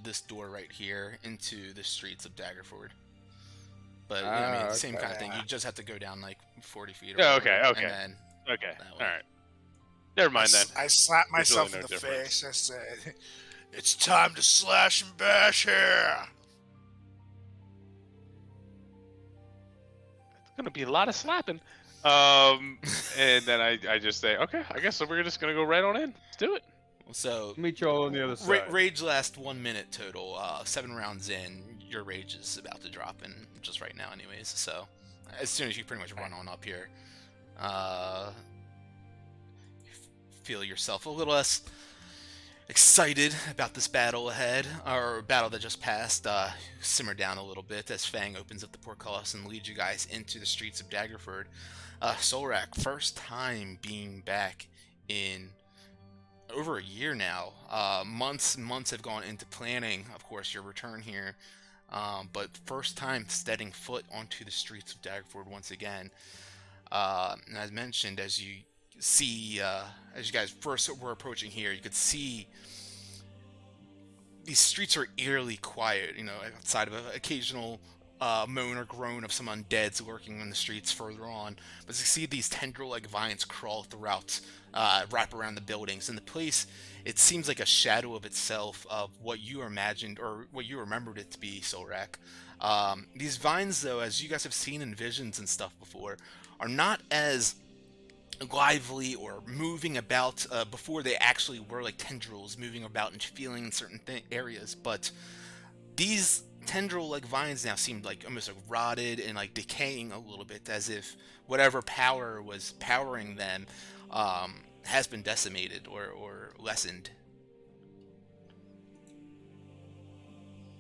Speaker 2: this door right here into the streets of Daggerford. But I mean, same kind of thing. You just have to go down like 40 feet. Or
Speaker 4: Oh,
Speaker 2: whatever,
Speaker 4: okay.
Speaker 2: And then
Speaker 4: Okay,
Speaker 2: That
Speaker 4: all
Speaker 2: way.
Speaker 4: right. Never mind then.
Speaker 5: I slapped
Speaker 4: There's really
Speaker 5: myself in
Speaker 4: no
Speaker 5: the
Speaker 4: difference.
Speaker 5: face. I said, "It's time to slash and bash here."
Speaker 4: It's gonna be a lot of slapping. And then I just say, okay, I guess we're just gonna go right on in. Let's do it.
Speaker 2: So
Speaker 3: Meet you all on the other side.
Speaker 2: rage lasts 1 minute total. 7 rounds in, your rage is about to drop in just right now, anyways. So as soon as you pretty much run on up here, you feel yourself a little less excited about this battle ahead, or battle that just passed. Simmer down a little bit as Fang opens up the portcullis and leads you guys into the streets of Daggerford. Solrak, first time being back in over a year now. Months have gone into planning, of course, your return here. But first time stepping foot onto the streets of Daggerford once again. And as mentioned, as you see, as you guys first were approaching here, you could see these streets are eerily quiet, outside of an occasional moan or groan of some undeads lurking in the streets further on. But you see these tendril-like vines crawl throughout, wrap around the buildings, and the place, it seems like a shadow of itself of what you imagined or what you remembered it to be, Solrak. These vines, though, as you guys have seen in visions and stuff before, are not as lively or moving about before they actually were like tendrils moving about and feeling in certain areas, but these tendril-like vines now seemed like almost like rotted and like decaying a little bit, as if whatever power was powering them has been decimated or lessened.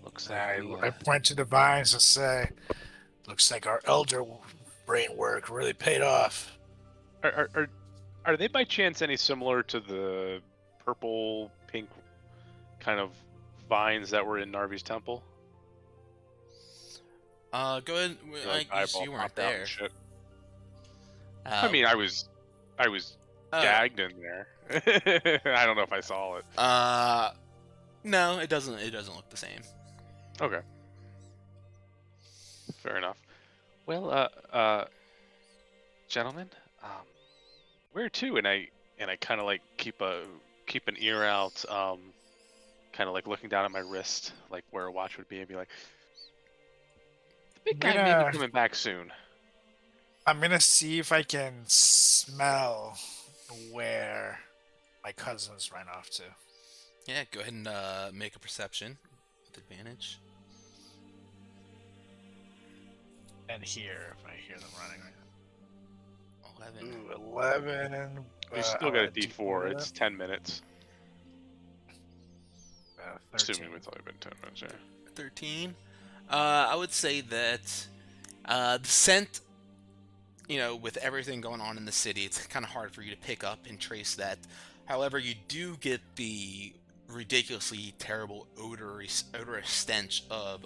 Speaker 4: Looks
Speaker 5: I
Speaker 4: like
Speaker 5: point to the vines and say, looks like our elder brain work really paid off.
Speaker 4: are they by chance any similar to the purple pink kind of vines that were in Narvi's temple?
Speaker 2: Go ahead.
Speaker 4: Like
Speaker 2: I guess
Speaker 4: eyeball
Speaker 2: you weren't
Speaker 4: pop out and
Speaker 2: there.
Speaker 4: shit. I mean, I was gagged in there. I don't know if I saw it.
Speaker 2: No, it doesn't look the same.
Speaker 4: Okay. Fair enough. Well, gentlemen, where to? And I kind of like keep an ear out, kind of like looking down at my wrist, like where a watch would be, and be like, the big guy may be coming back soon.
Speaker 5: I'm gonna see if I can smell where my cousins ran off to.
Speaker 2: Yeah, go ahead and make a perception with advantage.
Speaker 5: And hear if I hear them running right
Speaker 2: 11.
Speaker 5: now. 11.
Speaker 4: We still got a
Speaker 5: I'll add
Speaker 4: D4. It's 10 minutes.
Speaker 5: 13.
Speaker 4: Assuming it's only been 10 minutes, yeah.
Speaker 2: 13. I would say that the scent, with everything going on in the city, it's kind of hard for you to pick up and trace that. However, you do get the ridiculously terrible odorous stench of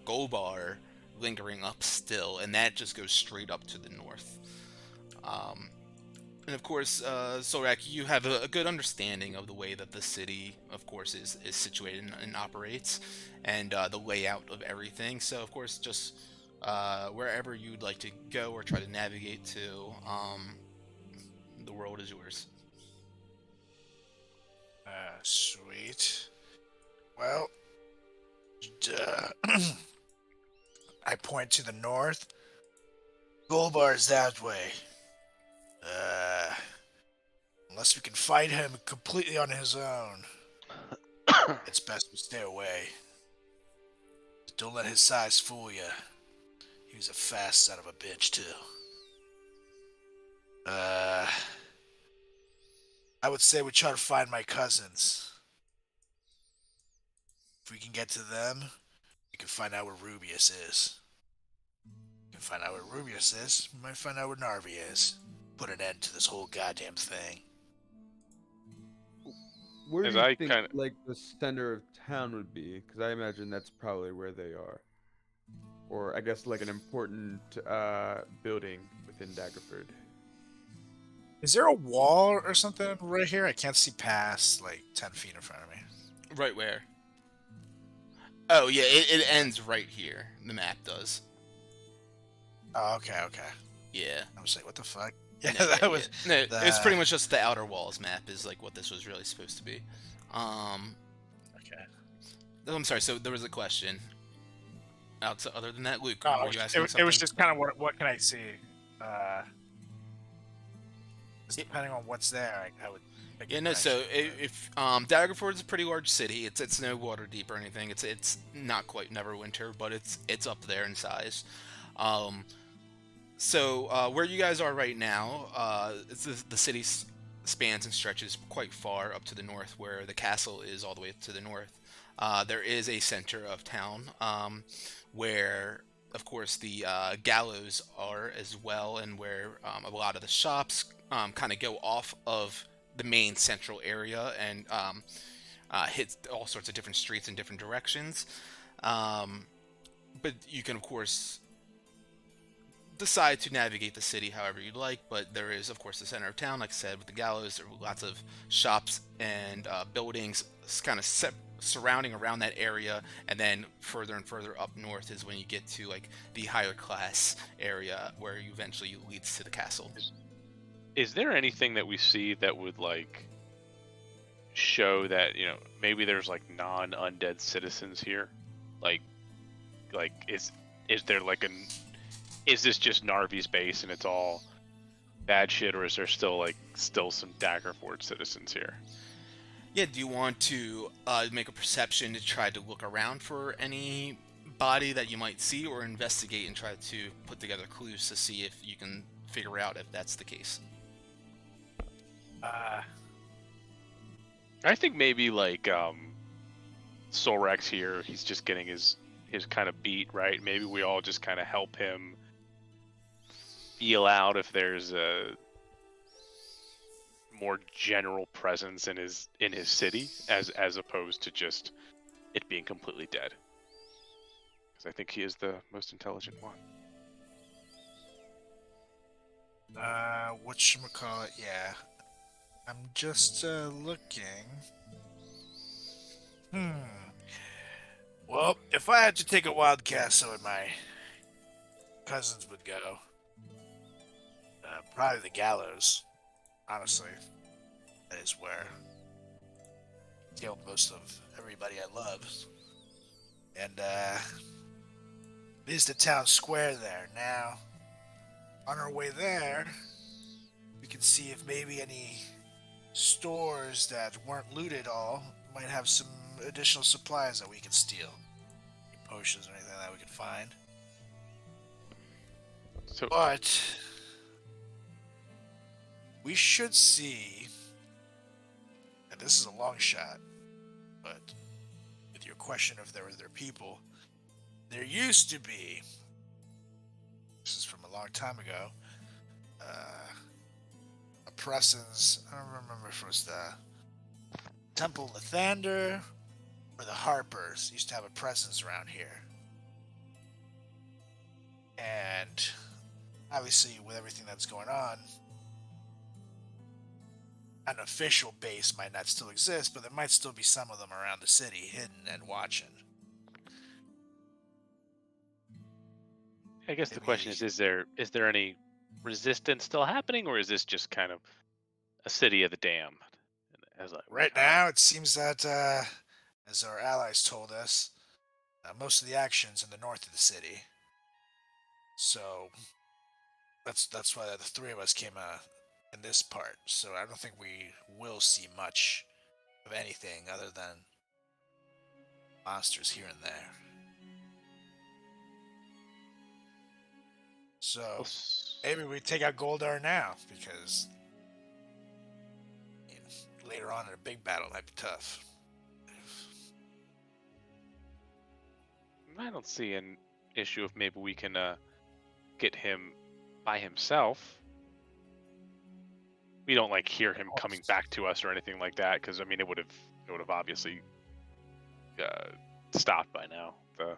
Speaker 2: Golbar lingering up still, and that just goes straight up to the north. And of course, Solrak, you have a good understanding of the way that the city, of course, is situated and operates, and the layout of everything. So, of course, just wherever you'd like to go or try to navigate to, the world is yours.
Speaker 5: Sweet. Well, I point to the north. Golbar's that way. Unless we can fight him completely on his own, it's best we stay away. Don't let his size fool you. He was a fast son of a bitch, too. I would say we try to find my cousins. If we can get to them, we can find out where Rubius is. We can find out where Rubius is, we might find out where Narvi is. Put an end to this whole goddamn thing.
Speaker 3: Where
Speaker 4: As
Speaker 3: do you
Speaker 4: I
Speaker 3: think,
Speaker 4: kinda-
Speaker 3: like, the center of town would be? Because I imagine that's probably where they are. Or, I guess, like, an important building within Daggerford.
Speaker 5: Is there a wall or something right here? I can't see past, like, 10 feet in front of me.
Speaker 2: Right where? Oh, yeah, it ends right here. The map does.
Speaker 5: Oh, okay.
Speaker 2: Yeah.
Speaker 5: I was like, what the fuck? Yeah,
Speaker 2: No,
Speaker 5: that was...
Speaker 2: No, it's pretty much just the Outer Walls map is like what this was really supposed to be.
Speaker 5: Okay.
Speaker 2: I'm sorry, so there was a question. Other than that, Luke,
Speaker 5: Oh,
Speaker 2: were you asking
Speaker 5: it
Speaker 2: something?
Speaker 5: was just kind of what can I see? Just depending on what's there, I would. Make
Speaker 2: Yeah,
Speaker 5: a
Speaker 2: no. So
Speaker 5: connection,
Speaker 2: if Daggerford is a pretty large city. It's no water deep or anything. It's not quite Neverwinter, but it's up there in size. Um, so where you guys are right now, the city spans and stretches quite far up to the north, where the castle is all the way to the north. There is a center of town where, of course, the gallows are as well, and where a lot of the shops kind of go off of the main central area and hit all sorts of different streets in different directions. But you can, of course, decide to navigate the city however you'd like, but there is, of course, the center of town, like I said, with the gallows. There are lots of shops and buildings kind of surrounding around that area, and then further and further up north is when you get to like the higher class area where you eventually leads to the castle.
Speaker 4: Is there anything that we see that would like show that, you know, maybe there's like non-undead citizens here? Like is there like an is this just Narvi's base and it's all bad shit, or is there still some Daggerford citizens here?
Speaker 2: Yeah, do you want to make a perception to try to look around for any body that you might see, or investigate and try to put together clues to see if you can figure out if that's the case?
Speaker 4: I think maybe like Solrex here, he's just getting his kind of beat, right? Maybe we all just kind of help him feel out if there's a more general presence in his city as opposed to just it being completely dead. Because I think he is the most intelligent one.
Speaker 5: Whatchamacallit, yeah. I'm just looking. Well, if I had to take a wild guess, so my cousins would go. Probably the gallows. Honestly, that is where I killed most of everybody I love. And it is the town square there. Now, on our way there, we can see if maybe any stores that weren't looted all might have some additional supplies that we can steal. Any potions or anything that we can find.
Speaker 4: So
Speaker 5: But we should see, and this is a long shot, but with your question if there were their people, there used to be, this is from a long time ago, a presence, I don't remember if it was the Temple Lathander or the Harpers used to have a presence around here. And obviously with everything that's going on, an official base might not still exist, but there might still be some of them around the city, hidden and watching.
Speaker 4: I guess the question is there any resistance still happening, or is this just kind of a city of the damned?
Speaker 5: Right now, it seems that, as our allies told us, most of the action's in the north of the city. So that's why the three of us came in this part. So I don't think we will see much of anything other than monsters here and there. So maybe we take out Goldar now, because later on in a big battle it might be tough.
Speaker 4: I don't see an issue if maybe we can get him by himself. We don't like hear him coming back to us or anything like that, because I mean it would have obviously stopped by now. The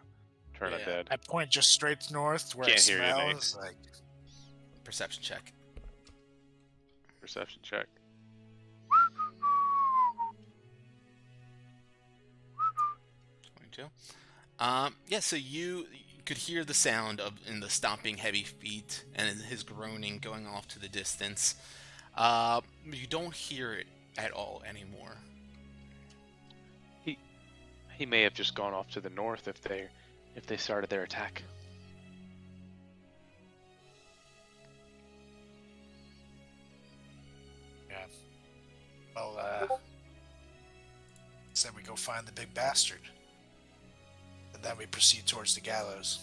Speaker 4: turn undead.
Speaker 5: I point just straight north where
Speaker 4: Can't
Speaker 5: it
Speaker 4: hear you, Nate.
Speaker 5: smells like.
Speaker 2: Perception check.
Speaker 4: Perception check.
Speaker 2: 22. Yeah, so you could hear the sound of in the stomping heavy feet and his groaning going off to the distance. You don't hear it at all anymore.
Speaker 4: He may have just gone off to the north if they started their attack.
Speaker 5: find the big bastard. And then we proceed towards the gallows.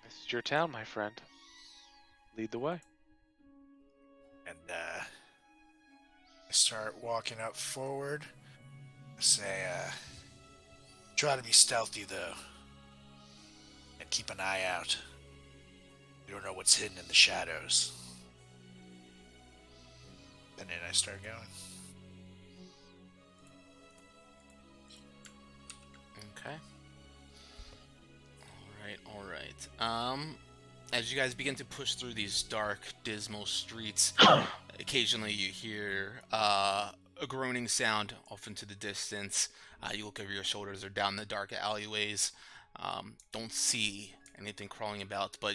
Speaker 4: This is your town, my friend. Lead the way.
Speaker 5: And I start walking up forward. I say, try to be stealthy though. And keep an eye out. You don't know what's hidden in the shadows. And then I start going.
Speaker 2: Okay. All right. As you guys begin to push through these dark, dismal streets, occasionally you hear a groaning sound off into the distance. You look over your shoulders or down the dark alleyways. Don't see anything crawling about, but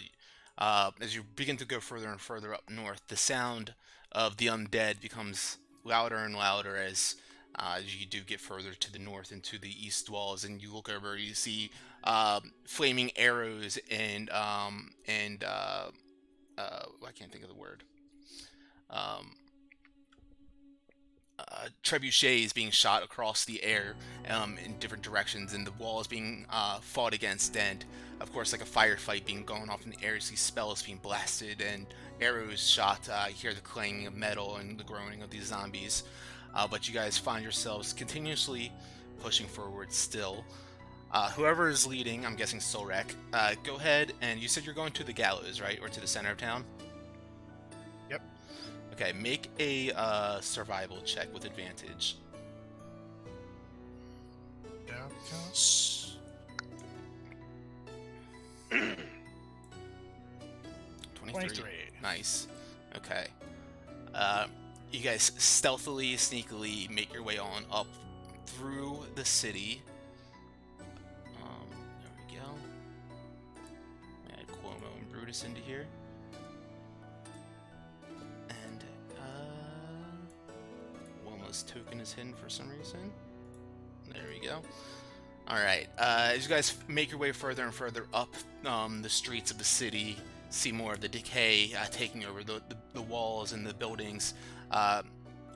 Speaker 2: as you begin to go further and further up north, the sound of the undead becomes louder and louder as you do get further to the north into the east walls, and you look over, you see flaming arrows and I can't think of the word. Trebuchets being shot across the air in different directions, and the walls being fought against, and of course, like a firefight being going off in the air. You see spells being blasted and arrows shot. You hear the clanging of metal and the groaning of these zombies. But you guys find yourselves continuously pushing forward still. Whoever is leading, I'm guessing Solrek, go ahead, and you said you're going to the gallows, right? Or to the center of town?
Speaker 5: Yep.
Speaker 2: Okay, make a survival check with advantage.
Speaker 5: Down goes. 23.
Speaker 2: Nice. Okay. You guys stealthily, sneakily make your way on up through the city. There we go. Add Cuomo and Brutus into here. And, Wilma's token is hidden for some reason. There we go. Alright, as you guys make your way further and further up the streets of the city, see more of the decay taking over the walls and the buildings.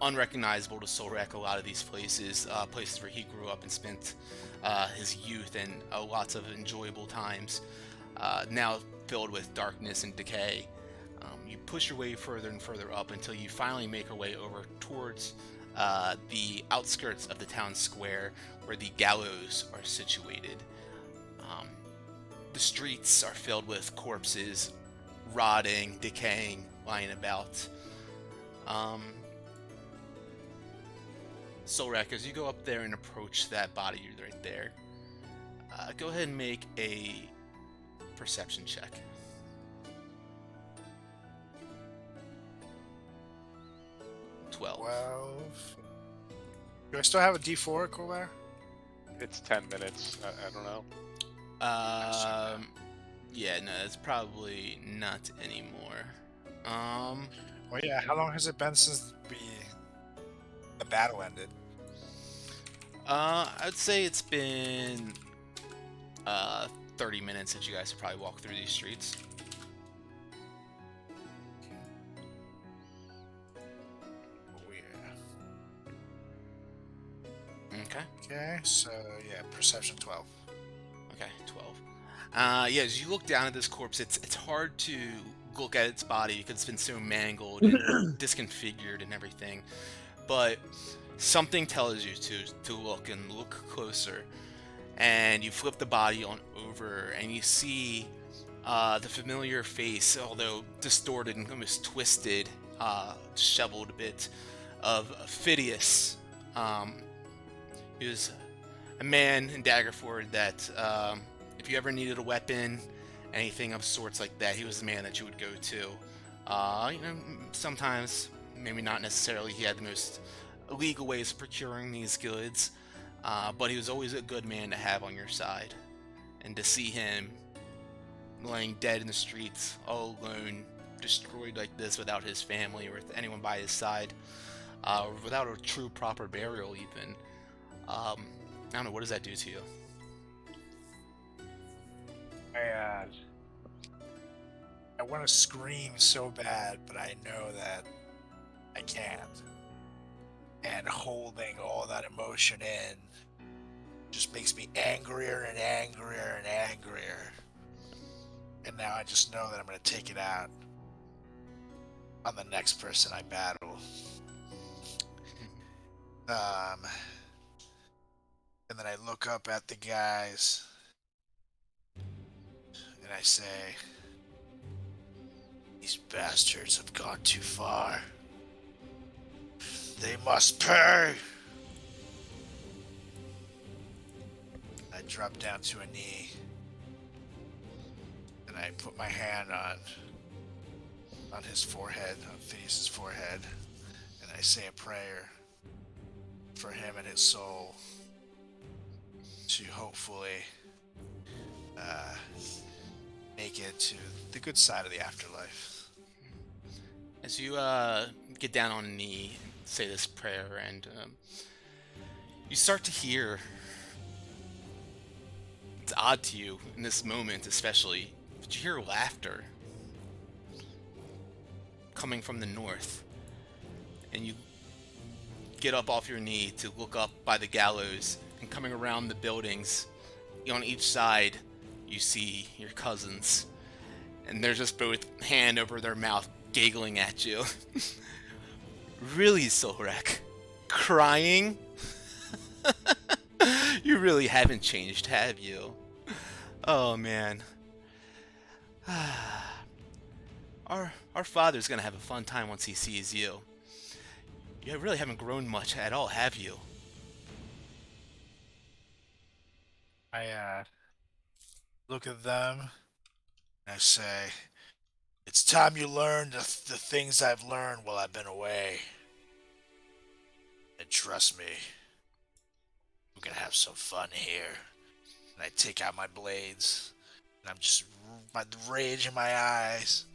Speaker 2: Unrecognizable to Solrek, a lot of these places, places where he grew up and spent his youth and lots of enjoyable times, now filled with darkness and decay. You push your way further and further up until you finally make your way over towards the outskirts of the town square where the gallows are situated. The streets are filled with corpses, rotting, decaying, lying about. Solrek, as you go up there and approach that body right there, go ahead and make a perception check. 12.
Speaker 5: 12. Do I still have a D4, Colbert?
Speaker 4: It's 10 minutes. I don't know.
Speaker 2: Yeah, no, it's probably not anymore.
Speaker 5: Well, yeah, how long has it been since the battle ended?
Speaker 2: I'd say it's been 30 minutes that you guys have probably walked through these streets.
Speaker 5: Oh, yeah.
Speaker 2: Okay.
Speaker 5: Okay, so, yeah, perception 12.
Speaker 2: Okay, 12. Yeah, as you look down at this corpse, it's hard to look at its body because it's been so mangled and disconfigured and everything. But something tells you to look and look closer. And you flip the body on over and you see the familiar face, although distorted and almost twisted, disheveled a bit, of Phidias. He was a man in Daggerford that if you ever needed a weapon, anything of sorts like that, he was the man that you would go to. Sometimes, maybe not necessarily, he had the most legal ways of procuring these goods, but he was always a good man to have on your side. And to see him laying dead in the streets, all alone, destroyed like this without his family or with anyone by his side, without a true proper burial even, I don't know, what does that do to you?
Speaker 5: I want to scream so bad, but I know that I can't. and holding all that emotion in just makes me angrier and angrier and angrier. And now I just know that I'm going to take it out on the next person I battle. And then I look up at the guys and I say, these bastards have gone too far. They must pay. I drop down to a knee and I put my hand on his forehead, on Phineas's forehead, and I say a prayer for him and his soul to hopefully make it to the good side of the afterlife.
Speaker 2: As you get down on a knee, say this prayer, and you start to hear. It's odd to you in this moment, especially, but you hear laughter coming from the north, and you get up off your knee to look up by the gallows, and coming around the buildings on each side you see your cousins, and they're just both hand over their mouth giggling at you. Really, Solrek? Crying? You really haven't changed, have you? Oh man. Our father's gonna have a fun time once he sees you. You really haven't grown much at all, have you?
Speaker 5: I look at them and I say, it's time you learn the things I've learned while I've been away. And trust me, we're gonna have some fun here. And I take out my blades, and I'm just, by the rage in my eyes,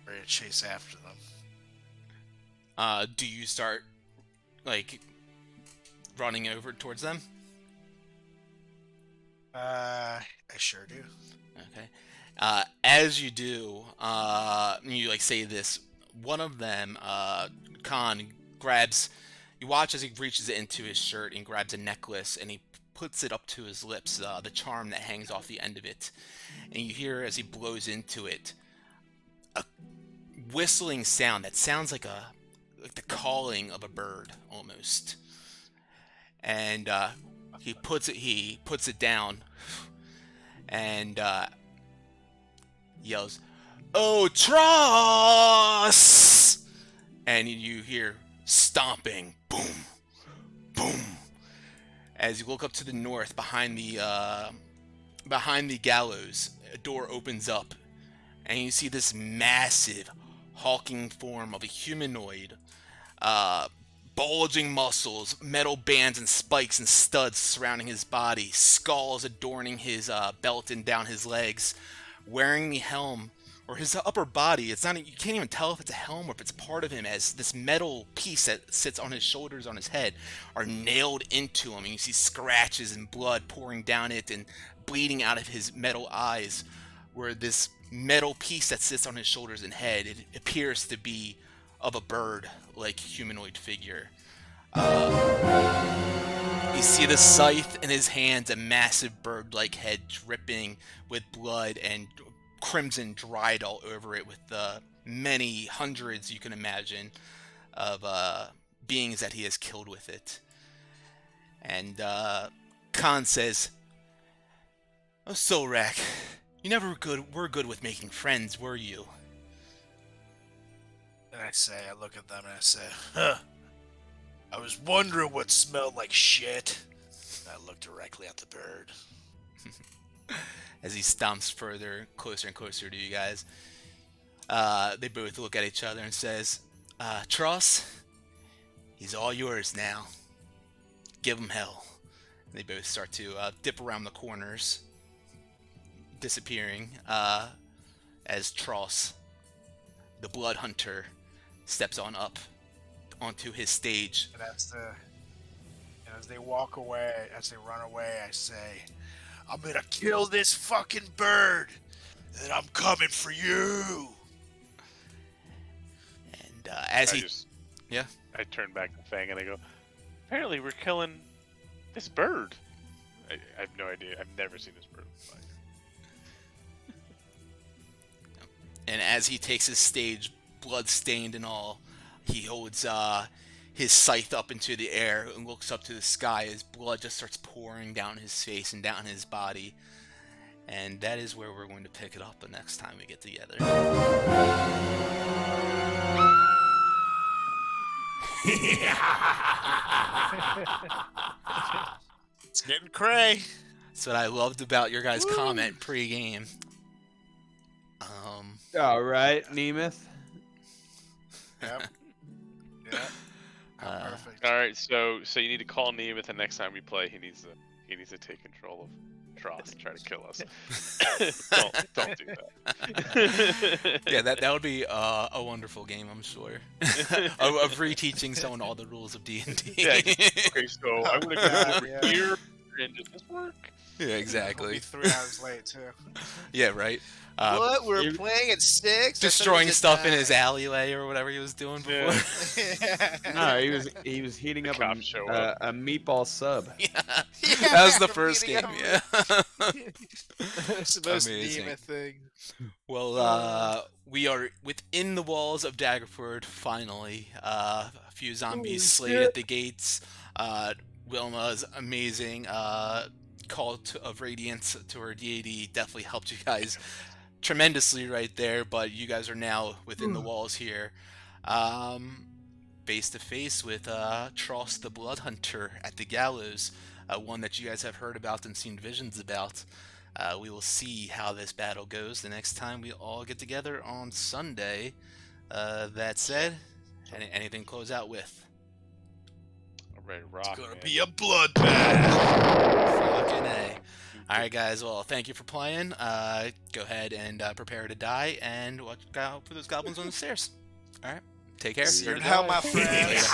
Speaker 5: ready to chase after them.
Speaker 2: Do you start, like, running over towards them?
Speaker 5: I sure do.
Speaker 2: Okay. As you do, you like say this. One of them, Khan, grabs. You watch as he reaches into his shirt and grabs a necklace, and he puts it up to his lips. The charm that hangs off the end of it, and you hear as he blows into it, a whistling sound that sounds like the calling of a bird almost. And he puts it down, and yells, "Oh, Tross!" And you hear stomping, boom, boom. As you look up to the north, behind the gallows, a door opens up, and you see this massive, hulking form of a humanoid. Bulging muscles, metal bands and spikes and studs surrounding his body, skulls adorning his belt and down his legs, wearing the helm, or his upper body. It's not, you can't even tell if it's a helm or if it's part of him, as this metal piece that sits on his shoulders, on his head, are nailed into him, and you see scratches and blood pouring down it and bleeding out of his metal eyes, where this metal piece that sits on his shoulders and head, it appears to be of a bird-like humanoid figure. You see the scythe in his hands, a massive bird-like head dripping with blood and crimson dried all over it, with many hundreds, you can imagine, of beings that he has killed with it. And Khan says, "Oh, Solrak, you never were good with making friends, were you?"
Speaker 5: And I look at them and I say, huh, I was wondering what smelled like shit. And I look directly at the bird.
Speaker 2: As he stomps further, closer and closer to you guys, they both look at each other and says, Tross, he's all yours now. Give him hell. And they both start to dip around the corners, disappearing, as Tross, the Blood Hunter, steps on up onto his stage.
Speaker 5: And as they walk away, as they run away, I say, I'm gonna kill this fucking bird, and I'm coming for you.
Speaker 2: And as he Yeah.
Speaker 4: I turn back to Fang and I go, apparently we're killing this bird. I have no idea. I've never seen this bird before.
Speaker 2: And as he takes his stage, blood-stained and all, he holds his scythe up into the air and looks up to the sky as blood just starts pouring down his face and down his body. And that is where we're going to pick it up the next time we get together.
Speaker 5: It's getting cray.
Speaker 2: That's what I loved about your guys' comment pre-game.
Speaker 3: All right, Nemeth.
Speaker 5: Yep. Yeah. Perfect.
Speaker 4: All right, so you need to call Nemeth, and next time we play, he needs to take control of Tross and try to kill us. don't do that.
Speaker 2: Yeah, that would be a wonderful game, I'm sure. of reteaching someone all the rules of D&D.
Speaker 4: Yeah. Okay, so I'm gonna go over
Speaker 5: Yeah.
Speaker 4: here, and does this work?
Speaker 2: Yeah,
Speaker 5: We'll
Speaker 2: exactly.
Speaker 5: be 3 hours late too.
Speaker 2: Yeah, right.
Speaker 1: What? We're
Speaker 3: you-
Speaker 1: playing at 6?
Speaker 2: Destroying stuff in his alleyway or whatever he was doing before.
Speaker 4: Yeah.
Speaker 3: No, he was heating
Speaker 4: The
Speaker 3: up
Speaker 4: cops show up.
Speaker 3: a meatball sub.
Speaker 2: Yeah. That was the first game, yeah.
Speaker 5: It's the most
Speaker 2: Amazing.
Speaker 5: Nemeth thing.
Speaker 2: Well, we are within the walls of Daggerford, finally. A few zombies slayed at the gates. Wilma's amazing call of radiance to her deity definitely helped you guys tremendously right there, but you guys are now within the walls here. Face to face with Tross the Blood Hunter at the gallows, one that you guys have heard about and seen visions about. We will see how this battle goes the next time we all get together on Sunday. That said, anything to close out with?
Speaker 4: I'm ready to rock.
Speaker 5: It's gonna
Speaker 4: man.
Speaker 5: be a bloodbath.
Speaker 2: Fucking A. Alright guys, well thank you for playing. Go ahead and prepare to die and watch out for those goblins on the stairs. Alright, take care.
Speaker 5: See you in hell, my friends.